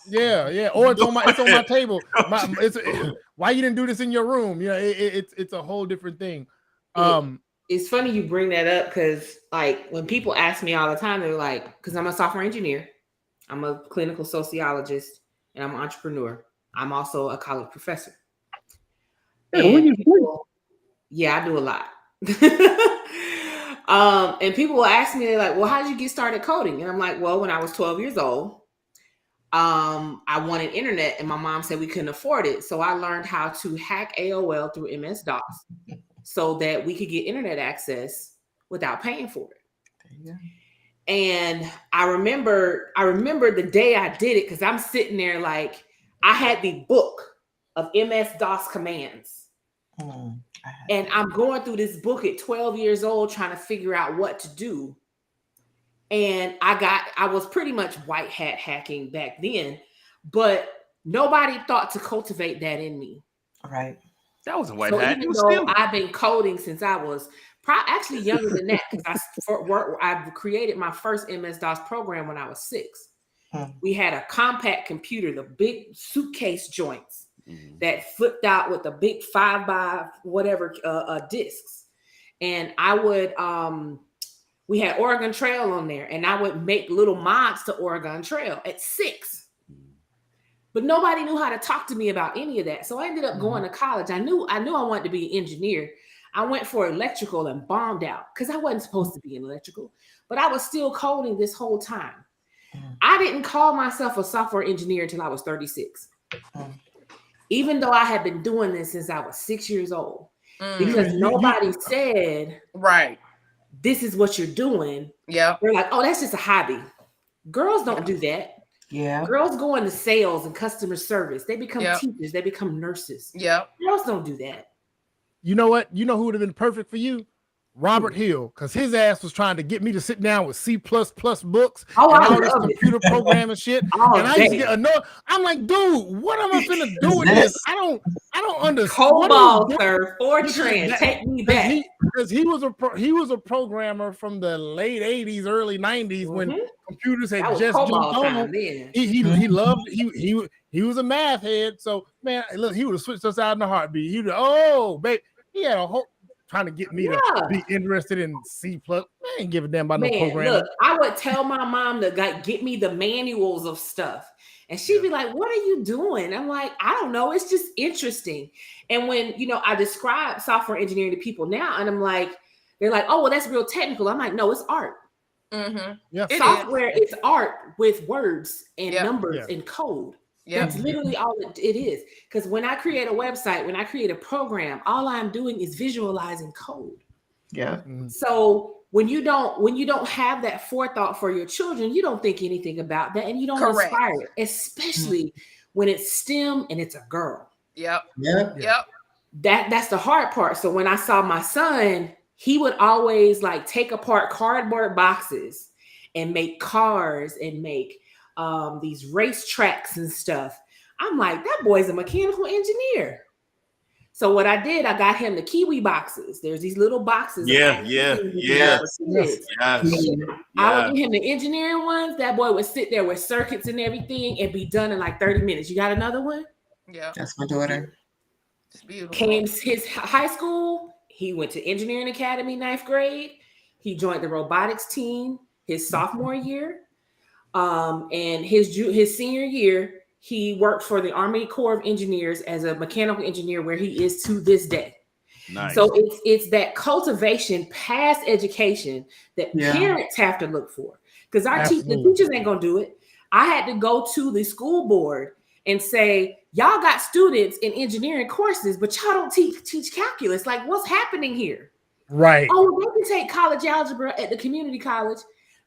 Yeah. Or it's on my table. Why you didn't do this in your room? You know, it's a whole different thing. It's funny you bring that up because, like, when people ask me all the time, they're like, because I'm a software engineer, I'm a clinical sociologist, and I'm an entrepreneur. I'm also a college professor. And people, yeah, I do a lot. And people will ask me, they're like, well, how did you get started coding? And I'm like, well, when I was 12 years old, I wanted internet, and my mom said we couldn't afford it. So I learned how to hack AOL through MS-DOS so that we could get internet access without paying for it. Yeah. And I remember the day I did it, because I'm sitting there like, I had the book of MS-DOS commands. And I'm going through this book at 12 years old trying to figure out what to do. And I was pretty much white hat hacking back then, but nobody thought to cultivate that in me. Right. That was a white hat. Even though I've been coding since I was actually younger than that, because I created my first MS-DOS program when I was 6. We had a compact computer, the big suitcase joints that flipped out with the big 5 by whatever discs. And I would, we had Oregon Trail on there, and I would make little mods to Oregon Trail at 6. But nobody knew how to talk to me about any of that. So I ended up going to college. I knew I wanted to be an engineer. I went for electrical and bombed out because I wasn't supposed to be in electrical, but I was still coding this whole time. I didn't call myself a software engineer until I was 36. Even though I had been doing this since I was 6 years old, because nobody said, right, this is what you're doing. Yeah. They're like, oh, that's just a hobby. Girls don't do that. Yeah. Girls go into sales and customer service. They become teachers. They become nurses. Yeah. Girls don't do that. You know what? You know who would have been perfect for you? Robert Hill, because his ass was trying to get me to sit down with C++ books and all this computer programming shit. And I used to get annoyed. I'm like, dude, what am I finna do with this? I don't understand. Cobol, sir, Fortran, take me back. Because he was a programmer from the late 80s, early 90s when computers had just jumped on. He loved he was a math head. So man, look, he would have switched us out in a heartbeat. He had a whole trying to get me to be interested in C++. I ain't give a damn about no programming. Look, I would tell my mom to get me the manuals of stuff. And she'd be like, what are you doing? I'm like, I don't know. It's just interesting. And when, I describe software engineering to people now, and I'm like, they're like, oh, well, that's real technical. I'm like, no, it's art. Yeah. Software is art with words and numbers and code. That's literally all it is. Because when I create a website, when I create a program, all I'm doing is visualizing code. Yeah. So when you don't have that forethought for your children, you don't think anything about that, and you don't inspire it, especially when it's STEM and it's a girl. Yep. That's the hard part. So when I saw my son, he would always take apart cardboard boxes and make cars and make these race tracks and stuff. I'm like, that boy's a mechanical engineer. So what I did, I got him the Kiwi boxes. There's these little boxes. Yeah. I would give him the engineering ones. That boy would sit there with circuits and everything and be done in like 30 minutes. You got another one? Yeah. That's my daughter. It's beautiful. Came his high school. He went to Engineering Academy, 9th grade. He joined the robotics team his sophomore year. And his senior year, he worked for the Army Corps of Engineers as a mechanical engineer, where he is to this day. Nice. So it's that cultivation past education that parents have to look for, because the teachers ain't gonna do it. I had to go to the school board and say, y'all got students in engineering courses, but y'all don't teach calculus. Like, what's happening here? Right. Oh, they can take college algebra at the community college.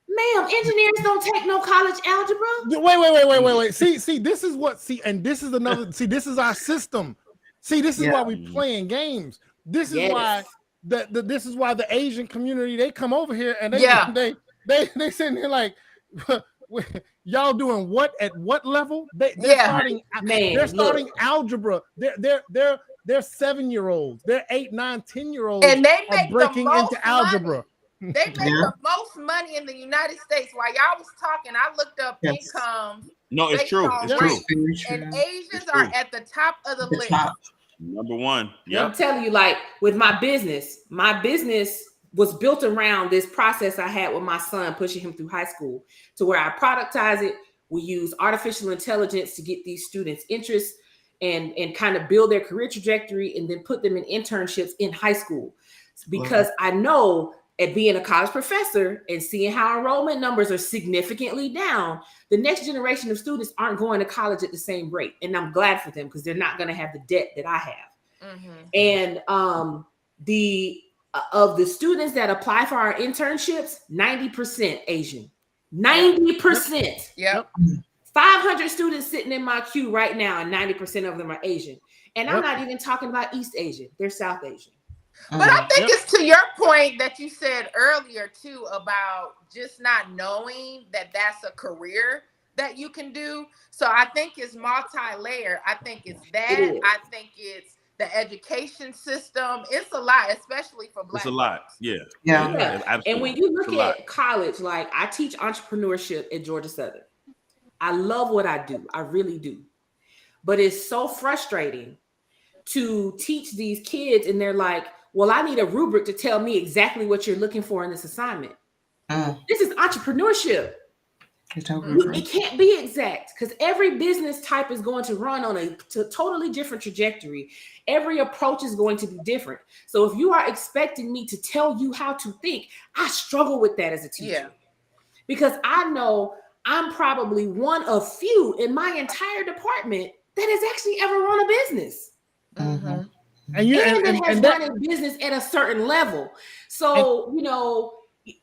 Ma'am, engineers don't take no college algebra. Wait. See, this is what, and this is another, this is our system. See, this is why we playing games. This is why this is why the Asian community, they come over here and they sitting here like, y'all doing what at what level? They're starting algebra. They're 7-year-olds. They're 8, 9, 10-year-olds, and they make breaking into algebra. They make the most money in the United States. While y'all was talking, I looked up income. No, it's true. It's true. And Asians are at the top of the list. Number one. Yeah. I'm telling you, like with my business was built around this process I had with my son, pushing him through high school, to where I productize it. We use artificial intelligence to get these students' interest and kind of build their career trajectory, and then put them in internships in high school. Because I know, at being a college professor and seeing how enrollment numbers are significantly down, the next generation of students aren't going to college at the same rate. And I'm glad for them, because they're not going to have the debt that I have. And of the students that apply for our internships, 90% Asian. 90%. Yep. 500 students sitting in my queue right now, and 90% of them are Asian. And I'm not even talking about East Asian. They're South Asian. But I think it's to your point that you said earlier too, about just not knowing that that's a career that you can do. So I think it's multi-layered. I think it's that. I think it's the education system. It's a lot, especially for Black. It's a lot. Yeah. And when you look at college, like I teach entrepreneurship at Georgia Southern. I love what I do. I really do. But it's so frustrating to teach these kids, and they're like, well, I need a rubric to tell me exactly what you're looking for in this assignment. This is entrepreneurship. It can't be exact, because every business type is going to run on a totally different trajectory. Every approach is going to be different. So if you are expecting me to tell you how to think, I struggle with that as a teacher. Because I know I'm probably one of few in my entire department that has actually ever run a business. And run a business at a certain level. So,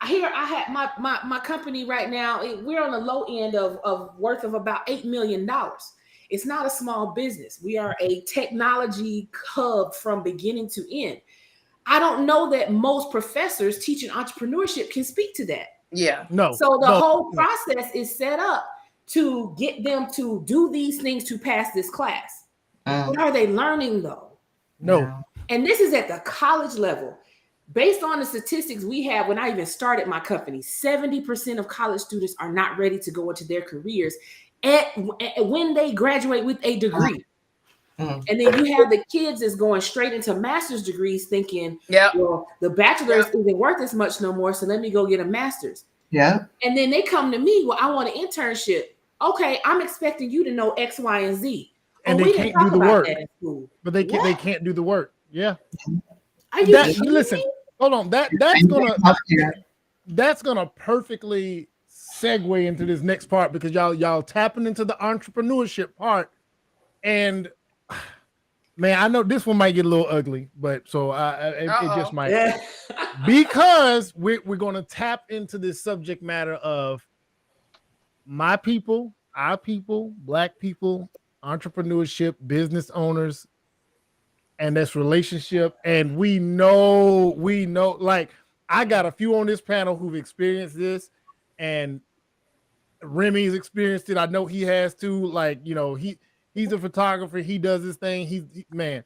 here I have my company right now. We're on the low end of worth of about $8 million. It's not a small business. We are a technology hub from beginning to end. I don't know that most professors teaching entrepreneurship can speak to that. So the whole process is set up to get them to do these things to pass this class. What are they learning though? No. And this is at the college level. Based on the statistics we have, when I even started my company, 70% of college students are not ready to go into their careers when they graduate with a degree. And then you have the kids that's going straight into master's degrees thinking, well, the bachelor's isn't worth as much no more, so let me go get a master's. And then they come to me, well, I want an internship. Okay, I'm expecting you to know X, Y, and Z. And they can't do the work. But they can't do the work. Yeah. Listen, hold on. That's gonna perfectly segue into this next part, because y'all tapping into the entrepreneurship part. And man, I know this one might get a little ugly, but so it just might. Because we're gonna tap into this subject matter of my people, our people, Black people, entrepreneurship, business owners, and this relationship. And we know, like I got a few on this panel who've experienced this, and Remy's experienced it. I know he has too. Like, you know, he's a photographer. He does his thing. Man,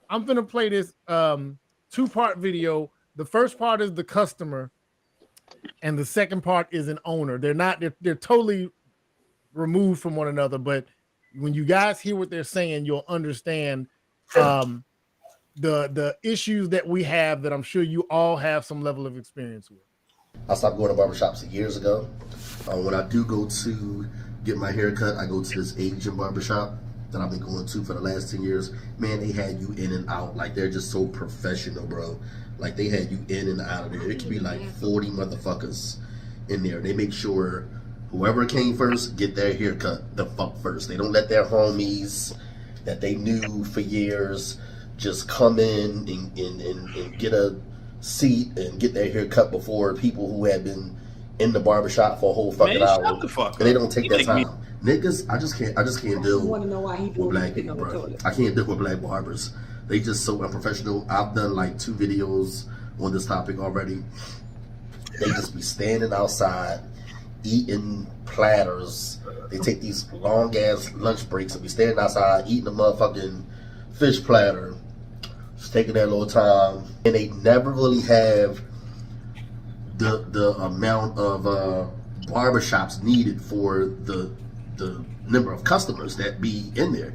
I'm gonna play this 2-part video. The first part is the customer, and the second part is an owner. They're totally removed from one another, but when you guys hear what they're saying, you'll understand the issues that we have that I'm sure you all have some level of experience with. I stopped going to barbershops years ago. When I do go to get my hair cut, I go to this Asian barbershop that I've been going to for the last 10 years. Man, they had you in and out. Like, they're just so professional, bro. Like, they had you in and out of there. It could be like 40 motherfuckers in there. They make sure whoever came first get their hair cut the fuck first. They don't let their homies that they knew for years just come in and get a seat and get their hair cut before people who had been in the barbershop for a whole fucking hour. And they don't take that time. Niggas, I just can't deal with black people, bro. I can't deal with black barbers. They just so unprofessional. I've done like 2 videos on this topic already. They just be standing outside eating platters. They take these long ass lunch breaks and be standing outside eating a motherfucking fish platter, just taking their little time, and they never really have the amount of barbershops needed for the number of customers that be in there.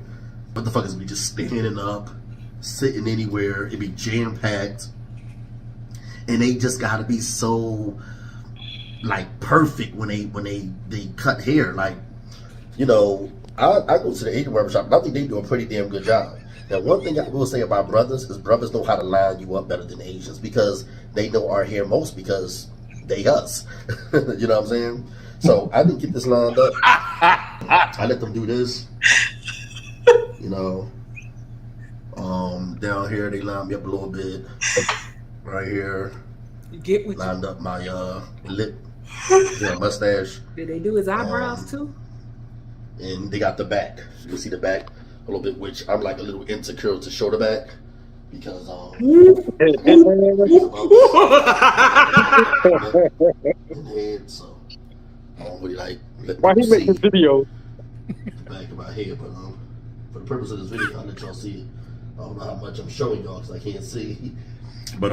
Motherfuckers be just standing up, sitting anywhere. It be jam packed, and they just gotta be so like perfect when they cut hair. Like, you know, I go to the Asian barbershop and I think they do a pretty damn good job. Now, one thing I will say about brothers is brothers know how to line you up better than Asians because they know our hair most because they us. You know what I'm saying? So I didn't get this lined up. I let them do this. You know, down here they lined me up a little bit. Right here, lined up my lip, mustache. Did they do his eyebrows too? And they got the back. You can see the back a little bit, which I'm like a little insecure to show the back because head, so I don't really like let why he see making video the back of my head, but for the purpose of this video, I'll let y'all see it. I don't know how much I'm showing y'all because I can't see, but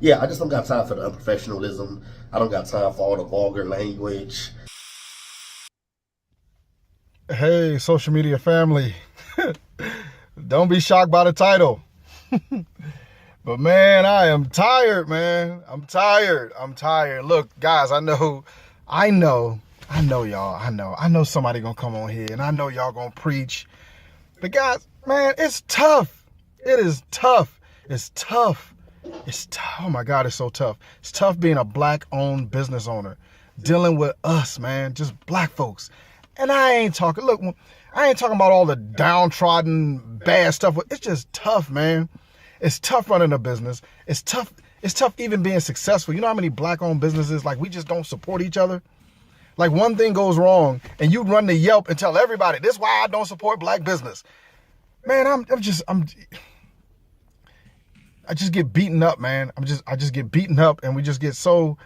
yeah, I just don't got time for the unprofessionalism. I don't got time for all the vulgar language. Hey, social media family. Don't be shocked by the title. But man, I am tired, man. I'm tired. Look, guys, I know y'all. I know somebody gonna come on here and I know y'all gonna preach. But guys, man, it's tough. It is tough. It's tough. Oh my God, it's so tough. It's tough being a black-owned business owner, dealing with us, man, just black folks. And I ain't talking about all the downtrodden bad stuff. It's just tough, man. It's tough running a business. It's tough even being successful. You know how many black-owned businesses, like, we just don't support each other? Like, one thing goes wrong and you run to Yelp and tell everybody, this is why I don't support black business. Man, I just get beaten up, man. I just get beaten up, and we just get so,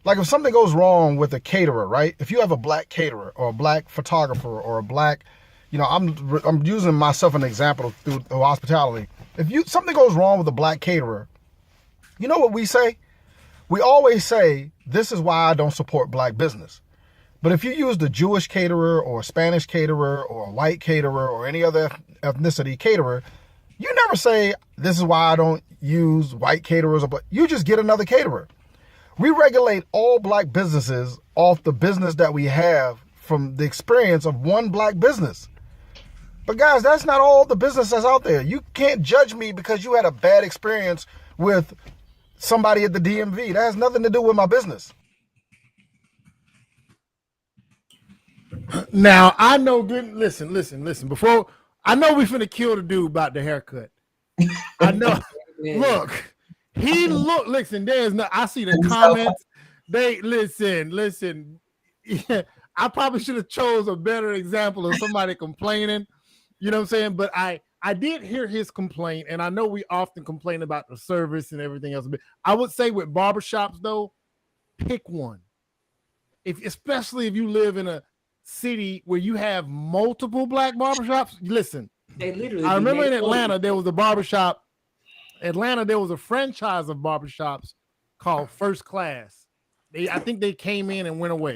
like, if something goes wrong with a caterer, right? If you have a black caterer or a black photographer or a black, you know, I'm using myself an example through hospitality. If something goes wrong with a black caterer, you know what we say? We always say, this is why I don't support black business. But if you use the Jewish caterer or a Spanish caterer or a white caterer or any other ethnicity caterer, you never say, this is why I don't use white caterers. You just get another caterer. We regulate all black businesses off the business that we have from the experience of one black business. But guys, that's not all the business that's out there. You can't judge me because you had a bad experience with somebody at the DMV. That has nothing to do with my business. Now, I know, listen. Before, I know we finna kill the dude about the haircut. I know. Look, listen, there's no, I see the comments. They, listen. Yeah, I probably should have chose a better example of somebody complaining. You know what I'm saying? But I did hear his complaint, and I know we often complain about the service and everything else. But I would say with barbershops, though, pick one. especially if you live in a city where you have multiple black barbershops. Listen, they literally. I remember in Atlanta there was a barbershop. Atlanta, there was a franchise of barbershops called First Class. I think they came in and went away.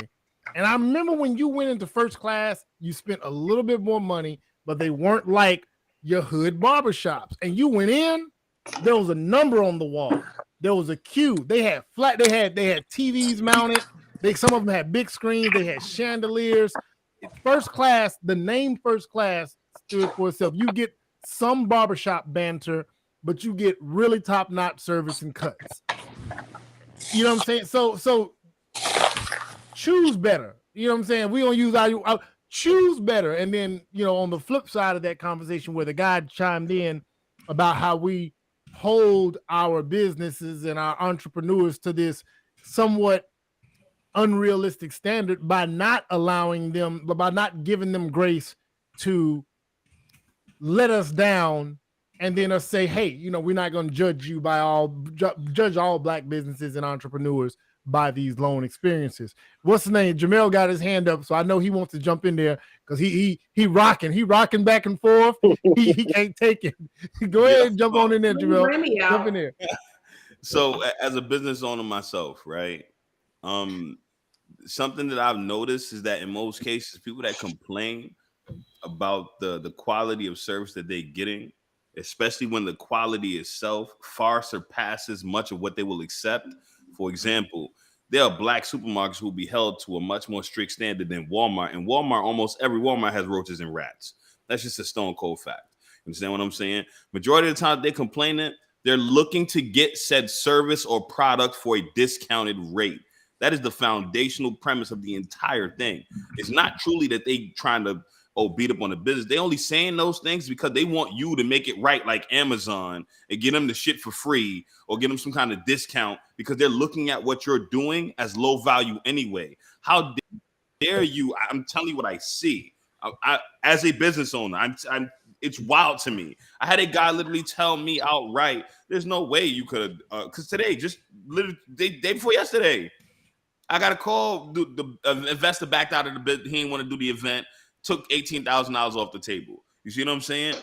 And I remember when you went into First Class, you spent a little bit more money, but they weren't like your hood barbershops. And you went in, there was a number on the wall. There was a queue. They had TVs mounted. Some of them had big screens. They had chandeliers. First Class, the name First Class stood for itself. You get some barbershop banter, but you get really top-notch service and cuts. You know what I'm saying? So choose better. You know what I'm saying? We don't use our choose better. And then, on the flip side of that conversation where the guy chimed in about how we hold our businesses and our entrepreneurs to this somewhat unrealistic standard by not giving them grace to let us down and then us say, hey, we're not going to judge all black businesses and entrepreneurs by these loan experiences. What's the name? Jamel got his hand up, so I know he wants to jump in there because he rocking back and forth. He can't take it. Go ahead and jump on in there, Jamel. Jump in there. So as a business owner myself, right? Something that I've noticed is that in most cases, people that complain about the quality of service that they're getting, especially when the quality itself far surpasses much of what they will accept. For example, there are black supermarkets who will be held to a much more strict standard than Walmart. And Walmart, almost every Walmart has roaches and rats. That's just a stone cold fact. You understand what I'm saying? Majority of the time they're complaining, they're looking to get said service or product for a discounted rate. That is the foundational premise of the entire thing. It's not truly that they trying to beat up on the business. They only saying those things because they want you to make it right, like Amazon, and get them the shit for free or get them some kind of discount because they're looking at what you're doing as low value anyway. How dare you? I'm telling you what I see. I as a business owner, it's wild to me. I had a guy literally tell me outright, "There's no way you could." Because today, just literally day before yesterday, I got a call. The investor backed out of the bid. He didn't want to do the event. Took $18,000 off the table. You see what I'm saying?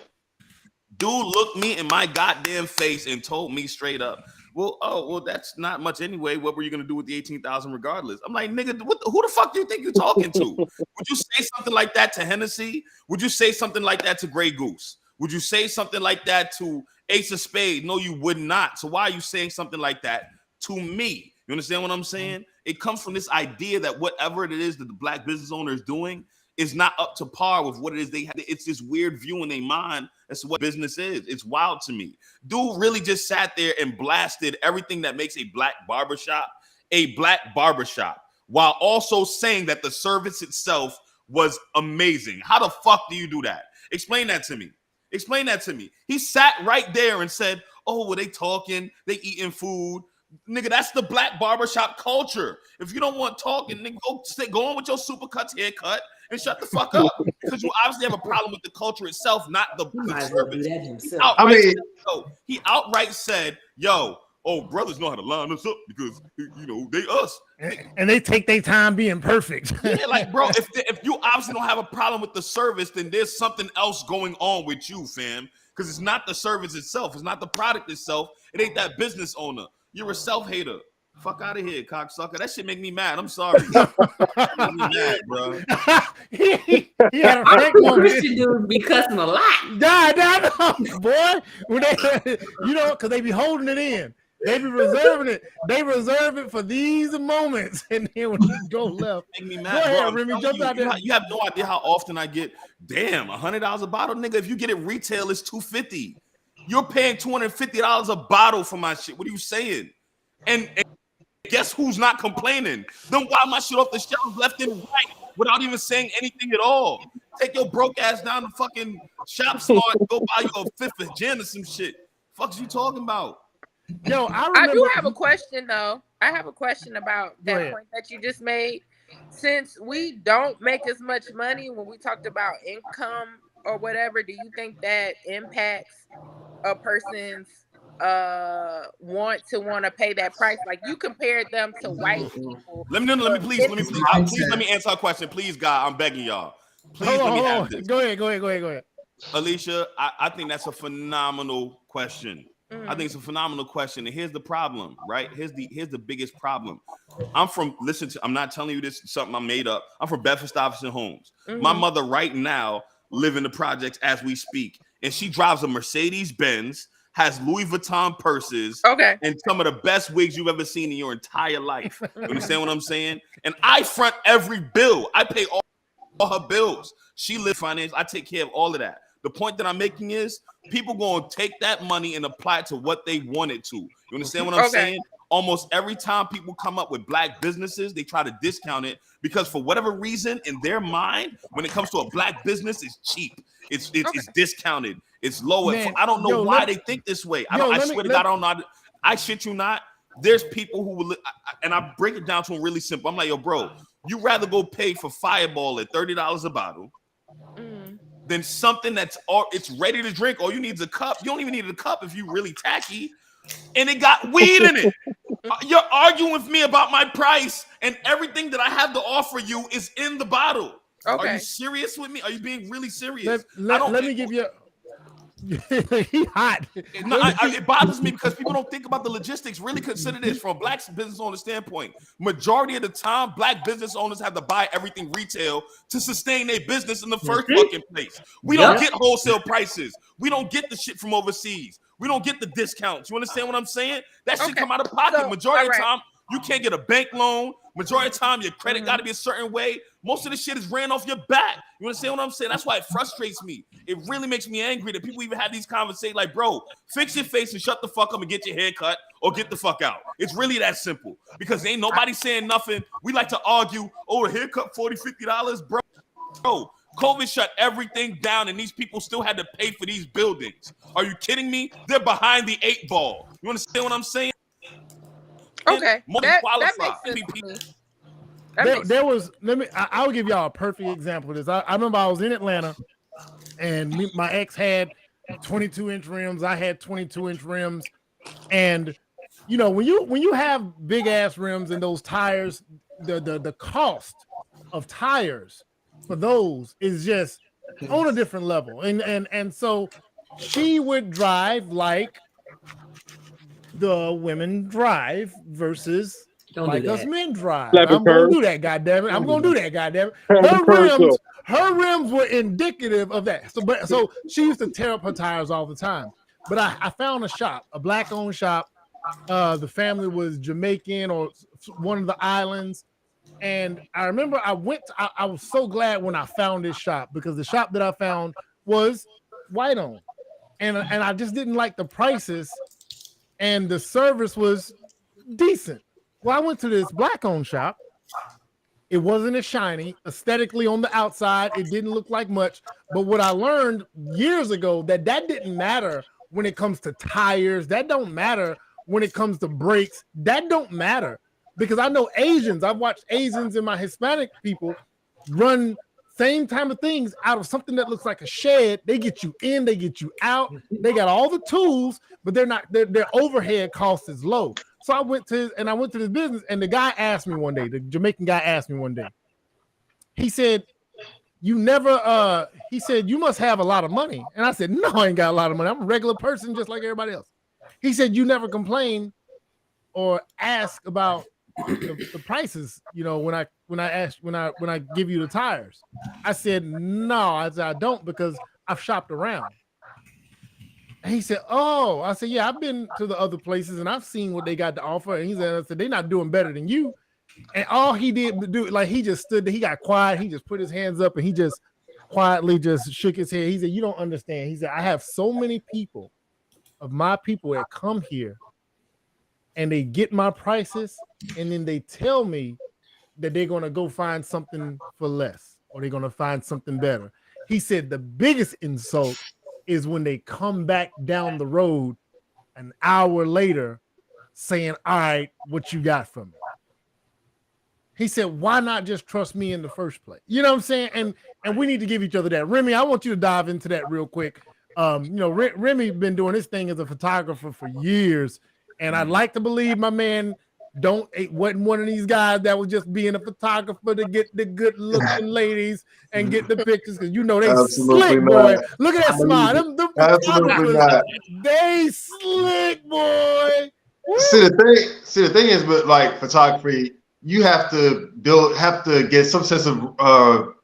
Dude looked me in my goddamn face and told me straight up, well, that's not much anyway. What were you gonna do with the $18,000 regardless? I'm like, nigga, who the fuck do you think you're talking to? Would you say something like that to Hennessy? Would you say something like that to Grey Goose? Would you say something like that to Ace of Spades? No, you would not. So why are you saying something like that to me? You understand what I'm saying? It comes from this idea that whatever it is that the black business owner is doing is not up to par with what it is they have. It's this weird view in their mind as to what business is. It's wild to me. Dude really just sat there and blasted everything that makes a black barbershop while also saying that the service itself was amazing. How the fuck do you do that? Explain that to me. Explain that to me. He sat right there and said, oh, well, they talking, they eating food. Nigga, that's the black barbershop culture. If you don't want talking, nigga, go on with your Supercuts haircut and shut the fuck up. Because you obviously have a problem with the culture itself, not the service. He outright said, yo, brothers know how to line us up because, they us. And they take their time being perfect. Yeah, like, bro, if you obviously don't have a problem with the service, then there's something else going on with you, fam. Because it's not the service itself. It's not the product itself. It ain't that business owner. You're a self-hater. Fuck out of here, cocksucker. That shit make me mad. I'm sorry. Make me mad, bro. he had a frank one. Christian dude be cussing a lot. No, boy. When they, because they be holding it in. They be reserving it. They reserve it for these moments. And then when you go left. Make me mad, go ahead, bro. Remy, jump out there. You have no idea how often I get, damn, $100 a bottle, nigga. If you get it retail, it's $250. You're paying $250 a bottle for my shit. What are you saying? And guess who's not complaining? Then why my shit off the shelf left and right without even saying anything at all? Take your broke ass down to fucking Shop Smart and go buy you a fifth of gin or some shit. Fuck's you talking about? Yo, I do have a question though. I have a question about that point that you just made. Since we don't make as much money when we talked about income or whatever, do you think that impacts a person's want to pay that price. Like you compared them to white people. Let me please let me answer our question. Please, God, I'm begging y'all. Please let me have this. Go ahead. Alicia, I think that's a phenomenal question. I think it's a phenomenal question. And here's the problem, right? Here's the biggest problem. I'm not telling you this is something I made up. I'm from Bedford-Stuyvesant Homes. My mother right now live in the projects as we speak. And she drives a Mercedes-Benz, has Louis Vuitton purses, and some of the best wigs you've ever seen in your entire life. You understand what I'm saying? And I front every bill. I pay all her bills. She live finance. I take care of all of that. The point that I'm making is people going to take that money and apply it to what they want it to. You understand what I'm saying? Almost every time people come up with black businesses, they try to discount it because for whatever reason in their mind, when it comes to a black business, it's cheap. It's discounted. It's lower. Man, I don't know why they think this way. I swear to God, I don't know. I shit you not. There's people who will, and I break it down to them really simple. I'm like, yo, bro, you rather go pay for Fireball at $30 a bottle than something it's ready to drink. All you need is a cup. You don't even need a cup if you really tacky. And it got weed in it. You're arguing with me about my price, and everything that I have to offer you is in the bottle. Are you serious with me? Are you being really serious? Let me give you. He hot. It bothers me because people don't think about the logistics. Really consider this from a black business owner standpoint. Majority of the time, black business owners have to buy everything retail to sustain their business in the first fucking place. We don't get wholesale prices. We don't get the shit from overseas. We don't get the discounts. You understand what I'm saying? That shit come out of pocket. Majority of the time, you can't get a bank loan. Majority of the time, your credit got to be a certain way. Most of the shit is ran off your back. You understand what I'm saying? That's why it frustrates me. It really makes me angry that people even have these conversations like, bro, fix your face and shut the fuck up and get your hair cut or get the fuck out. It's really that simple because ain't nobody saying nothing. We like to argue, a haircut $40, $50, bro. COVID shut everything down and these people still had to pay for these buildings. Are you kidding me? They're behind the 8 ball. You understand what I'm saying? Okay, that makes sense. I'll give y'all a perfect example of this. I remember I was in Atlanta and my ex had 22-inch rims. I had 22-inch rims. And you know, when you have big ass rims and those tires, the cost of tires for those is just on a different level. And so she would drive like the women drive versus like us men drive. I'm gonna do that, goddammit. I'm gonna do that, goddammit. Her rims were indicative of that. So she used to tear up her tires all the time. But I found a shop, a black-owned shop. The family was Jamaican or one of the islands. And I remember I was so glad when I found this shop because the shop that I found was white-owned. And I just didn't like the prices. And the service was decent. Well, I went to this black-owned shop. It wasn't as shiny. Aesthetically on the outside, it didn't look like much. But what I learned years ago, that didn't matter when it comes to tires. That don't matter when it comes to brakes. That don't matter. Because I know Asians. I've watched Asians and my Hispanic people run same type of things out of something that looks like a shed. They get you in, they get you out. They got all the tools, but their overhead cost is low. So I went to this business, and the guy asked me one day, the Jamaican guy asked me one day. He said, you must have a lot of money. And I said, no, I ain't got a lot of money. I'm a regular person just like everybody else. He said, you never complain or ask about the prices, you know, when I give you the tires. I said, no, I don't, because I've shopped around. And he said, oh, I said, yeah, I've been to the other places and I've seen what they got to offer. And he said, they're not doing better than you. And all he did do, like, he just stood there, he got quiet, he just put his hands up and he just quietly just shook his head. He said, you don't understand. He said, I have so many people of my people that come here and they get my prices, and then they tell me that they're going to go find something for less or they're going to find something better. He said the biggest insult is when they come back down the road an hour later saying, all right, what you got from me? He said, why not just trust me in the first place? You know what I'm saying? And we need to give each other that. Remy, I want you to dive into that real quick Remy been doing this thing as a photographer for years, and I'd like to believe my man wasn't one of these guys that was just being a photographer to get the good looking ladies and get the pictures, because they Absolutely slick, not. boy. Look at that smile. Them Absolutely not. They slick, boy. See the thing is, with like photography, you have to get some sense of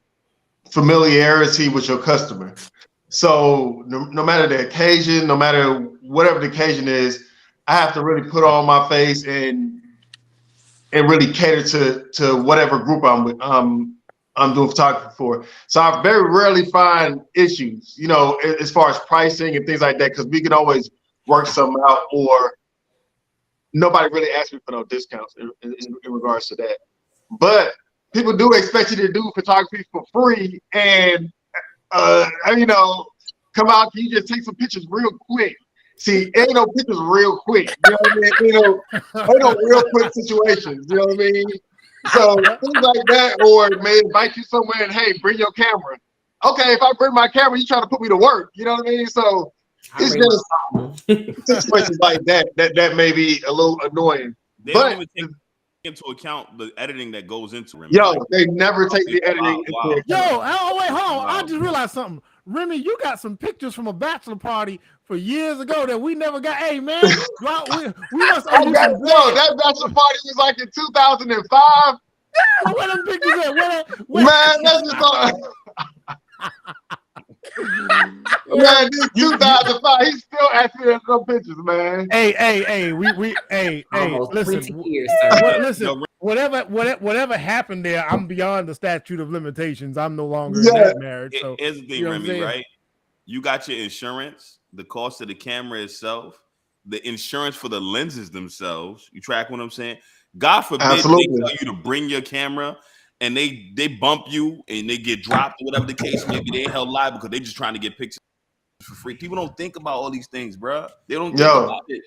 familiarity with your customer. So no matter the occasion, no matter whatever the occasion is, I have to really put on my face and really cater to whatever group I'm doing photography for. So I very rarely find issues, as far as pricing and things like that, because we can always work something out, or nobody really asks me for no discounts in regards to that. But people do expect you to do photography for free, and come out, can you just take some pictures real quick? See, ain't no pictures real quick. You know what I mean? Ain't no real quick situations. You know what I mean? So things like that, or may invite you somewhere and, hey, bring your camera. Okay, if I bring my camera, you trying to put me to work. You know what I mean? So it's just situations like that may be a little annoying. They don't even take into account the editing that goes into it. They never take the editing into account. Wait, hold on. I just realized something. Remy, you got some pictures from a bachelor party for years ago that we never got. Hey, man, we must that bachelor party was like in 2005. Where them pictures at? Man, that's just man, this 2005, he's still asking us some pictures, man. Hey, listen. Listen, whatever happened there, I'm beyond the statute of limitations. I'm no longer in that marriage. So here's the thing, Remy, right? You got your insurance, the cost of the camera itself, the insurance for the lenses themselves. You track what I'm saying? God forbid they tell you to bring your camera and they bump you and they get dropped or whatever the case may be. They held live because they just trying to get pictures for free. People don't think about all these things, bro. They don't think about it.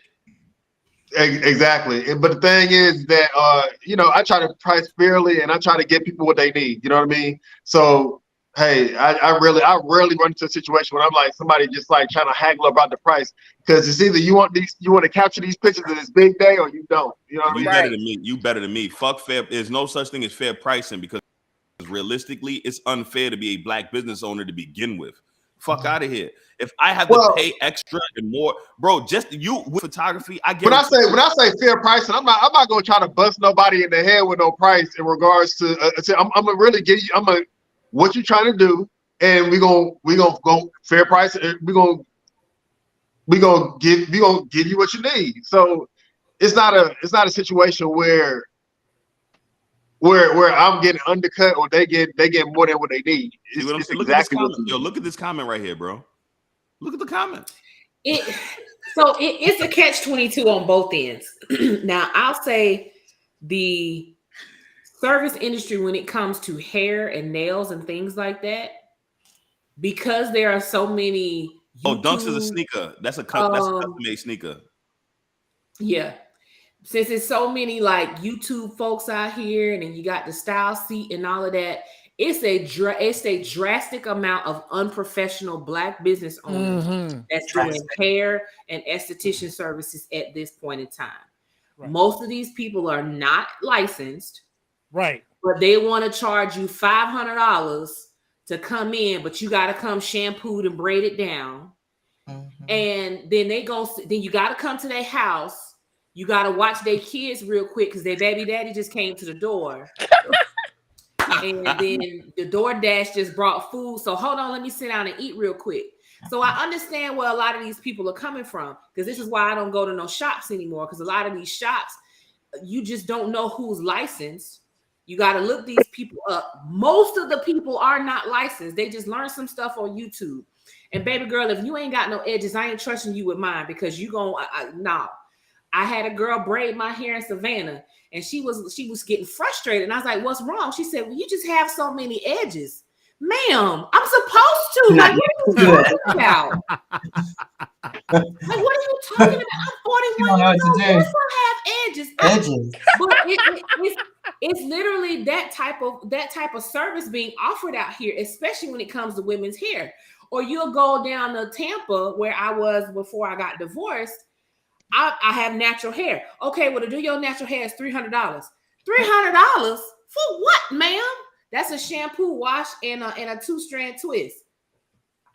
Exactly. But the thing is that I try to price fairly and I try to get people what they need. You know what I mean? So hey, I rarely run into a situation where I'm like somebody just like trying to haggle about the price, because it's either you want to capture these pictures in this big day or you don't. You know what I mean? Better than me. You better than me. Fuck fair. There's no such thing as fair pricing, because realistically, it's unfair to be a black business owner to begin with. Fuck out of here. If I have to pay extra and more, bro, just you with photography, I get. When I say fair pricing, I'm not gonna try to bust nobody in the head with no price in regards to. I'm gonna really give you. What you trying to do, and we gonna go fair price. We gonna give you what you need. So it's not a situation where I'm getting undercut or they get more than what they need. It's exactly what you need. Yo, look at this comment right here, bro. Look at the comment. It's a catch-22 on both ends. Now, I'll say the service industry, when it comes to hair and nails and things like that, because there are so many Dunks is a sneaker. That's a custom-made sneaker. Yeah. Since there's so many like YouTube folks out here, and then you got the style seat and all of that, it's a drastic amount of unprofessional black business owners that's doing hair and esthetician services at this point in time. Right. Most of these people are not licensed. Right. But they want to charge you $500 to come in, but you got to come shampooed and braided down. And then then you got to come to their house. You got to watch their kids real quick because their baby daddy just came to the door. And then the DoorDash just brought food. So hold on, let me sit down and eat real quick. So I understand where a lot of these people are coming from, because this is why I don't go to no shops anymore, because a lot of these shops, you just don't know who's licensed. You got to look these people up. Most of the people are not licensed. They just learn some stuff on YouTube. And baby girl, if you ain't got no edges, I ain't trusting you with mine, because you no. I had a girl braid my hair in Savannah, and she was getting frustrated. And I was like, "What's wrong?" She said, "Well, you just have so many edges." Ma'am, I'm supposed to. Like, what are you talking about? Like, what are you talking about? I'm 41 years old. I have edges. But it's literally that type of service being offered out here, especially when it comes to women's hair. Or you'll go down to Tampa, where I was before I got divorced. I have natural hair. Okay, well, to do your natural hair is $300. $300 for what, ma'am? That's a shampoo, wash, and a 2-strand twist.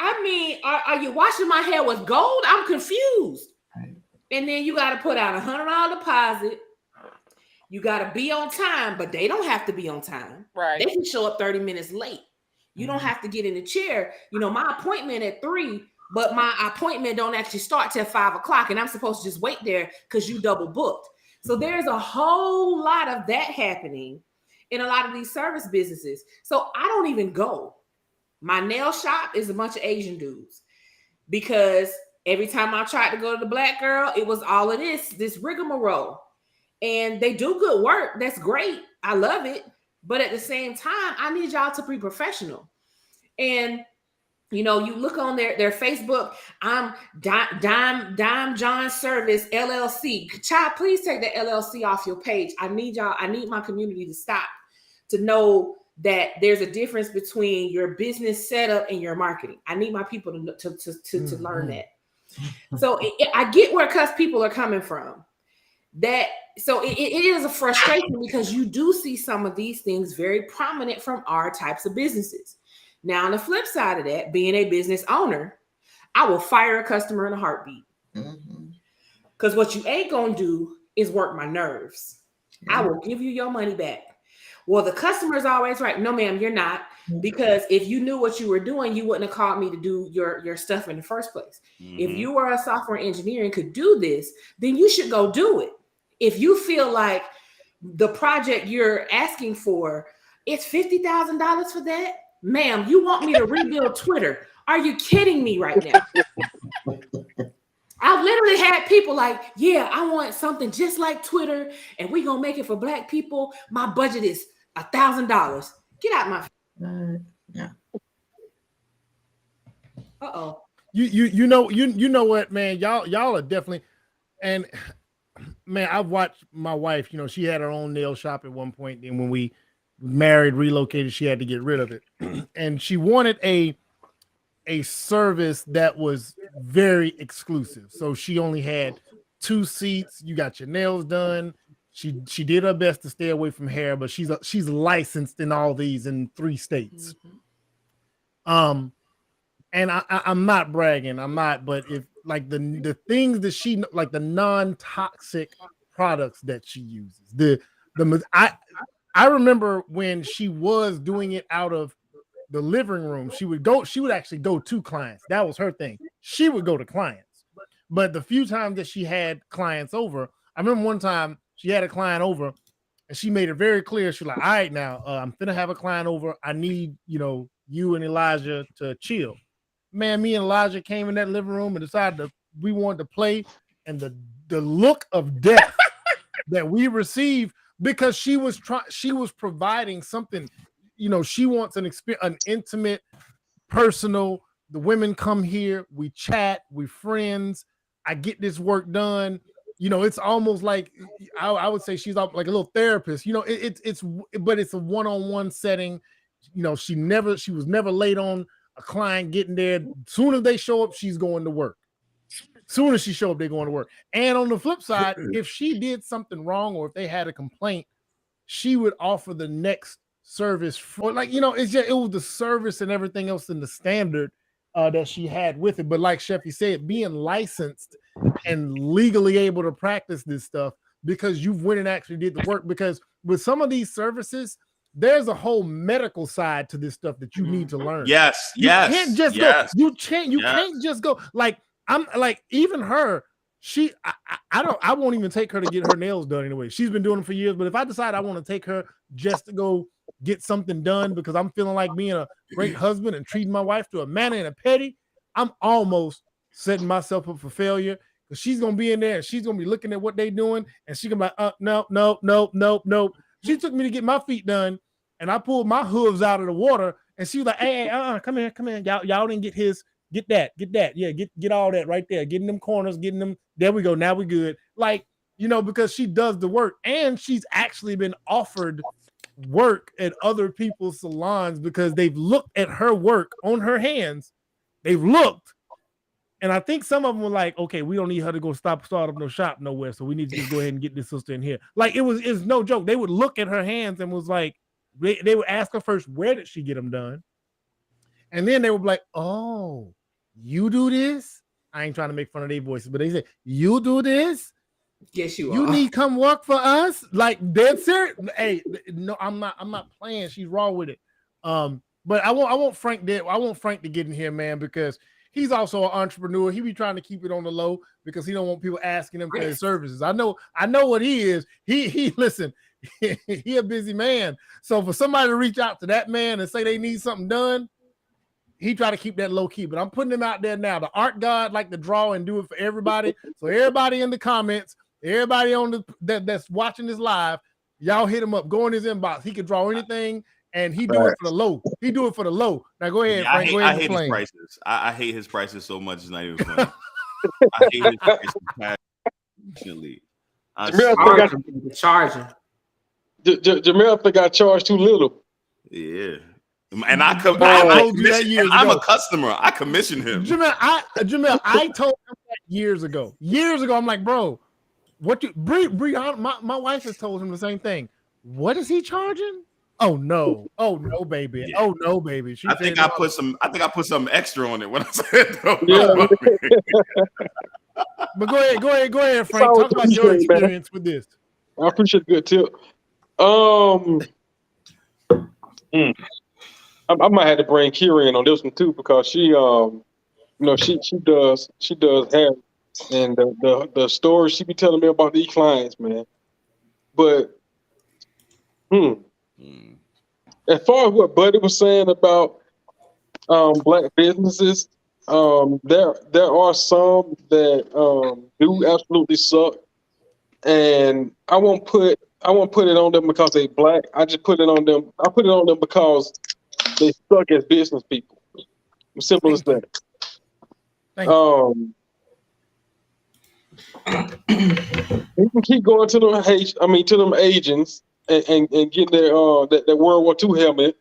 I mean, are you washing my hair with gold? I'm confused. Right. And then you got to put out a $100 deposit. You got to be on time, but they don't have to be on time. Right. They can show up 30 minutes late. You don't have to get in the chair. You know, my appointment at 3, but my appointment don't actually start till 5 o'clock, and I'm supposed to just wait there because you double booked. So there's a whole lot of that happening in a lot of these service businesses. So I don't even go. My nail shop is a bunch of Asian dudes, because every time I tried to go to the black girl, it was all of this rigmarole. And they do good work. That's great. I love it. But at the same time, I need y'all to be professional. And, you know, you look on their Facebook, I'm Dime John Service LLC. Child, please take the LLC off your page. I need my community to stop, to know that there's a difference between your business setup and your marketing. I need my people to learn that. So I get where people are coming from. So it is a frustration, because you do see some of these things very prominent from our types of businesses. Now, on the flip side of that, being a business owner, I will fire a customer in a heartbeat. Because what you ain't going to do is work my nerves. I will give you your money back. Well, the customer's always right. No, ma'am, you're not. Because if you knew what you were doing, you wouldn't have called me to do your stuff in the first place. If you were a software engineer and could do this, then you should go do it. If you feel like the project you're asking for, it's $50,000 for that, ma'am, you want me to rebuild Twitter? Are you kidding me right now? I've literally had people like, yeah, I want something just like Twitter, and we're going to make it for Black people. My budget is $1,000. Get out my yeah. Uh-oh. You know what, man, y'all are definitely, and man, I've watched my wife, you know, she had her own nail shop at one point, and when we married, relocated, she had to get rid of it. And she wanted a service that was very exclusive. So she only had 2 seats. You got your nails done. She did her best to stay away from hair, but she's licensed in all these in 3 states. And I'm not bragging. I'm not, but if like the things that she, like the non-toxic products that she uses, I remember when she was doing it out of the living room, she would actually go to clients. That was her thing. She would go to clients. But the few times that she had clients over, I remember one time she had a client over and she made it very clear. She was like, all right, now I'm finna have a client over. I need, you and Elijah to chill. Man, me and Elijah came in that living room and decided we wanted to play, and the look of death that we received, because she was providing something, she wants an intimate, personal. The women come here, we chat, we friends. I get this work done. It's almost like I would say she's like a little therapist. But it's a one-on-one setting. She was never late on a client getting there. Soon as they show up, she's going to work. Soon as she show up, they're going to work. And on the flip side, if she did something wrong or if they had a complaint, she would offer the next service for, it was the service and everything else in the standard that she had with it. But like Sheffy said, being licensed and legally able to practice this stuff because you went and actually did the work. Because with some of these services, there's a whole medical side to this stuff that you need to learn. Yes, you can't just go. You can't just go. Like I'm like, even her, I won't even take her to get her nails done anyway. She's been doing them for years. But if I decide I want to take her just to go get something done because I'm feeling like being a great husband and treating my wife to a manner and a petty, I'm almost setting myself up for failure, because she's gonna be in there and she's gonna be looking at what they're doing and she's gonna be like, no. She took me to get my feet done and I pulled my hooves out of the water and she was like, hey, come here. Y'all didn't get his. Get that. Yeah, get all that right there. Getting them corners, getting them. There we go. Now we good. Like, because she does the work, and she's actually been offered work at other people's salons because they've looked at her work on her hands they've looked, and I think some of them were like, okay, we don't need her to go start up no shop nowhere, so we need to just go ahead and get this sister in here. Like it's no joke. They would look at her hands and was like, they would ask her first, where did she get them done? And then they would be like, oh, you do this? I ain't trying to make fun of their voices, but they say, you do this? Yes, you You are. need come work for us? Like dead serious? Hey, no, I'm not playing. She's raw with it. But I want Frank to get in here, man, because he's also an entrepreneur. He be trying to keep it on the low because he don't want people asking him for his services. I know what he is. He listen, he a busy man. So for somebody to reach out to that man and say they need something done, he try to keep that low key. But I'm putting him out there now. The art god like to draw and do it for everybody. So everybody in the comments, everybody on that's watching this live, y'all hit him up. Go in his inbox. He can draw anything. And he do it for the low. He do it for the low. Now go ahead, Frank. I hate his prices. I hate his prices so much. It's not even funny. I hate his prices passionately. Charging. Jamel think I charge too little. Yeah, and I'm a customer. I commission him. Jamel, I told him that years ago. I'm like, bro, what you Brianna, my wife has told him the same thing. What is he charging? Oh no, baby. Yeah. Oh no, baby. I think I put some extra on it when I said no. Yeah. But go ahead, Frank. Talk about your experience with this. I appreciate the good tip. I might have to bring Kira in on this one too, because she she does hair, and the stories she be telling me about these clients, man. But as far as what Buddy was saying about black businesses, there are some that do absolutely suck, and I won't put it on them because they black. I just put it on them. I put it on them because they suck as business people. Simple as that. You can keep going to them agents and get their that World War II helmet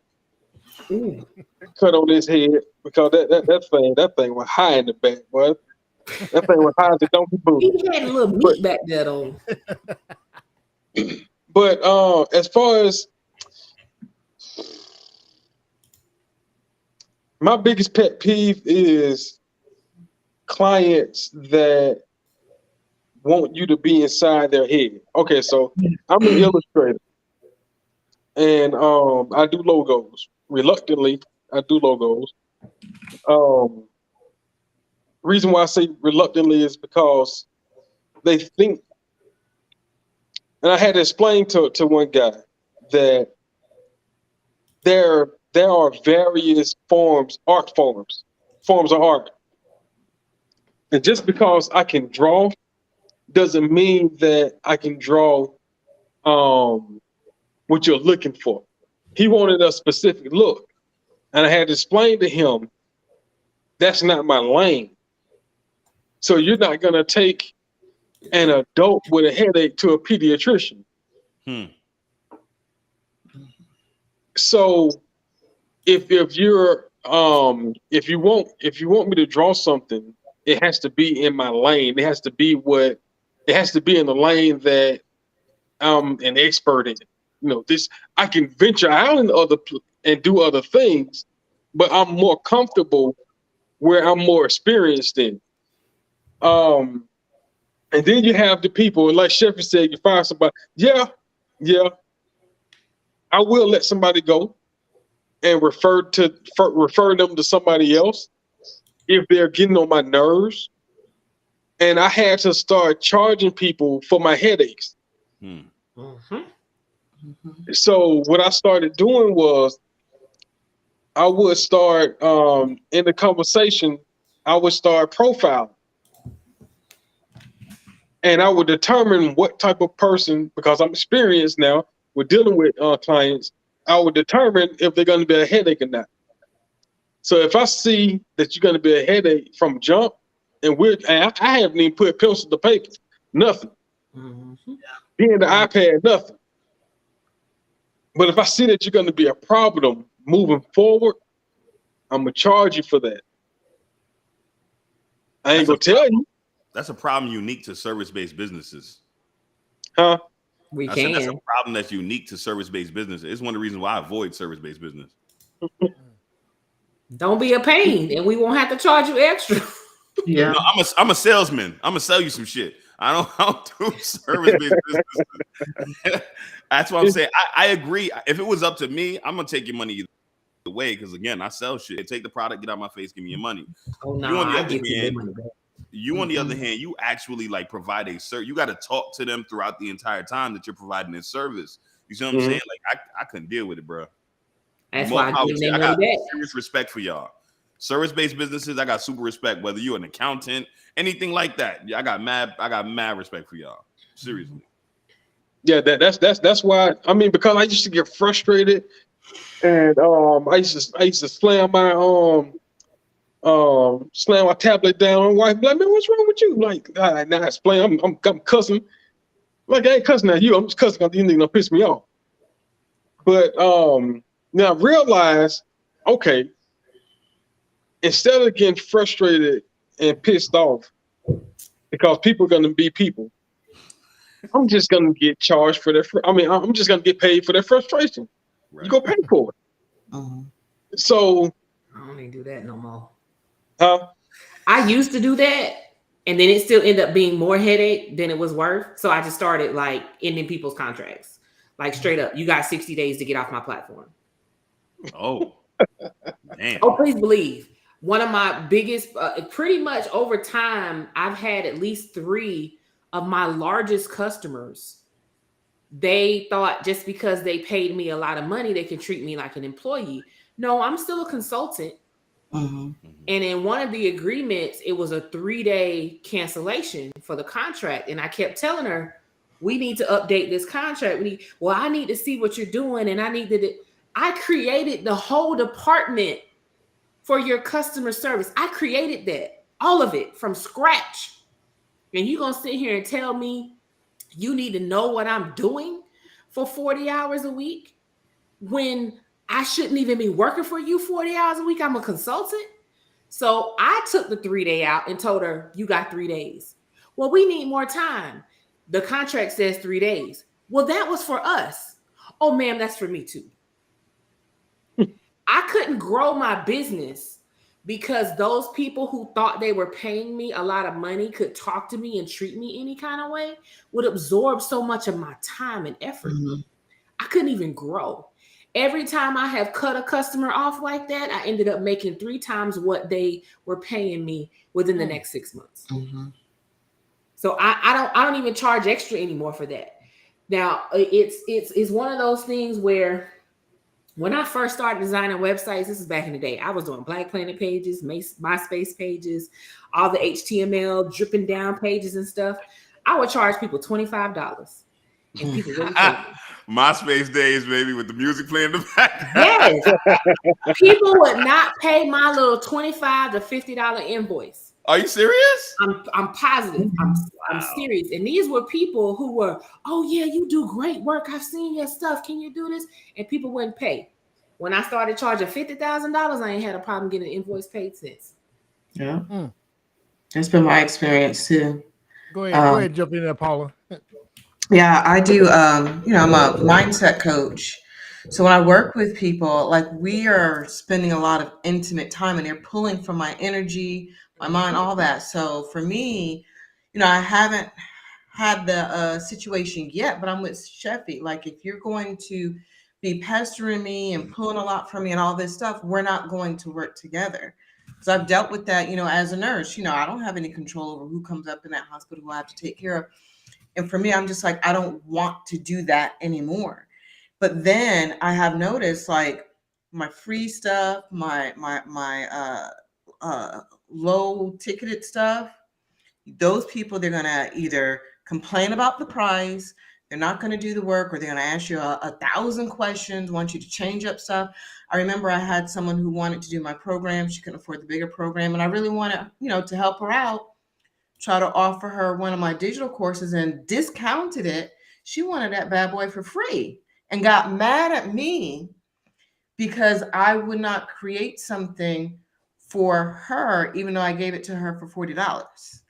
cut on his head, because that thing was high in the back, boy. That thing was high as a donkey boot. He had a little meat back there though. But as far as my biggest pet peeve is clients that want you to be inside their head. Okay, so I'm an illustrator, and I do logos. Reluctantly, I do logos. Reason why I say reluctantly is because they think, and I had to explain to one guy that there are various art forms of art. And just because I can draw doesn't mean that I can draw what you're looking for. He wanted a specific look, and I had to explain to him that's not my lane. So you're not gonna take an adult with a headache to a pediatrician. So if you want me to draw something, it has to be in my lane. It has to be in the lane that I'm an expert in. This I can venture out and do other things, but I'm more comfortable where I'm more experienced in. And then you have the people, like Sheffy said, you find somebody. Yeah, I will let somebody go and refer them to somebody else if they're getting on my nerves. And I had to start charging people for my headaches. So what I started doing was I would start in the conversation, I would start profiling. And I would determine what type of person, because I'm experienced now with dealing with clients, I would determine if they're going to be a headache or not. So if I see that you're going to be a headache from jump, and I haven't even put pencil to paper, nothing. Being the iPad, nothing. But if I see that you're going to be a problem moving forward, I'm going to charge you for that. I ain't gonna tell you. That's a problem unique to service-based businesses. Huh? We I said that's a can. problem that's unique to service-based businesses. It's one of the reasons why I avoid service-based business. Don't be a pain, and we won't have to charge you extra. Yeah. No, I'm a salesman. I'm gonna sell you some shit. I don't do service-based business. That's what I'm saying. I agree. If it was up to me, I'm gonna take your money either way, because again, I sell shit. Take the product, get out my face, give me your money. Oh no, You on the I other give you hand, money back. you on the other hand, you actually like provide a service. You got to talk to them throughout the entire time that you're providing this service. You see what I'm saying? Like I couldn't deal with it, bro. That's More why I power give to them you. I their got money back. serious respect for y'all. Service-based businesses, I got super respect. Whether you're an accountant, anything like that, I got mad respect for y'all. Seriously. Yeah, that's why. I mean, because I used to get frustrated, and I used to slam my tablet down. My wife be like, man, what's wrong with you? Like, now I explain. I'm cussing. Like, I ain't cussing at you. I'm just cussing because you nigga piss me off. But now I realize, okay, instead of getting frustrated and pissed off because people are gonna be people, I'm just gonna get charged for their. I'm just gonna get paid for their frustration. Right. You go pay for it. So I don't even do that no more. Huh? I used to do that, and then it still ended up being more headache than it was worth. So I just started like ending people's contracts, like straight up. You got 60 days to get off my platform. Oh, damn. Oh, please believe. One of my biggest, pretty much over time, I've had at least 3 of my largest customers. They thought just because they paid me a lot of money, they can treat me like an employee. No, I'm still a consultant. And in one of the agreements, it was a 3-day cancellation for the contract. And I kept telling her, we need to update this contract. I need to see what you're doing. And I created the whole department for your customer service. I created that, all of it from scratch. And you're going to sit here and tell me you need to know what I'm doing for 40 hours a week when I shouldn't even be working for you 40 hours a week. I'm a consultant. So I took the 3-day out and told her, you got 3 days. Well, we need more time. The contract says 3 days. Well, that was for us. Oh, ma'am, that's for me too. I couldn't grow my business because those people who thought they were paying me a lot of money could talk to me and treat me any kind of way would absorb so much of my time and effort. I couldn't even grow. Every time I have cut a customer off like that, I ended up making 3 times what they were paying me within the next 6 months. So I don't even charge extra anymore for that. Now it's one of those things where when I first started designing websites, this is back in the day, I was doing Black Planet pages, MySpace pages, all the HTML dripping down pages and stuff. I would charge people $25. And people really paid me. MySpace days, baby, with the music playing in the back. Yes. People would not pay my little $25 to $50 invoice. Are you serious? I'm positive. I'm serious. And these were people who were, oh yeah, you do great work. I've seen your stuff. Can you do this? And people wouldn't pay. When I started charging $50,000, I ain't had a problem getting an invoice paid since. Yeah. That's been my experience too. Go ahead, jump in there, Paula. Yeah, I do. I'm a mindset coach. So when I work with people, like we are spending a lot of intimate time and they're pulling from my energy, my mind, all that. So for me, I haven't had the situation yet, but I'm with Sheffy. Like if you're going to be pestering me and pulling a lot from me and all this stuff, we're not going to work together. So I've dealt with that, as a nurse. I don't have any control over who comes up in that hospital who I have to take care of. And for me, I'm just like, I don't want to do that anymore. But then I have noticed like my free stuff, my low ticketed stuff, those people, they're going to either complain about the price, they're not going to do the work, or they're going to ask you 1,000 questions, want you to change up stuff. I remember I had someone who wanted to do my program. She couldn't afford the bigger program. And I really wanted, to help her out, try to offer her one of my digital courses and discounted it. She wanted that bad boy for free and got mad at me because I would not create something for her, even though I gave it to her for $40.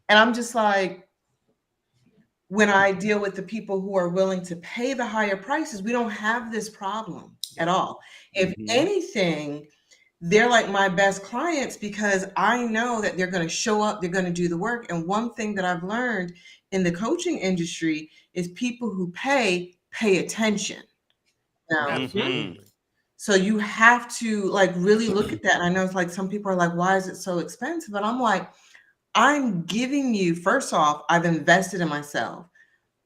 And I'm just like, when I deal with the people who are willing to pay the higher prices, we don't have this problem at all. If anything, they're like my best clients because I know that they're going to show up, they're going to do the work. And one thing that I've learned in the coaching industry is people who pay attention. Now, so you have to like really look at that. And I know it's like some people are like, why is it so expensive? But I'm like, I'm giving you, first off, I've invested in myself.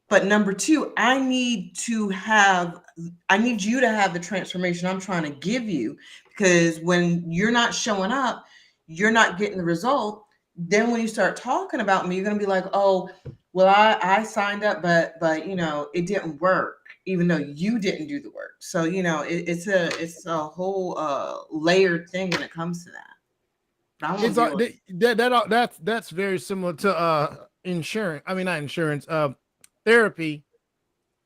But number two, I need you to have the transformation I'm trying to give you, because when you're not showing up, you're not getting the result. Then when you start talking about me, you're going to be like, oh, well, I signed up, but it didn't work, even though you didn't do the work. So, it's a whole layered thing when it comes to that. That's very similar to insurance. I mean, not insurance. Therapy.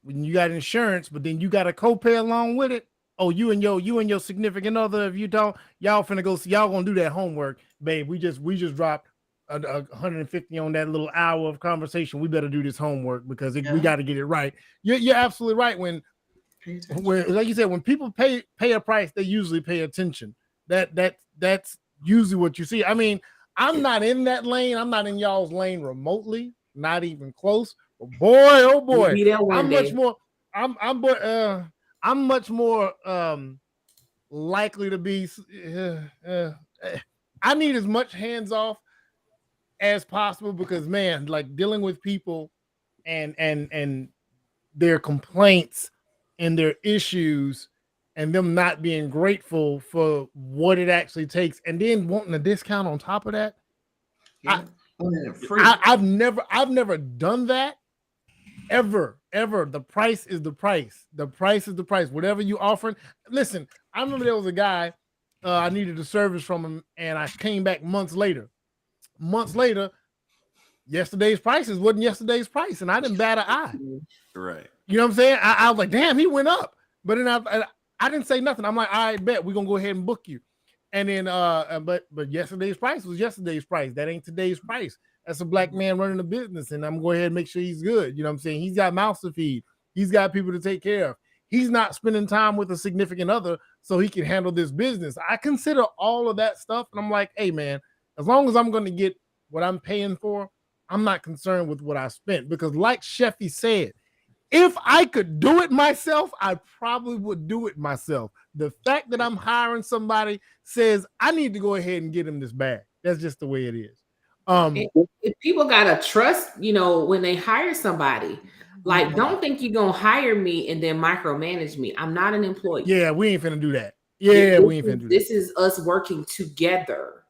When you got insurance, but then you got a copay along with it. Oh, you and your significant other. If you don't, y'all finna go. Y'all gonna do that homework, babe. We just dropped 150 on that little hour of conversation. We better do this homework because we got to get it right. You're absolutely right. When like you said, when people pay a price, they usually pay attention. That's usually what you see. I mean, I'm not in that lane. I'm not in y'all's lane remotely, not even close. But boy, oh boy, I'm much more likely to be. I need as much hands off as possible because, man, like dealing with people and their complaints and their issues and them not being grateful for what it actually takes and then wanting a discount on top of that. I've never done that ever. The price is the price. The price is the price. Whatever you offering. Listen, I remember there was a guy I needed a service from him, and I came back months later. Yesterday's prices wasn't yesterday's price, and I didn't bat an eye. Right. You know what I'm saying? I was like, damn, he went up. But then I didn't say nothing. I'm like, I bet we're gonna go ahead and book you. And then but yesterday's price was yesterday's price. That ain't today's price. That's a black man running a business, and I'm going to go ahead and make sure he's good. You know what I'm saying? He's got mouths to feed. He's got people to take care of. He's not spending time with a significant other so he can handle this business. I consider all of that stuff, and I'm like, hey, man, as long as I'm going to get what I'm paying for, I'm not concerned with what I spent. Because like Sheffy said, if I could do it myself, I probably would do it myself. The fact that I'm hiring somebody says I need to go ahead and get him this bag. That's just the way it is. If people gotta trust, when they hire somebody, like don't think you're gonna hire me and then micromanage me. I'm not an employee. Yeah, we ain't finna do that. Yeah, we ain't finna do that. This is us working together.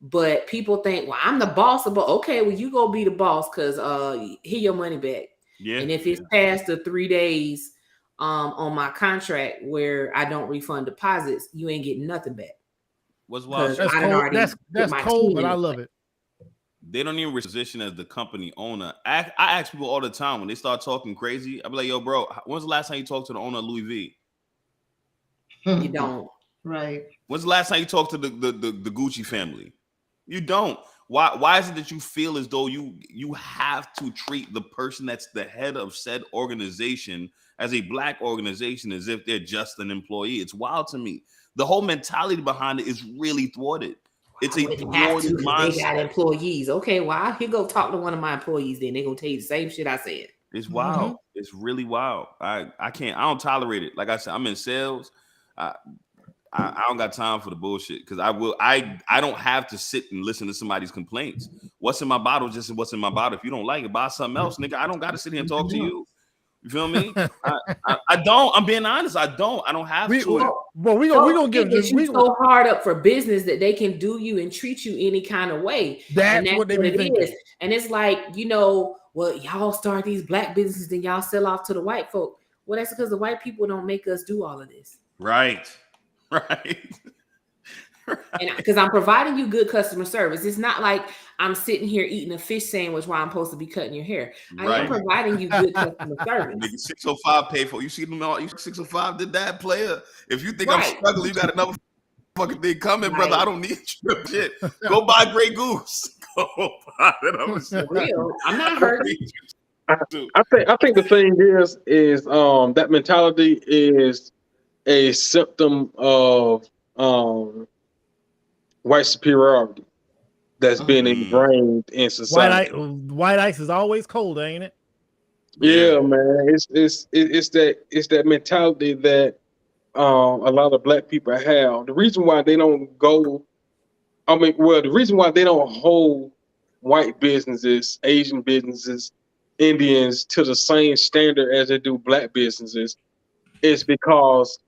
But people think, well, I'm the boss. But okay, well, you go be the boss because here your money back. Yeah. And if it's past the 3 days on my contract where I don't refund deposits, you ain't getting nothing back. What's wild? That's cold, but I love it. They don't even position as the company owner. I ask people all the time when they start talking crazy. I be like, yo, bro, when's the last time you talked to the owner of Louis V? You don't. Right. When's the last time you talked to the Gucci family? You don't. Why is it that you feel as though you have to treat the person that's the head of said organization as a black organization as if they're just an employee? It's wild to me. The whole mentality behind it is really thwarted. It's a thwarted mindset. They got employees. Okay, well, he go talk to one of my employees. Then they're gonna tell you the same shit I said. It's wild. Mm-hmm. It's really wild. I don't tolerate it. Like I said, I'm in sales. I don't got time for the bullshit because I don't have to sit and listen to somebody's complaints. What's in my bottle just what's in my bottle. If you don't like it, buy something else, nigga. I don't got to sit here and talk to you. You feel me? I don't. I'm being honest. I don't have to. Well, we gonna give you so hard up for business that they can do you and treat you any kind of way. That's what they be thinking. And it's like, well, y'all start these black businesses, then y'all sell off to the white folk. Well, that's because the white people don't make us do all of this. Right. And because I'm providing you good customer service. It's not like I'm sitting here eating a fish sandwich while I'm supposed to be cutting your hair. I am providing you good customer service. 605 pay for you. See them all. 605 did that player. If you think I'm struggling, you got another. fucking thing coming, brother. I don't need your shit. Go buy Grey Goose. Go buy it. I'm not hurting. I think the thing is that mentality is a symptom of white superiority that's been ingrained in society. White ice is always cold, ain't it? Yeah, man. It's that mentality that a lot of black people have. The reason why they don't go, the reason why they don't hold white businesses, Asian businesses, Indians to the same standard as they do black businesses is because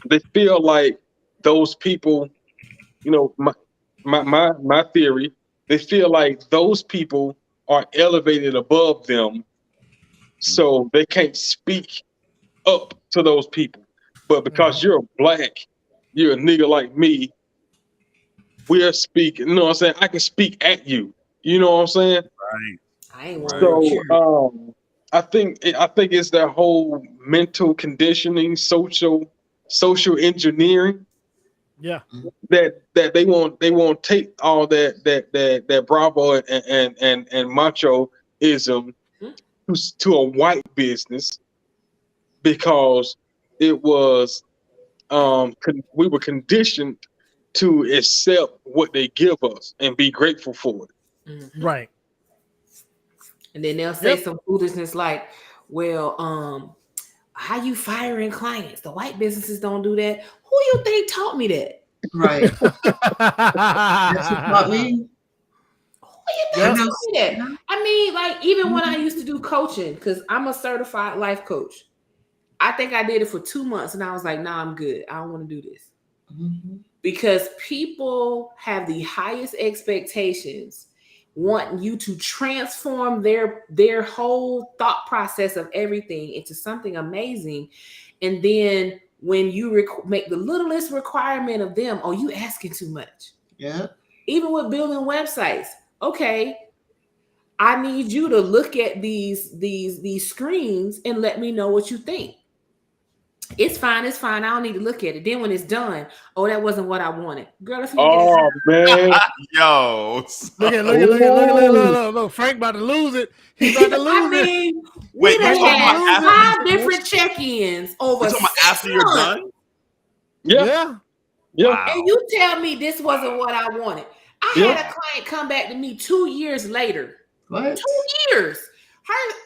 they feel like those people, my theory, they feel like those people are elevated above them, so they can't speak up to those people. But because you're black, you're a nigga like me, we are speaking, you know what I'm saying? I can speak at you. You know what I'm saying? Right. I ain't So I think it's that whole mental conditioning, social engineering. Yeah. That they won't take all that Bravo and machoism to a white business because it was we were conditioned to accept what they give us and be grateful for it. Right. And then they'll say some foolishness like, well, how you firing clients? The white businesses don't do that. Who you think taught me that? Right. That's what taught me. Who you think taught me that? I mean, like, even when I used to do coaching, because I'm a certified life coach, I think I did it for 2 months and I was like, nah, I'm good. I don't want to do this. Because people have the highest expectations, wanting you to transform their whole thought process of everything into something amazing. And then when you make the littlest requirement of them, oh, you asking too much. Yeah. Even with building websites. Okay, I need you to look at these screens and let me know what you think. It's fine. I don't need to look at it. Then when it's done, oh, that wasn't what I wanted. Girl, if you man. Yo. Look, Frank about to lose it. He's about to lose I mean, Wait, we done had 5 different check-ins over. After you're done? Yeah. Wow. And you tell me this wasn't what I wanted. I had a client come back to me 2 years later. What? 2 years.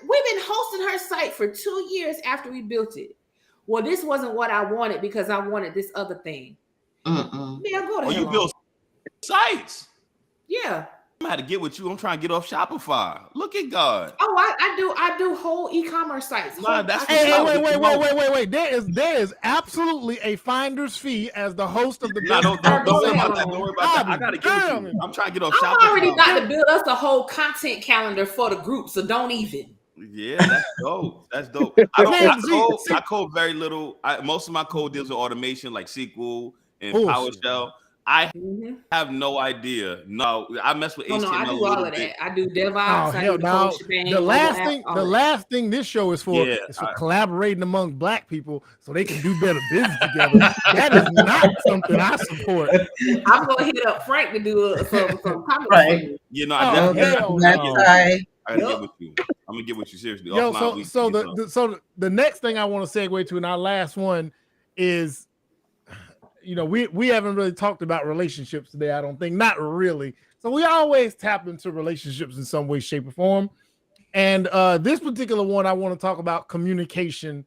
We've been hosting her site for 2 years after we built it. Well, this wasn't what I wanted because I wanted this other thing. Man, go to hell. You build sites. Yeah. I'm gonna have to get with you. I'm trying to get off Shopify. Look at God. Oh, I do whole e-commerce sites. Nah, that's wait. There is absolutely a finder's fee as the host of the business. Don't worry about that. Don't worry about that. I gotta get with you. I'm trying to get off Shopify. I already got to build us a whole content calendar for the group, so don't even. Yeah, that's dope. That's dope. I code very little. Most of my code deals with automation like SQL and PowerShell. I have no idea. No, I mess with HTML. No, I do all of that. I do DevOps. Oh, hell no. The last thing this show is for is for collaborating among black people so they can do better business together. That is not something I support. I'm gonna hit up Frank to do some comments. Right. You know, I definitely get with you. I'm gonna get with you seriously. Yo, so the next thing I want to segue to in our last one is, you know, we haven't really talked about relationships today. I don't think, not really. So we always tap into relationships in some way, shape, or form. And this particular one, I want to talk about communication,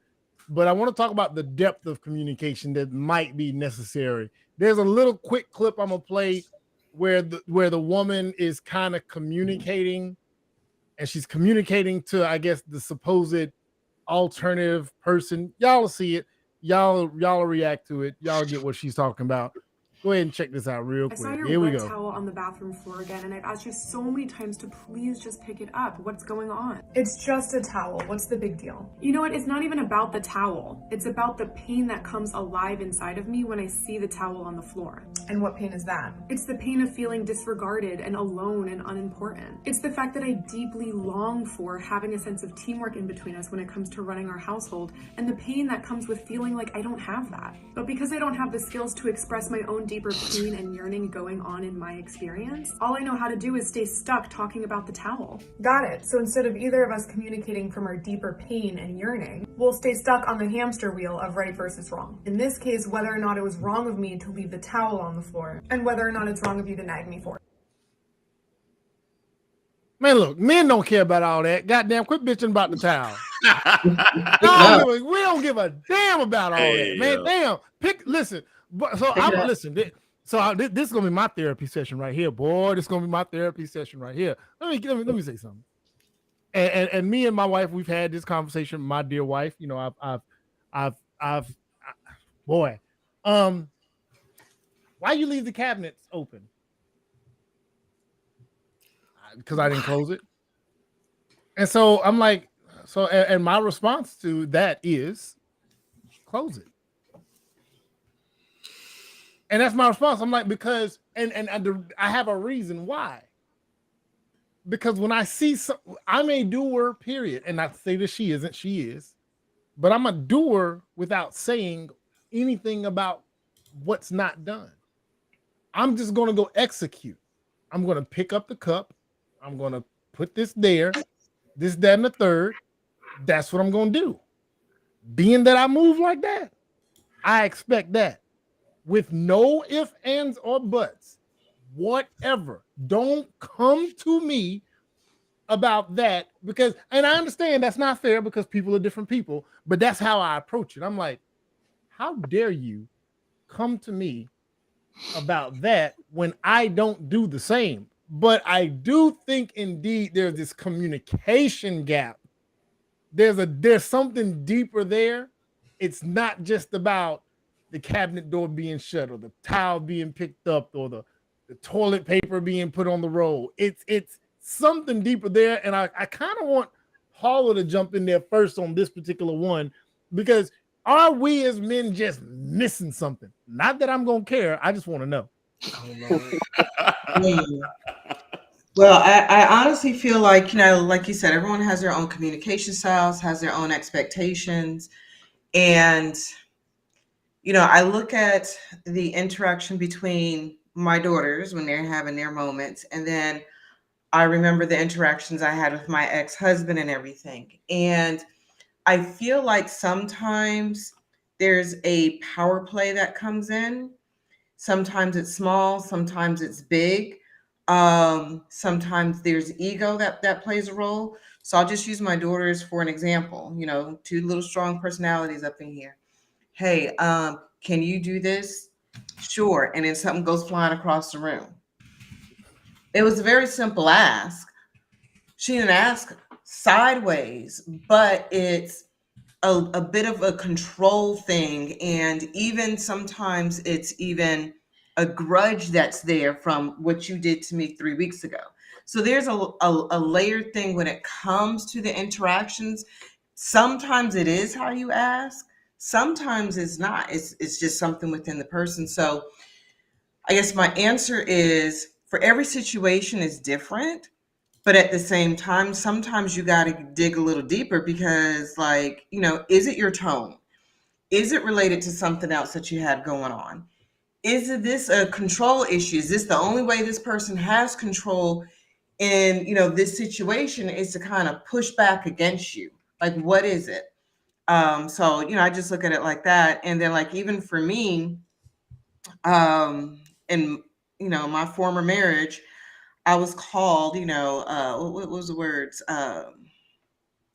but I want to talk about the depth of communication that might be necessary. There's a little quick clip I'm gonna play where the woman is kind of communicating. And she's communicating to, I guess, the supposed alternative person. Y'all will see it. Y'all react to it. Y'all get what she's talking about. Go ahead and check this out real I saw quick. your Here we wet go. towel on the bathroom floor again, and I've asked you so many times to please just pick it up. What's going on? It's just a towel. What's the big deal? You know what? It's not even about the towel. It's about the pain that comes alive inside of me when I see the towel on the floor. And what pain is that? It's the pain of feeling disregarded and alone and unimportant. It's the fact that I deeply long for having a sense of teamwork in between us when it comes to running our household, and the pain that comes with feeling like I don't have that. But because I don't have the skills to express my own deeper pain and yearning going on in my experience, all I know how to do is stay stuck talking about the towel. Got it. So instead of either of us communicating from our deeper pain and yearning, we'll stay stuck on the hamster wheel of right versus wrong. In this case, whether or not it was wrong of me to leave the towel on the floor, and whether or not it's wrong of you to nag me for it. Man, look, men don't care about all that. Goddamn, quit bitching about the towel. We don't give a damn about all that, man. Damn, listen. So I'm listen. So this is gonna be my therapy session right here, boy. This is gonna be my therapy session right here. Let me say something. And me and my wife, we've had this conversation. My dear wife, you know, boy, why you leave the cabinets open? Because I didn't close it. And so I'm like, and my response to that is close it. And that's my response. I'm like, because, and I have a reason why. Because when I see I'm a doer, period. And not to say that she isn't, she is. But I'm a doer without saying anything about what's not done. I'm just going to go execute. I'm going to pick up the cup. I'm going to put this there, this, that, and the third. That's what I'm going to do. Being that I move like that, I expect that. With no ifs, ands, or buts, whatever. Don't come to me about that because, and I understand that's not fair because people are different people, but that's how I approach it. I'm like, how dare you come to me about that when I don't do the same? But I do think indeed there's this communication gap. There's something deeper there. It's not just about the cabinet door being shut or the towel being picked up or the toilet paper being put on the roll. It's something deeper there. And I kind of want Harlow to jump in there first on this particular one, because are we as men just missing something? Not that I'm going to care. I just want to know. Well, I honestly feel like, you know, like you said, everyone has their own communication styles, has their own expectations. And you know, I look at the interaction between my daughters when they're having their moments, and then I remember the interactions I had with my ex-husband and everything. And I feel like sometimes there's a power play that comes in. Sometimes it's small, sometimes it's big. Sometimes there's ego that plays a role. So I'll just use my daughters for an example. You know, two little strong personalities up in here. Hey, can you do this? Sure. And then something goes flying across the room. It was a very simple ask. She didn't ask sideways, but it's a bit of a control thing. And even sometimes it's even a grudge that's there from what you did to me 3 weeks ago. So there's a layered thing when it comes to the interactions. Sometimes it is how you ask. Sometimes it's not. It's just something within the person. So I guess my answer is, for every situation is different, but at the same time, sometimes you got to dig a little deeper because, like, you know, is it your tone? Is it related to something else that you had going on? Is this a control issue? Is this the only way this person has control in, you know, this situation is to kind of push back against you? Like, what is it? So, you know, I just look at it like that. And then, like, even for me, in, you know, my former marriage, I was called, you know, what was the words?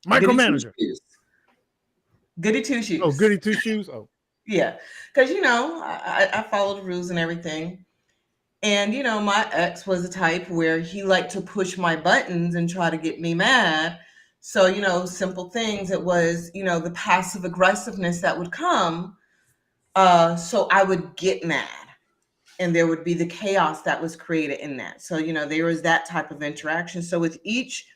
Micromanager. Goody two shoes. Oh, goody two shoes. Oh, yeah. Because, you know, I follow the rules and everything. And, you know, my ex was the type where he liked to push my buttons and try to get me mad. So, you know, simple things. It was, you know, the passive aggressiveness that would come. So I would get mad. and there would be the chaos that was created in that. So, you know, there was that type of interaction. So with each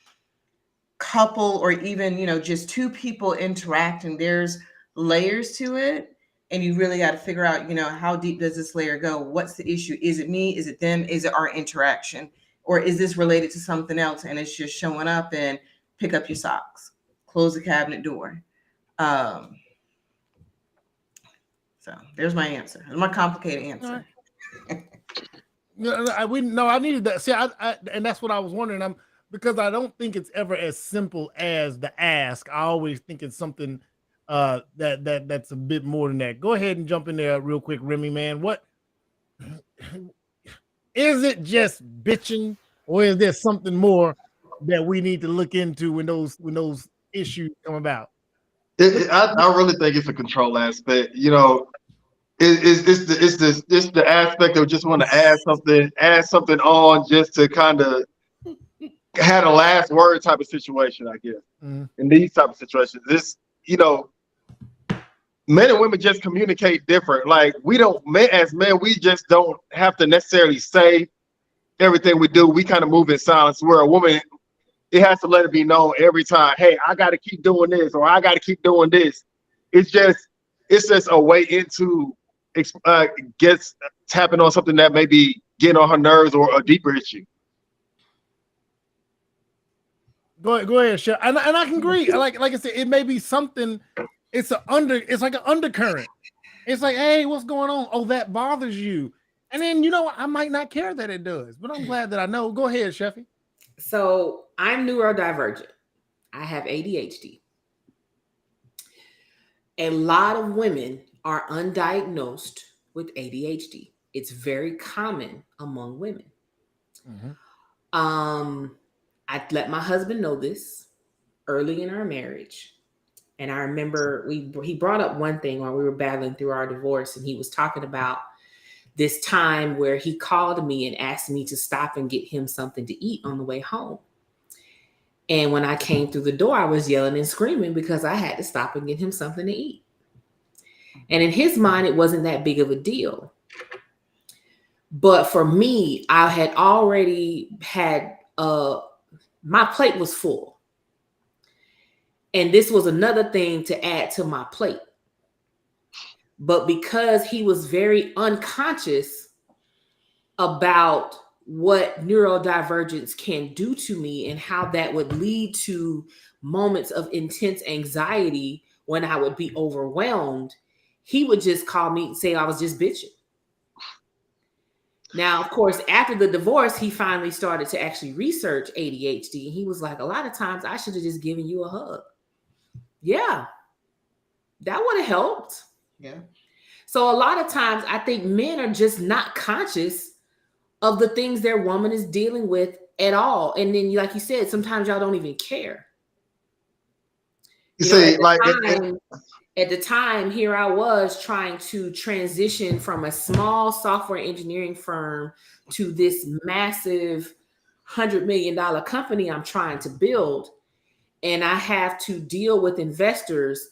couple, or even, you know, just two people interacting, there's layers to it. And you really got to figure out, you know, how deep does this layer go? What's the issue? Is it me? Is it them? Is it our interaction? Or is this related to something else? And it's just showing up and pick up your socks, close the cabinet door. So there's my answer. It's my complicated answer. I needed that. See, and that's what I was wondering. Because I don't think it's ever as simple as the ask. I always think it's something that's a bit more than that. Go ahead and jump in there real quick, Remy, man. What is it? Just bitching, or is there something more that we need to look into when those issues come about? I really think it's a control aspect. You know, it's the aspect of just want to add something on just to kind of have a last word type of situation, I guess. In these type of situations, this, you know, men and women just communicate different. Like as men, we just don't have to necessarily say everything we do. We kind of move in silence. Where a woman, it has to let it be known every time, hey, I got to keep doing this, or I got to keep doing this. It's just a way into gets tapping on something that may be getting on her nerves, or a deeper issue. Go ahead, Chef. And I can agree. Like I said, it may be something. It's like an undercurrent. It's like, hey, what's going on? Oh, that bothers you. And then, you know, I might not care that it does, but I'm glad that I know. Go ahead, Sheffy. So I'm neurodivergent. I have ADHD. A lot of women are undiagnosed with ADHD. It's very common among women. I let my husband know this early in our marriage. And I remember he brought up one thing while we were battling through our divorce, and he was talking about this time where he called me and asked me to stop and get him something to eat on the way home. And when I came through the door, I was yelling and screaming because I had to stop and get him something to eat. And in his mind, it wasn't that big of a deal. But for me, I had already had my plate was full. And this was another thing to add to my plate. But because he was very unconscious about what neurodivergence can do to me and how that would lead to moments of intense anxiety when I would be overwhelmed, he would just call me and say I was just bitching. Now, of course, after the divorce, he finally started to actually research ADHD. And he was like, a lot of times I should have just given you a hug. Yeah, that would have helped. Yeah. So a lot of times I think men are just not conscious of the things their woman is dealing with at all. And then, like you said, sometimes y'all don't even care. At the time, here I was trying to transition from a small software engineering firm to this massive $100 million company I'm trying to build. And I have to deal with investors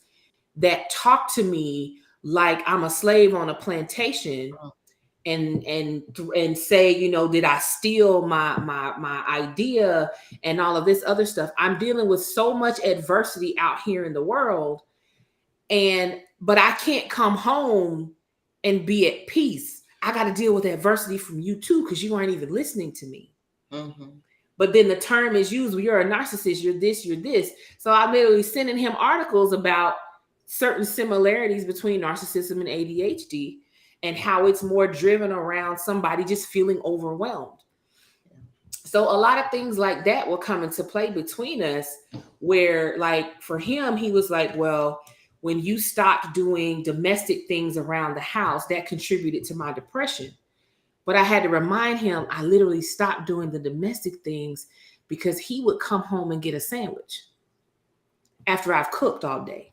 that talk to me like I'm a slave on a plantation and say, you know, did I steal my idea and all of this other stuff. I'm dealing with so much adversity out here in the world. But I can't come home and be at peace. I got to deal with adversity from you too, because you aren't even listening to me. But then the term is used, well, you're a narcissist, you're this, you're this. So I'm literally sending him articles about certain similarities between narcissism and ADHD and how it's more driven around somebody just feeling overwhelmed. So a lot of things like that will come into play between us where, like, for him, he was like, well, when you stopped doing domestic things around the house, that contributed to my depression. But I had to remind him, I literally stopped doing the domestic things because he would come home and get a sandwich after I've cooked all day.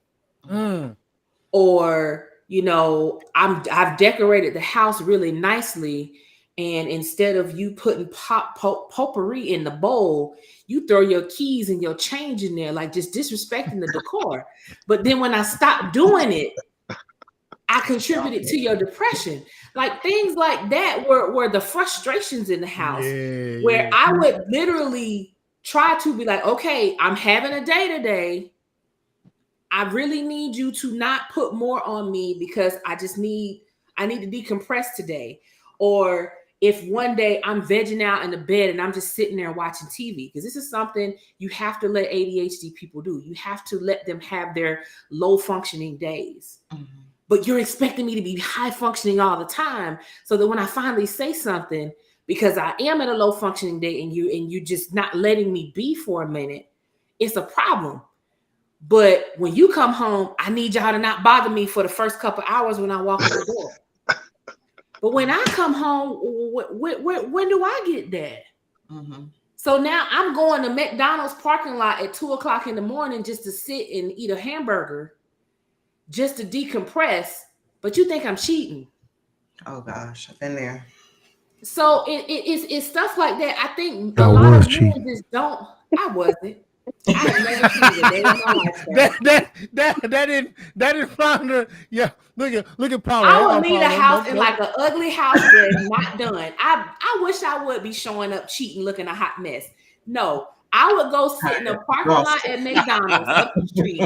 Or, you know, I've decorated the house really nicely. And instead of you putting potpourri in the bowl, you throw your keys and your change in there, like just disrespecting the decor. But then when I stopped doing it, I contributed to your depression. Like things like that were the frustrations in the house where I would literally try to be like, okay, I'm having a day today. I really need you to not put more on me because I need to decompress today. Or if one day I'm vegging out in the bed and I'm just sitting there watching TV, because this is something you have to let ADHD people do. You have to let them have their low functioning days. Mm-hmm. But you're expecting me to be high functioning all the time. So that when I finally say something, because I am at a low functioning day and you just not letting me be for a minute, it's a problem. But when you come home, I need y'all to not bother me for the first couple hours when I walk in the door. But when I come home, when do I get that? Mm-hmm. So now I'm going to McDonald's parking lot at 2:00 in the morning just to sit and eat a hamburger, just to decompress. But you think I'm cheating? Oh gosh, I've been there. So it's stuff like that. I think a lot of men just don't. I wasn't. I have never seen a day in my life. That didn't find her. Yeah, look at Paula. I would leave the house in like an ugly house dress, not done. I wish I would be showing up cheating, looking a hot mess. No, I would go sit in a parking lot at McDonald's up the street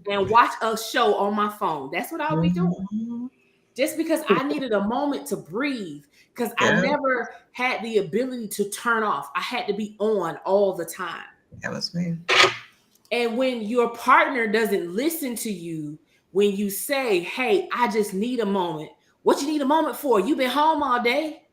and watch a show on my phone. That's what I would be doing. Just because I needed a moment to breathe, because I never had the ability to turn off. I had to be on all the time. That was me. And when your partner doesn't listen to you, when you say, hey, I just need a moment. What you need a moment for? You've been home all day.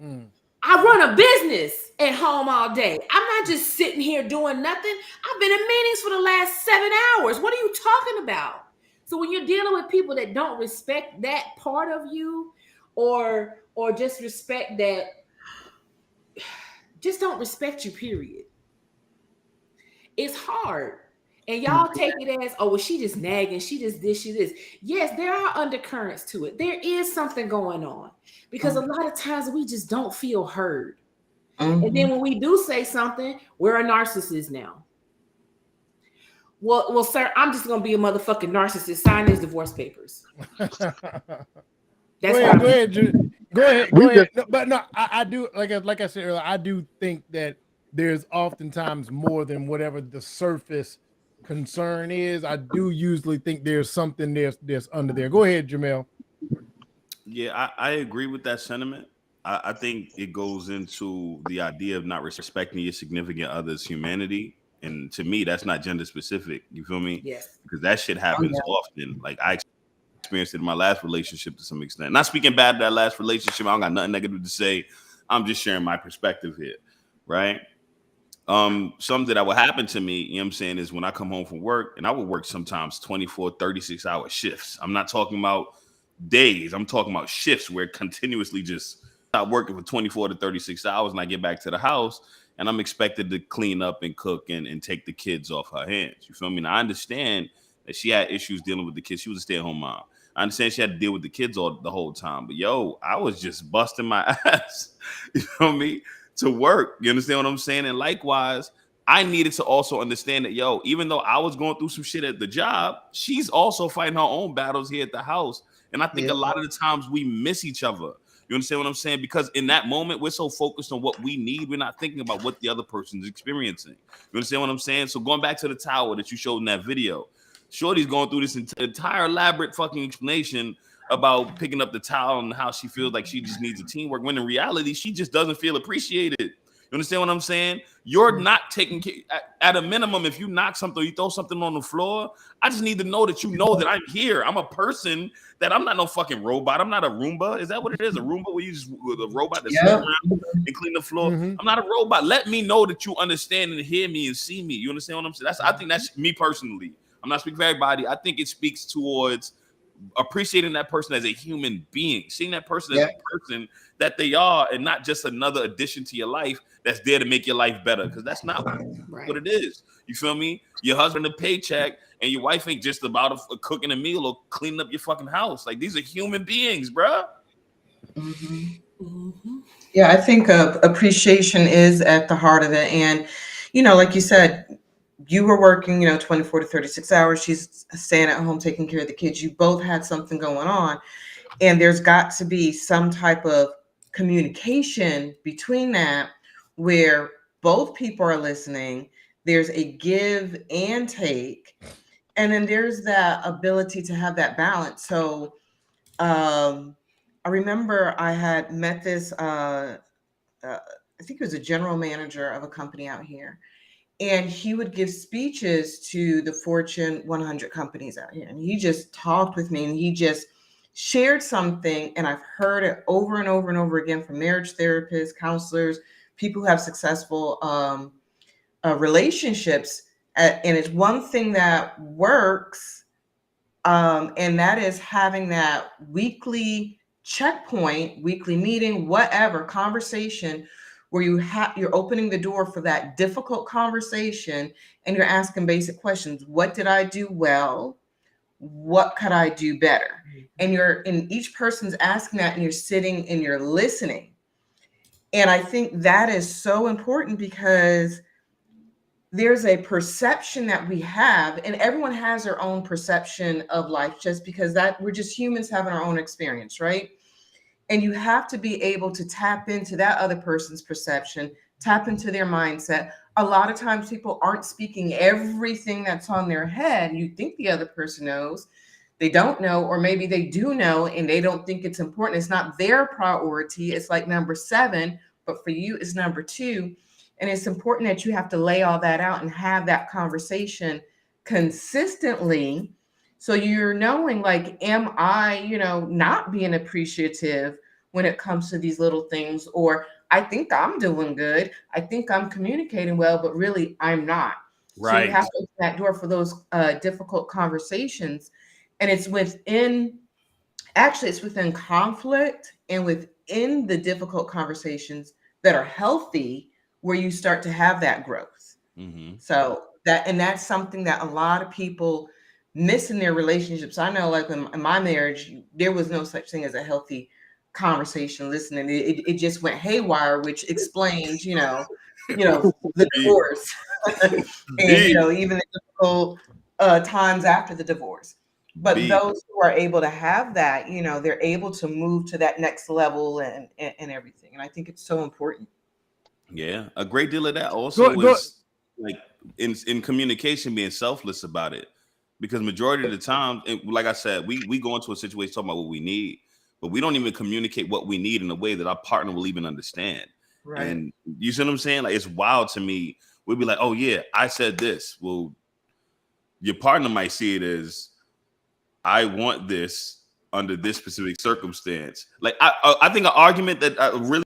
I run a business at home all day. I'm not just sitting here doing nothing. I've been in meetings for the last 7 hours. What are you talking about? So when you're dealing with people that don't respect that part of you, or just respect that, just don't respect you, period. It's hard. And y'all take it as, oh, well, she just nagging. She just this, she this. Yes, there are undercurrents to it. There is something going on. Because a lot of times we just don't feel heard. Mm-hmm. And then when we do say something, we're a narcissist now. Well, sir, I'm just going to be a motherfucking narcissist. Sign his divorce papers. Go ahead. No, but no, I do, like I said earlier, I do think that there's oftentimes more than whatever the surface concern is. I do usually think there's something there's under there. Go ahead, Jamel. Yeah, I agree with that sentiment. I think it goes into the idea of not respecting your significant other's humanity. And to me, that's not gender specific. You feel me? Yes. Because that shit happens often. Like I experienced it in my last relationship to some extent. Not speaking bad of that last relationship. I don't got nothing negative to say. I'm just sharing my perspective here. Right? Something that would happen to me, you know what I'm saying, is when I come home from work, and I would work sometimes 24, 36-hour shifts. I'm not talking about days. I'm talking about shifts where continuously just stop working for 24 to 36 hours and I get back to the house and I'm expected to clean up and cook and take the kids off her hands. You feel me? Now, I understand that she had issues dealing with the kids. She was a stay-at-home mom. I understand she had to deal with the kids the whole time. But, yo, I was just busting my ass, you know me, to work. You understand what I'm saying? And likewise, I needed to also understand that, yo, even though I was going through some shit at the job, she's also fighting her own battles here at the house. And I think a lot of the times we miss each other. You understand what I'm saying? Because in that moment, we're so focused on what we need. We're not thinking about what the other person's experiencing. You understand what I'm saying? So going back to the tower that you showed in that video, Shorty's going through this entire elaborate fucking explanation about picking up the towel and how she feels like she just needs a teamwork, when in reality, she just doesn't feel appreciated. You understand what I'm saying? You're not taking care. At a minimum, if you knock something or you throw something on the floor, I just need to know that you know that I'm here. I'm a person, that I'm not no fucking robot. I'm not a Roomba. Is that what it is? A Roomba where you just with a robot that sit around and clean the floor? Mm-hmm. I'm not a robot. Let me know that you understand and hear me and see me. You understand what I'm saying? I think that's me personally. I'm not speaking for everybody. I think it speaks towards appreciating that person as a human being, seeing that person as a person that they are, and not just another addition to your life that's there to make your life better. Because that's not what it is. You feel me? Your husband a paycheck, and your wife ain't just about cooking a meal or cleaning up your fucking house. Like, these are human beings, bro. Mm-hmm. Mm-hmm. Yeah, I think appreciation is at the heart of it. And, you know, like you said, you were working, 24 to 36 hours. She's staying at home, taking care of the kids. You both had something going on. And there's got to be some type of communication between that where both people are listening. There's a give and take. And then there's that ability to have that balance. So I remember I had met this, I think it was a general manager of a company out here. And he would give speeches to the Fortune 100 companies out here. And he just talked with me and he just shared something. And I've heard it over and over and over again from marriage therapists, counselors, people who have successful relationships. And it's one thing that works. And that is having that weekly checkpoint, weekly meeting, whatever conversation where you're opening the door for that difficult conversation and you're asking basic questions. What did I do well? What could I do better? And each person's asking that and you're sitting and you're listening. And I think that is so important because there's a perception that we have, and everyone has their own perception of life just because we're just humans having our own experience, right? And you have to be able to tap into that other person's perception, tap into their mindset. A lot of times people aren't speaking everything that's on their head. You think the other person knows, they don't know, or maybe they do know and they don't think it's important. It's not their priority. It's like number 7, but for you it's number 2. And it's important that you have to lay all that out and have that conversation consistently. So you're knowing, like, am I, not being appreciative when it comes to these little things? Or I think I'm doing good. I think I'm communicating well, but really I'm not. Right. So you have to open that door for those difficult conversations. And it's within conflict and within the difficult conversations that are healthy where you start to have that growth. Mm-hmm. So that's something that a lot of people miss in their relationships. I know, like in my marriage, there was no such thing as a healthy conversation listening. It just went haywire, which explains, the divorce and, even the difficult times after the divorce. But those who are able to have that, they're able to move to that next level and everything. And I think it's so important. Yeah, a great deal of that also is like in communication, being selfless about it, because majority of the time, like I said, we go into a situation talking about what we need, but we don't even communicate what we need in a way that our partner will even understand. Right. And you see what I'm saying? Like, it's wild to me. We'd be like, oh yeah, I said this. Well, your partner might see it as, I want this under this specific circumstance. Like I think an argument that really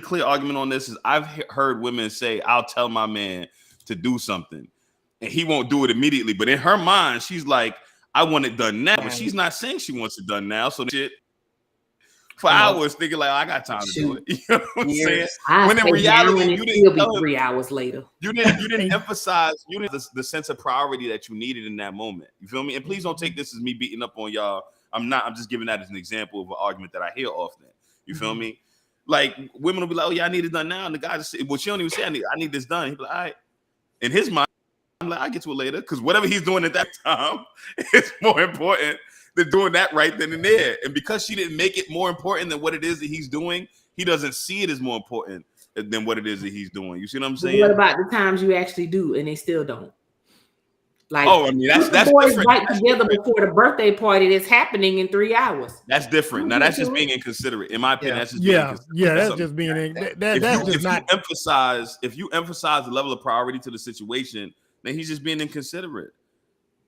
clear argument on this is I've heard women say, I'll tell my man to do something and he won't do it immediately, but in her mind she's like, I want it done now. But she's not saying she wants it done now. So shit for hours thinking like, I got time to do it. You know what I'm saying? When in reality you didn't be 3 hours later. You didn't emphasize the sense of priority that you needed in that moment. You feel me? And please don't take this as me beating up on y'all. I'm just giving that as an example of an argument that I hear often. You feel me? Like, women will be like, oh yeah, I need it done now. And the guy just say, well, she don't even say I need this done. He'll be like, all right. In his mind, I'm like, I'll get to it later. Because whatever he's doing at that time is more important than doing that right then and there. And because she didn't make it more important than what it is that he's doing, he doesn't see it as more important than what it is that he's doing. You see what I'm saying? What about the times you actually do and they still don't? Like, oh, I mean, that's boys different. Right together before the birthday party that's happening in 3 hours. That's different. Now that's just being inconsiderate, in my opinion. That's just that's just being if you emphasize the level of priority to the situation, then he's just being inconsiderate,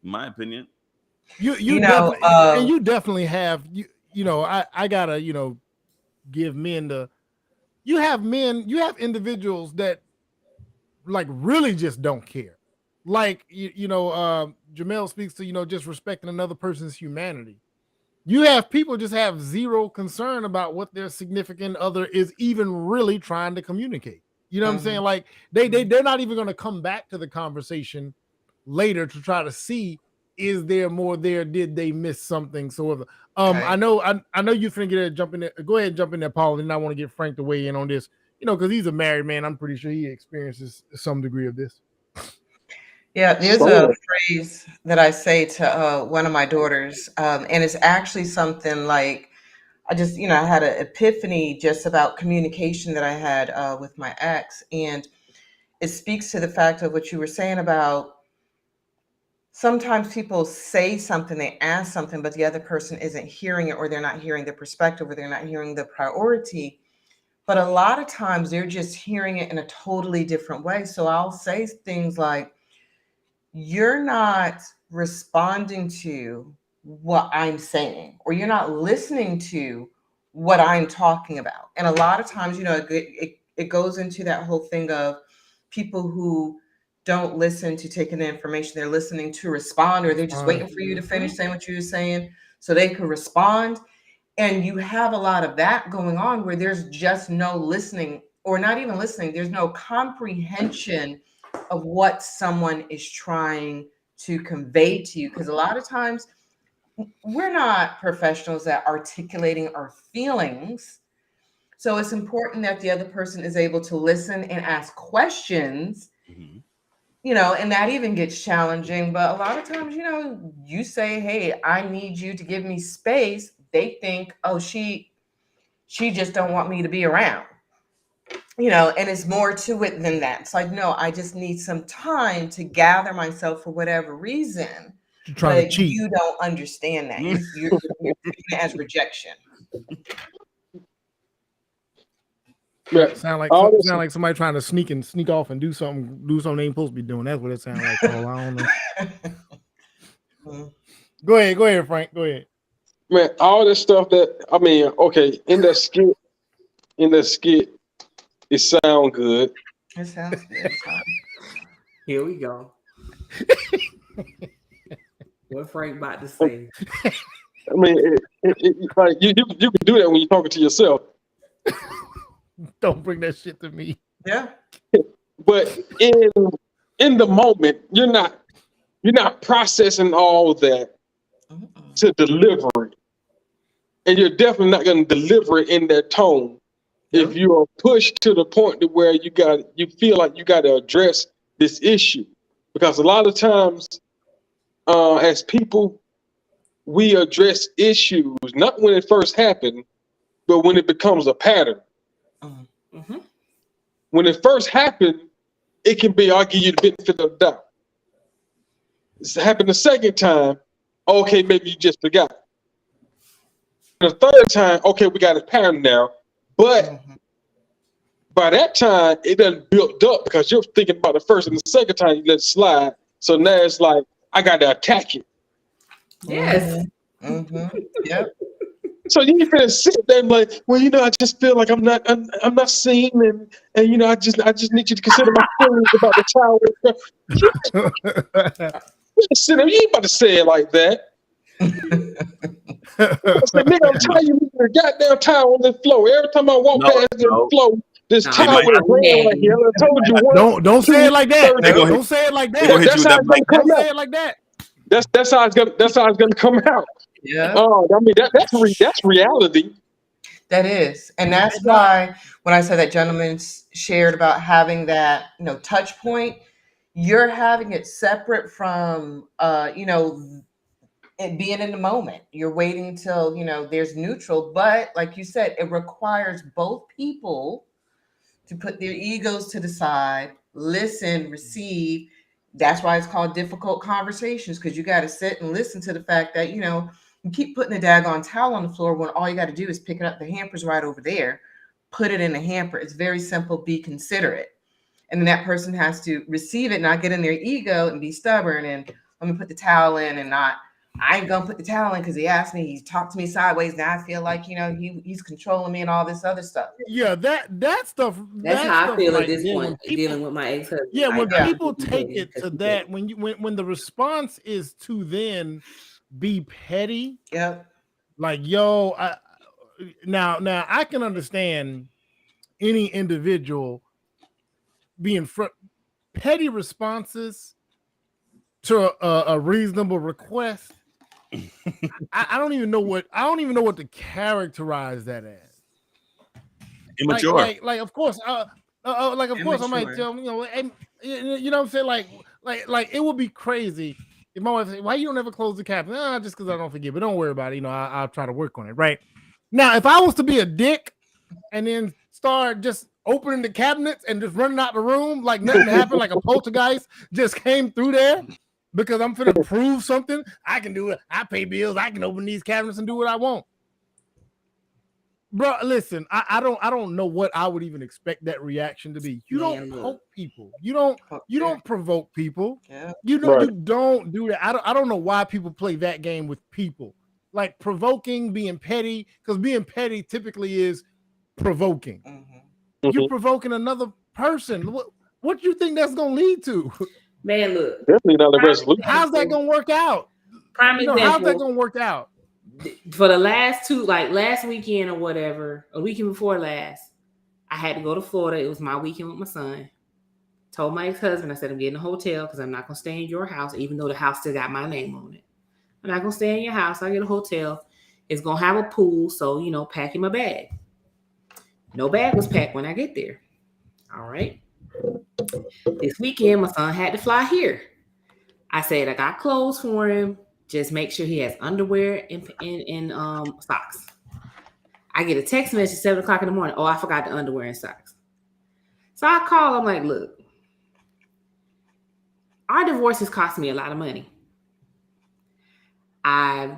in my opinion. You definitely have I gotta give men you have individuals that like really just don't care. Like, Jamel speaks to, just respecting another person's humanity. You have people just have zero concern about what their significant other is even really trying to communicate. You know what I'm saying? Like they're not even going to come back to the conversation later to try to see, is there more there? Did they miss something? So I know you finna get jump in there. Go ahead and jump in there, Paul. And I want to get Frank to weigh in on this, because he's a married man. I'm pretty sure he experiences some degree of this. Yeah, there's a phrase that I say to one of my daughters, and it's actually something like, I just, I had an epiphany just about communication that I had with my ex. And it speaks to the fact of what you were saying about sometimes people say something, they ask something, but the other person isn't hearing it, or they're not hearing the perspective, or they're not hearing the priority. But a lot of times they're just hearing it in a totally different way. So I'll say things like, you're not responding to what I'm saying, or you're not listening to what I'm talking about. And a lot of times, it goes into that whole thing of people who don't listen to taking the information. They're listening to respond, or they're just waiting for you to finish saying what you were saying so they could respond. And you have a lot of that going on where there's just no listening, or not even listening. There's no comprehension of what someone is trying to convey to you. Because a lot of times we're not professionals at articulating our feelings. So it's important that the other person is able to listen and ask questions, and that even gets challenging. But a lot of times, you say, hey, I need you to give me space. They think, oh, she just don't want me to be around. And it's more to it than that. It's like, no, I just need some time to gather myself for whatever reason. You're trying to cheat. You don't understand that. You're taking it as rejection. Yeah. Sound like somebody trying to sneak off and do something they ain't supposed to be doing. That's what it sounds like. Paul. I don't know. Go ahead, Frank. Go ahead. Man, all this stuff in that skit, it sound good. It sounds good. Here we go. What Frank about to say? I mean, like you can do that when you're talking to yourself. Don't bring that shit to me. Yeah. But in the moment, you're not processing all that to deliver it. And you're definitely not going to deliver it in that tone if you are pushed to the point to where you feel like you got to address this issue. Because a lot of times, as people, we address issues not when it first happened, but when it becomes a pattern. When it first happened, it can be, I'll give you the benefit of the doubt. It's happened the second time, okay, maybe you just forgot. The third time, okay, we got a pattern now. But by that time, it done built up because you're thinking about the first and the second time you let it slide. So now it's like, I got to attack it. Yes. Yep. So you ain't finna sit there and like, well, I just feel like I'm not seen, and I just need you to consider my feelings about the child. You ain't about to say it like that. Say, nigga, I'm telling you, the goddamn towel on the floor. Every time I walk past the floor, this towel is laying right here. I told you one. Don't say it like that. Don't say it like that. That's how it's gonna come Don't out. say it like that. That's how it's gonna come out. Yeah. Oh, I mean that's reality. That is. And that's why when I said that gentleman shared about having that, touch point, you're having it separate from it being in the moment. You're waiting till, there's neutral, but like you said, it requires both people to put their egos to the side, listen, receive. That's why it's called difficult conversations, because you got to sit and listen to the fact that, you keep putting a daggone towel on the floor when all you got to do is pick it up. The hamper's right over there. Put it in the hamper. It's very simple. Be considerate. And then that person has to receive it, not get in their ego and be stubborn. And let me put the towel in and I ain't going to put the towel in because he asked me. He talked to me sideways. Now I feel like, he's controlling me and all this other stuff. Yeah, that stuff. That's how I feel at this point, dealing with my ex-husband. Yeah, when people take it to that, when the response is to then be petty. Yep. Like, yo, now I can understand any individual being petty responses to a reasonable request. I don't even know what to characterize that as. Immature. Like of course, of course I might tell you know what I'm saying, like it would be crazy if my wife said, why you don't ever close the cap? Just because I don't forget, but don't worry about it. I'll try to work on it, right? Now, if I was to be a dick and then start just opening the cabinets and just running out the room like nothing happened, like a poltergeist just came through there because I'm finna prove something, I can do it. I pay bills. I can open these cabinets and do what I want. Bro, listen, I don't know what I would even expect that reaction to be. You don't poke people. You don't provoke people. Yeah. You don't do that. I don't know why people play that game with people. Like provoking, being petty, because being petty typically is provoking. You're provoking another person. What do you think that's gonna lead to? Man, look. Definitely not a resolution. How's that gonna work out? Prime example. How's that gonna work out? For the last two, like last weekend or whatever, a weekend before last, I had to go to Florida. It was my weekend with my son. Told my ex-husband, I said, I'm getting a hotel because I'm not gonna stay in your house, even though the house still got my name on it. I'm not gonna stay in your house. I get a hotel. It's gonna have a pool, so packing my bag. No bag was packed when I get there. All right. This weekend, my son had to fly here. I said I got clothes for him. Just make sure he has underwear and socks. I get a text message 7 o'clock in the morning. Oh, I forgot the underwear and socks. So I call. I'm like, look, our divorce has cost me a lot of money. I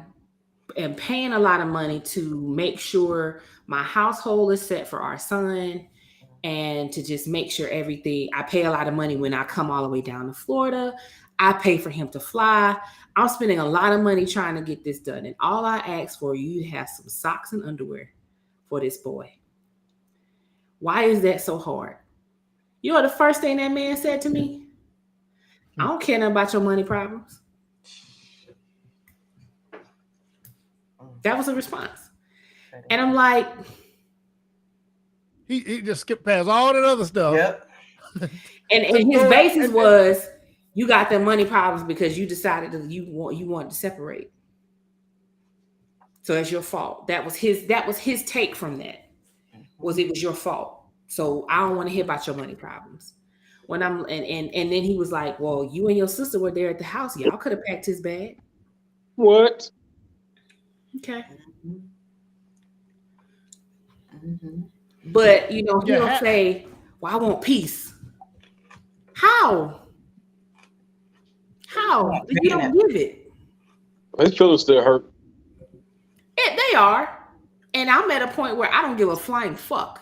am paying a lot of money to make sure my household is set for our son and to just make sure everything. I pay a lot of money when I come all the way down to Florida. I pay for him to fly. I'm spending a lot of money trying to get this done. And all I ask for you to have some socks and underwear for this boy. Why is that so hard? You know the first thing that man said to me? I don't care nothing about your money problems. That was a response. And I'm like, he just skipped past all that other stuff. Yep. and his basis was, you got them money problems because you decided that you wanted to separate. So that's your fault. That was his take from that. It was your fault. So I don't want to hear about your money problems. When I'm and then he was like, well, you and your sister were there at the house. Y'all could have packed his bag. What? Okay. But he'll say, well, I want peace. How? If you don't give it? His feelings still hurt. They are. And I'm at a point where I don't give a flying fuck.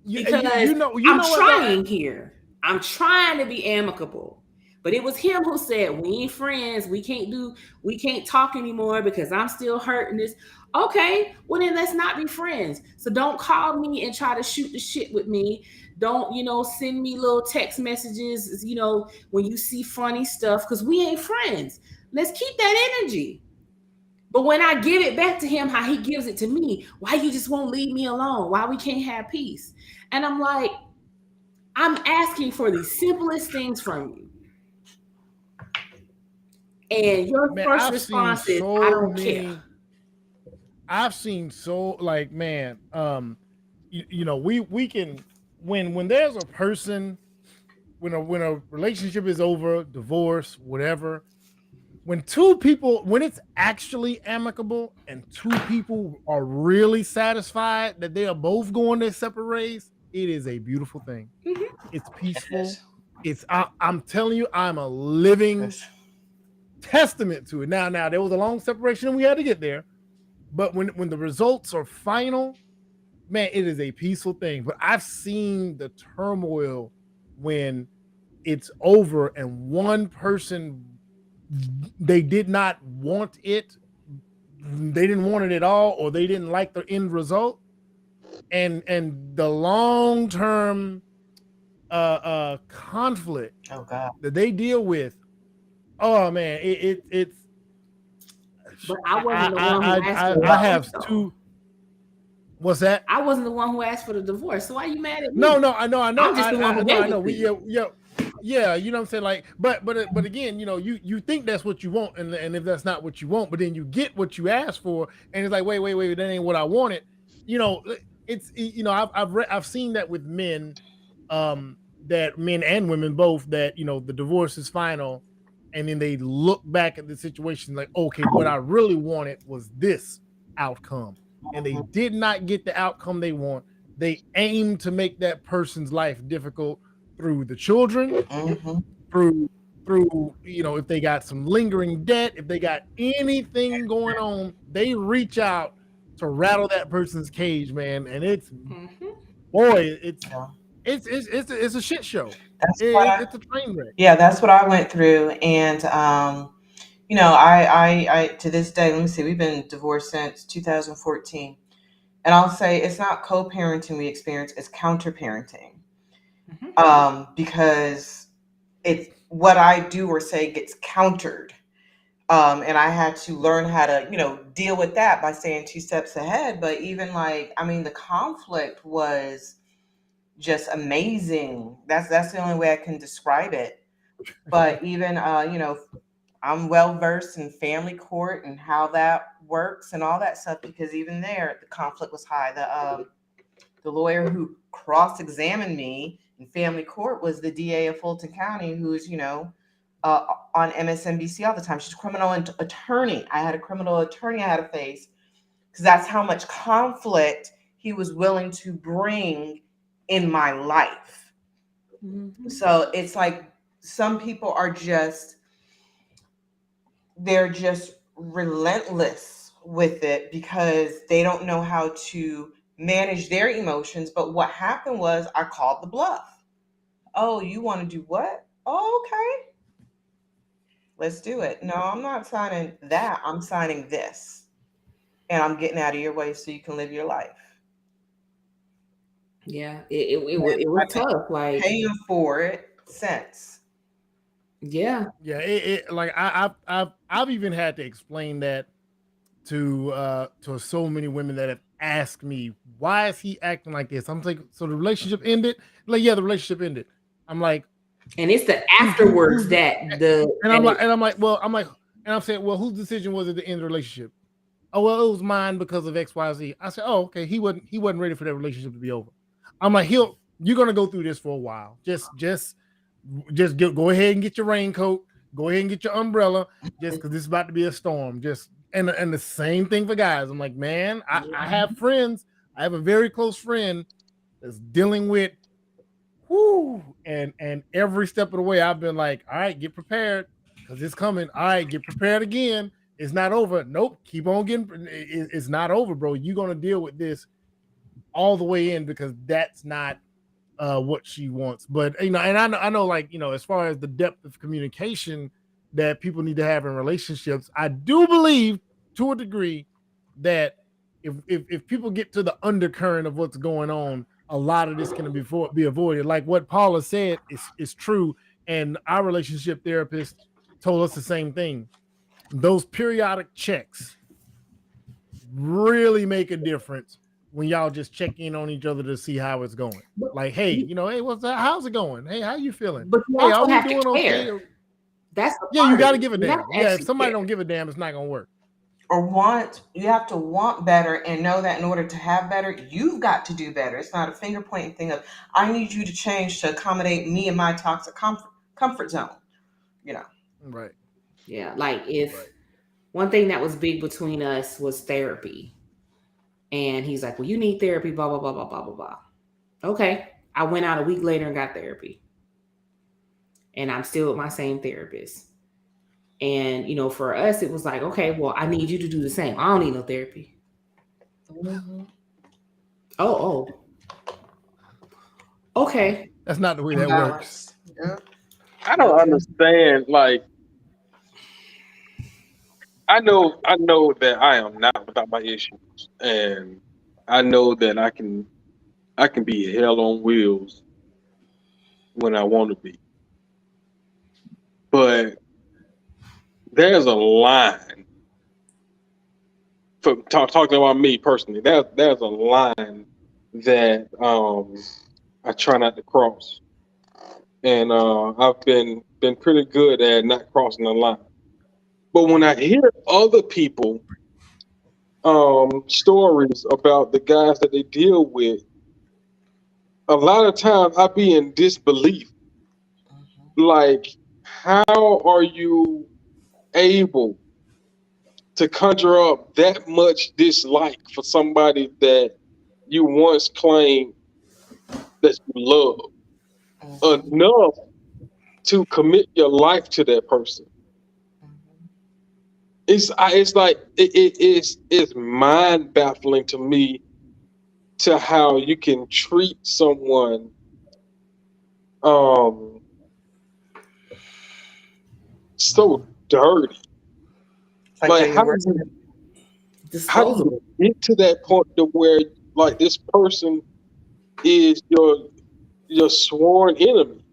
Because I'm trying here. I'm trying to be amicable. But it was him who said, we ain't friends. We can't talk anymore because I'm still hurting this. Okay, well then let's not be friends. So don't call me and try to shoot the shit with me. Don't, send me little text messages, when you see funny stuff, because we ain't friends. Let's keep that energy. But when I give it back to him, how he gives it to me, why you just won't leave me alone? Why we can't have peace? And I'm like, I'm asking for the simplest things from you. And your first response is, I don't care. I've seen we can, when there's a person, when a relationship is over, divorce, whatever, when it's actually amicable and two people are really satisfied that they are both going their separate ways, it is a beautiful thing. Mm-hmm. It's peaceful. I'm telling you, I'm a living testament to it. Now there was a long separation and we had to get there, but when the results are final, man, it is a peaceful thing. But I've seen the turmoil when it's over and one person, they did not want it, they didn't want it at all, or they didn't like the end result, and the long-term conflict that they deal with. Oh man, it's. But I wasn't the one who asked for I have two. What's that? I wasn't the one who asked for the divorce. So why are you mad at me? No, I know. I'm just the one who gave it. Yeah, you know what I'm saying? Like, but again, you think that's what you want, and if that's not what you want, but then you get what you asked for, and it's like, wait, that ain't what I wanted. It's I've seen that with men, that men and women both, that the divorce is final, and then they look back at the situation like, okay, what I really wanted was this outcome. and they did not get the outcome they want, they aim to make that person's life difficult through the children, through if they got some lingering debt, if they got anything going on, they reach out to rattle that person's cage, man. And it's boy, it's a shit show. It's a train wreck. Yeah, that's what I went through. And I to this day, let me see, we've been divorced since 2014. And I'll say it's not co-parenting we experience, it's counter-parenting. Because it's what I do or say gets countered. And I had to learn how to, deal with that by staying 2 steps ahead. But even the conflict was just amazing. That's the only way I can describe it. But even, I'm well versed in family court and how that works and all that stuff, because even there, the conflict was high. The lawyer who cross-examined me in family court was the DA of Fulton County, who's, on MSNBC all the time. She's a criminal attorney. I had a criminal attorney I had to face, because that's how much conflict he was willing to bring in my life. So it's like some people are they're just relentless with it because they don't know how to manage their emotions. But what happened was I called the bluff. Oh, you want to do what? Oh, okay. Let's do it. No, I'm not signing that. I'm signing this. And I'm getting out of your way so you can live your life. Yeah, it was tough. Like paying for it since. Yeah. I've even had to explain that to so many women that have asked me, why is he acting like this? I'm like, so the relationship ended? Like, yeah, the relationship ended. I'm like, and it's the afterwards I'm saying, well, whose decision was it to end the relationship? Oh, well, it was mine because of XYZ. I said, oh, okay, he wasn't ready for that relationship to be over. I'm like, you're gonna go through this for a while. Just go ahead and get your raincoat. Go ahead and get your umbrella. Just because this is about to be a storm. And the same thing for guys. I'm like, man, I have friends. I have a very close friend that's dealing with, and every step of the way, I've been like, all right, get prepared because it's coming. All right, get prepared again. It's not over. Nope, keep on getting. It's not over, bro. You're gonna deal with this all the way in because that's not what she wants. But and I know like as far as the depth of communication that people need to have in relationships, I do believe to a degree that if people get to the undercurrent of what's going on, a lot of this can be avoided. Like what Paula said is true, and our relationship therapist told us the same thing. Those periodic checks really make a difference when y'all just check in on each other to see how it's going. Like, hey, hey, what's that? How's it going? Hey, how you feeling? But you hey, also are have we doing to care. okay? That's you got to give a damn. Yeah, if somebody don't give a damn, it's not gonna work. Or you have to want better and know that in order to have better, you've got to do better. It's not a finger pointing thing of I need you to change to accommodate me and my toxic comfort zone. Right. Yeah, like if one thing that was big between us was therapy. And he's like, well, you need therapy, blah, blah, blah, blah, blah, blah, blah. Okay. I went out a week later and got therapy. And I'm still with my same therapist. And, for us, it was like, okay, well, I need you to do the same. I don't need no therapy. Oh. Okay. That's not the way that works. Yeah. I don't understand. Like, I know that I am not without my issues, and I know that I can be hell on wheels when I want to be. But there's a line for talking about me personally. There's a line that I try not to cross, and I've been pretty good at not crossing the line. But when I hear other people stories about the guys that they deal with, a lot of times I be in disbelief. Like, how are you able to conjure up that much dislike for somebody that you once claimed that you love enough to commit your life to that person. It's like it's mind baffling to me to how you can treat someone so dirty. Like how do you get to that point to where like this person is your sworn enemy?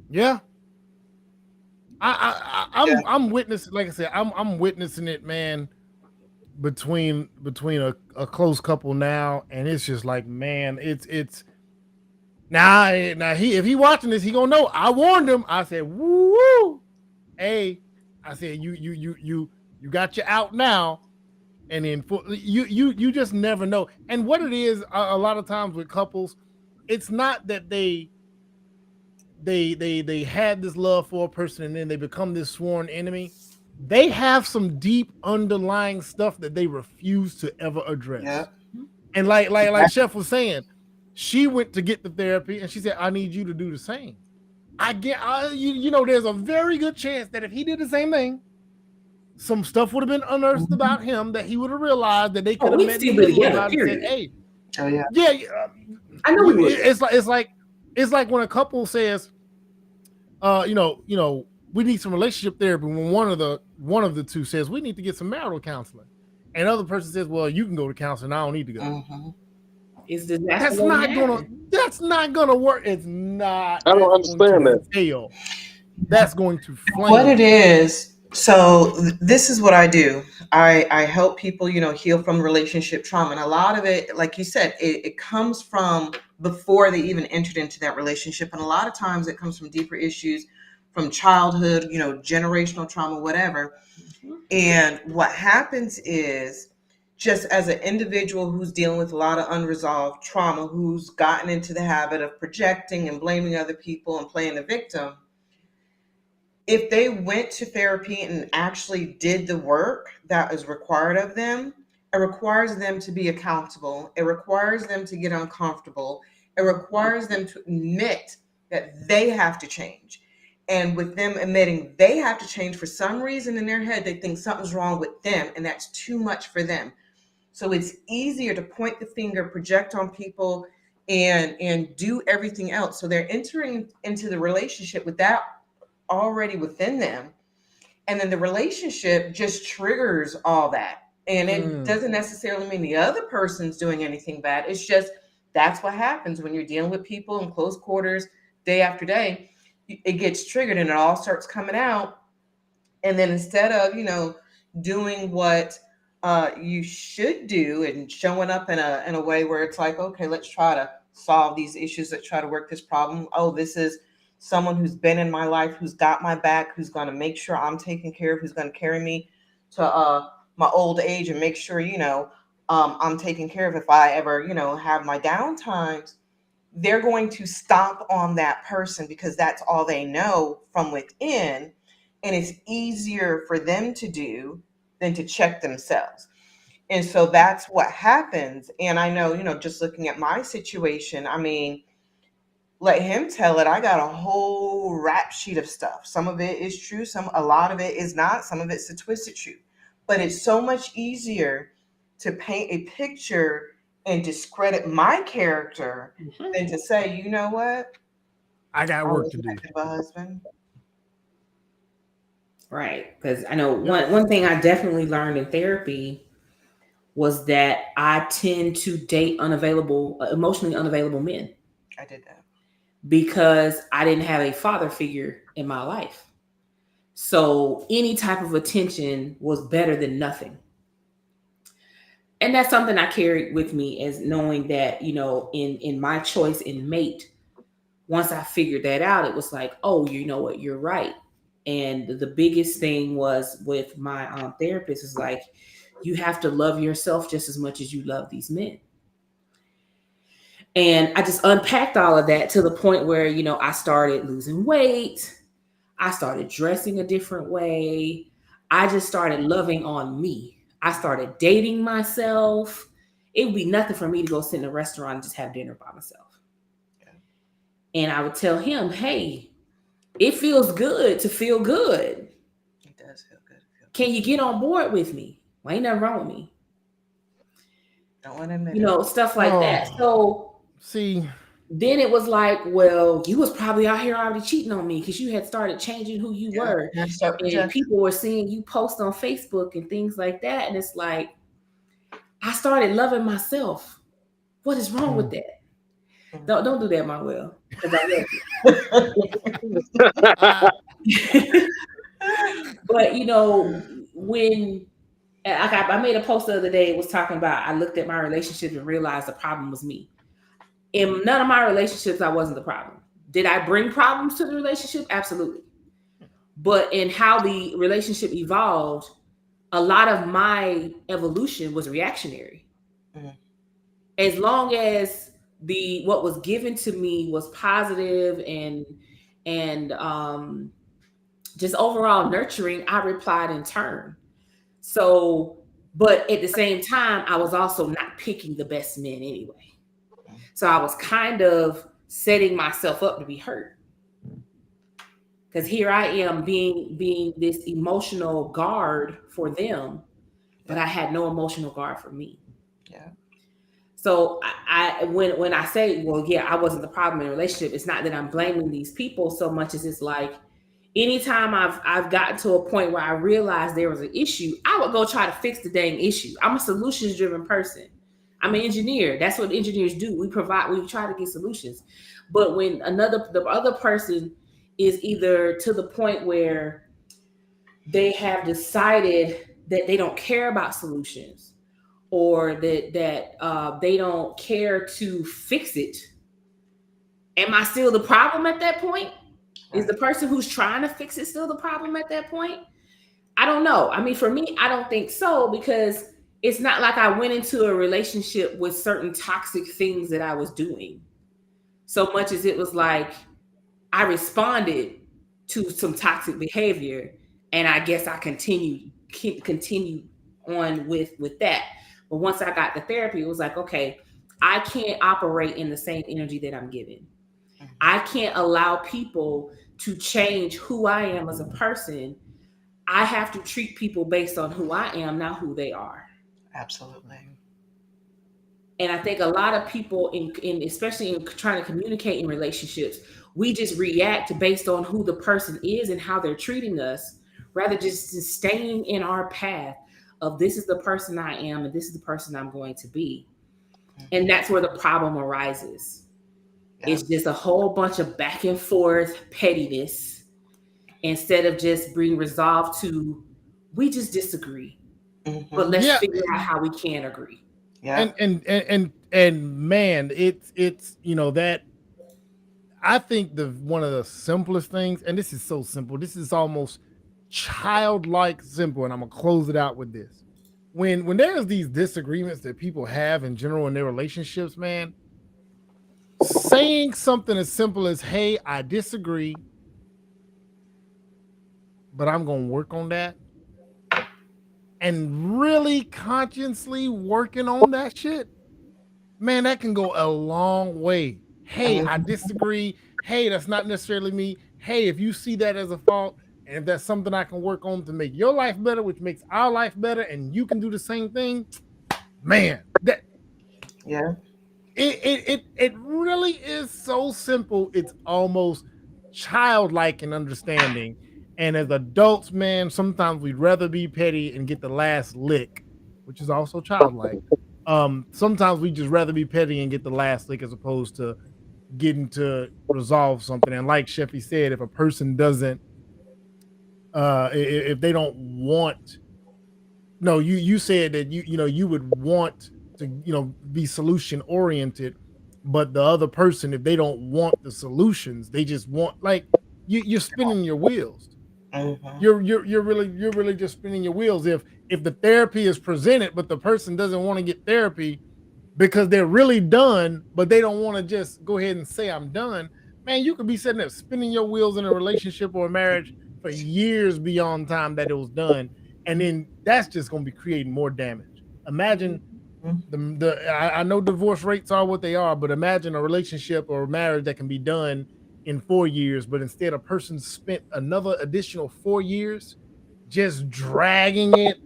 Yeah. I'm witnessing, like I said, I'm witnessing it, man, between a close couple now, and it's just like, man, it's now if he watching this, he gonna know. I warned him. I said, woo, hey, I said you got you out now, and then you just never know. And what it is, a lot of times with couples, it's not that they had this love for a person and then they become this sworn enemy. They have some deep underlying stuff that they refuse to ever address. Yeah. And like Chef was saying, she went to get the therapy and she said, I need you to do the same. You know, there's a very good chance that if he did the same thing, some stuff would have been unearthed about him that he would have realized that they could have met together and said, hey, I know we would. It's like when a couple says, you know, we need some relationship therapy. When one of the two says we need to get some marital counseling, and the other person says, well, you can go to counseling. I don't need to go. That's not gonna work. It's not. I don't understand that. Fail. That's going to flame. What it is. So this is what I do. I help people, you know, heal from relationship trauma. And a lot of it, like you said, it comes from before they even entered into that relationship. And a lot of times it comes from deeper issues from childhood, you know, generational trauma, whatever. And what happens is, just as an individual who's dealing with a lot of unresolved trauma, who's gotten into the habit of projecting and blaming other people and playing the victim, if they went to therapy and actually did the work that is required of them, it requires them to be accountable. It requires them to get uncomfortable. It requires them to admit that they have to change. And with them admitting they have to change, for some reason in their head, they think something's wrong with them and that's too much for them. So it's easier to point the finger, project on people, and do everything else. So they're entering into the relationship with that already within them. And then the relationship just triggers all that. And it doesn't necessarily mean the other person's doing anything bad. It's just that's what happens when you're dealing with people in close quarters day after day. It gets triggered and it all starts coming out. And then instead of, you know, doing what you should do and showing up in a way where it's like, okay, let's try to solve these issues, let's try to work this problem. Oh, this is someone who's been in my life, who's got my back, who's going to make sure I'm taken care of, who's going to carry me to my old age and make sure, you know, I'm taken care of if I ever, you know, have my down times. They're going to stomp on that person because that's all they know from within. And it's easier for them to do than to check themselves. And so that's what happens. And I know, you know, just looking at my situation, I mean, let him tell it. I got a whole rap sheet of stuff. Some of it is true. A lot of it is not. Some of it's a twisted truth. But it's so much easier to paint a picture and discredit my character than to say, you know what? I got work to do. A husband. Right. Because I know one thing I definitely learned in therapy was that I tend to date emotionally unavailable men. I did that. Because I didn't have a father figure in my life. So any type of attention was better than nothing. And that's something I carried with me, as knowing that, you know, in my choice in mate, once I figured that out, it was like, oh, you know what, you're right. And the biggest thing was with my therapist is like, you have to love yourself just as much as you love these men. And I just unpacked all of that to the point where, you know, I started losing weight. I started dressing a different way. I just started loving on me. I started dating myself. It would be nothing for me to go sit in a restaurant and just have dinner by myself. And I would tell him, hey, it feels good to feel good. It does feel good. Can you get on board with me? Well, ain't nothing wrong with me. Don't want to admit You know, it. stuff like that. So see, then it was like, well, you was probably out here already cheating on me because you had started changing who you were. And people were seeing you post on Facebook and things like that. And it's like, I started loving myself. What is wrong with that? Don't do that, my will. But you know, when I made a post the other day, it was talking about I looked at my relationship and realized the problem was me. In none of my relationships, I wasn't the problem. Did I bring problems to the relationship? Absolutely. But in how the relationship evolved, a lot of my evolution was reactionary. As long as what was given to me was positive and just overall nurturing, I replied in turn. So, but at the same time, I was also not picking the best men anyway. So I was kind of setting myself up to be hurt. Because here I am being this emotional guard for them, but I had no emotional guard for me. Yeah. So when I say, well, yeah, I wasn't the problem in a relationship, it's not that I'm blaming these people so much as it's like, anytime I've gotten to a point where I realized there was an issue, I would go try to fix the dang issue. I'm a solutions-driven person. I'm an engineer. That's what engineers do. We try to get solutions. But when the other person is either to the point where they have decided that they don't care about solutions, or that they don't care to fix it, am I still the problem at that point? Is the person who's trying to fix it still the problem at that point? I don't know. I mean, for me, I don't think so, because it's not like I went into a relationship with certain toxic things that I was doing, so much as it was like I responded to some toxic behavior, and I guess I continue on with that. But once I got the therapy, it was like, okay, I can't operate in the same energy that I'm giving. I can't allow people to change who I am as a person. I have to treat people based on who I am, not who they are. Absolutely. And I think a lot of people, especially in trying to communicate in relationships, we just react based on who the person is and how they're treating us, rather just staying in our path of this is the person I am and this is the person I'm going to be. And that's where the problem arises. Yeah. It's just a whole bunch of back and forth pettiness instead of just being resolved to, we just disagree. But let's figure out how we can agree. Yeah. And man, it's you know, that I think one of the simplest things, and this is so simple, this is almost childlike simple, and I'm gonna close it out with this. When there's these disagreements that people have in general in their relationships, man, saying something as simple as, hey, I disagree, but I'm gonna work on that, and really consciously working on that shit, man, that can go a long way. Hey, I disagree. Hey, that's not necessarily me. Hey, if you see that as a fault, and if that's something I can work on to make your life better, which makes our life better, and you can do the same thing, man, that it really is so simple. It's almost childlike in understanding. And as adults, man, sometimes we'd rather be petty and get the last lick, which is also childlike. Sometimes we just rather be petty and get the last lick as opposed to getting to resolve something. And like Sheffy said, if a person doesn't, if they don't want, no, you said that you would want to, be solution oriented, but the other person, if they don't want the solutions, they just want, like, you're spinning your wheels. You're really just spinning your wheels. If the therapy is presented, but the person doesn't want to get therapy because they're really done, but they don't want to just go ahead and say I'm done, man, you could be sitting there spinning your wheels in a relationship or a marriage for years beyond time that it was done. and then that's just going to be creating more damage. Imagine I know divorce rates are what they are, but imagine a relationship or a marriage that can be done in 4 years, but instead a person spent another additional 4 years just dragging it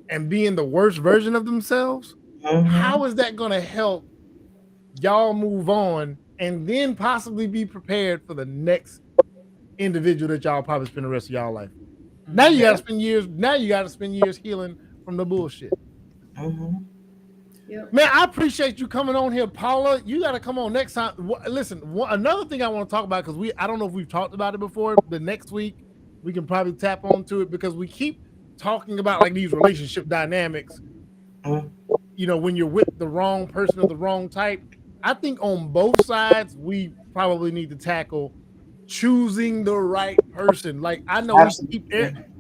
and being the worst version of themselves. How is that going to help y'all move on and then possibly be prepared for the next individual that y'all probably spend the rest of y'all life with? Now you got to spend years. Now you got to spend years healing from the bullshit. Yep. Man, I appreciate you coming on here, Paula. You got to come on next time. Listen, another thing I want to talk about, because I don't know if we've talked about it before. The next week we can probably tap onto it, because we keep talking about like these relationship dynamics. You know, when you're with the wrong person or the wrong type. I think on both sides we probably need to tackle choosing the right person. Like, I know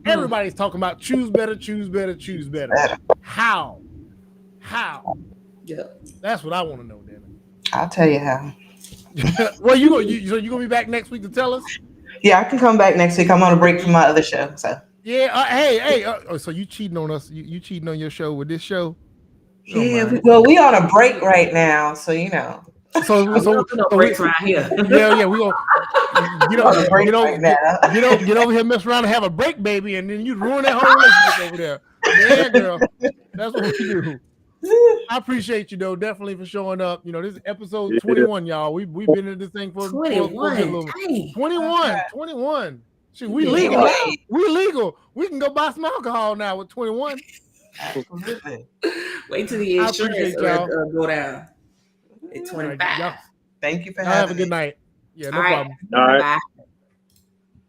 everybody's talking about choose better. How? Yeah, that's what I want to know, damn it. I'll tell you how. Well, you gonna be back next week to tell us? Yeah, I can come back next week. I'm on a break from my other show. So yeah, hey, so you cheating on us? You cheating on your show with this show? Yeah, we on a break right now, so you know. So breaks around here. Yeah, we gonna get over here, mess around and have a break, baby, and then you ruin that whole relationship over there. Yeah, girl, that's what we do. I appreciate you though, definitely, for showing up. You know, this is episode 21, y'all. We've been in this thing for 21. 21. Shit, we legal. We legal. We can go buy some alcohol now with 21. Absolutely. Wait till the insurance go down. At 25. Right, thank you for having me. Have a good night. Yeah, no problem. All right. Bye.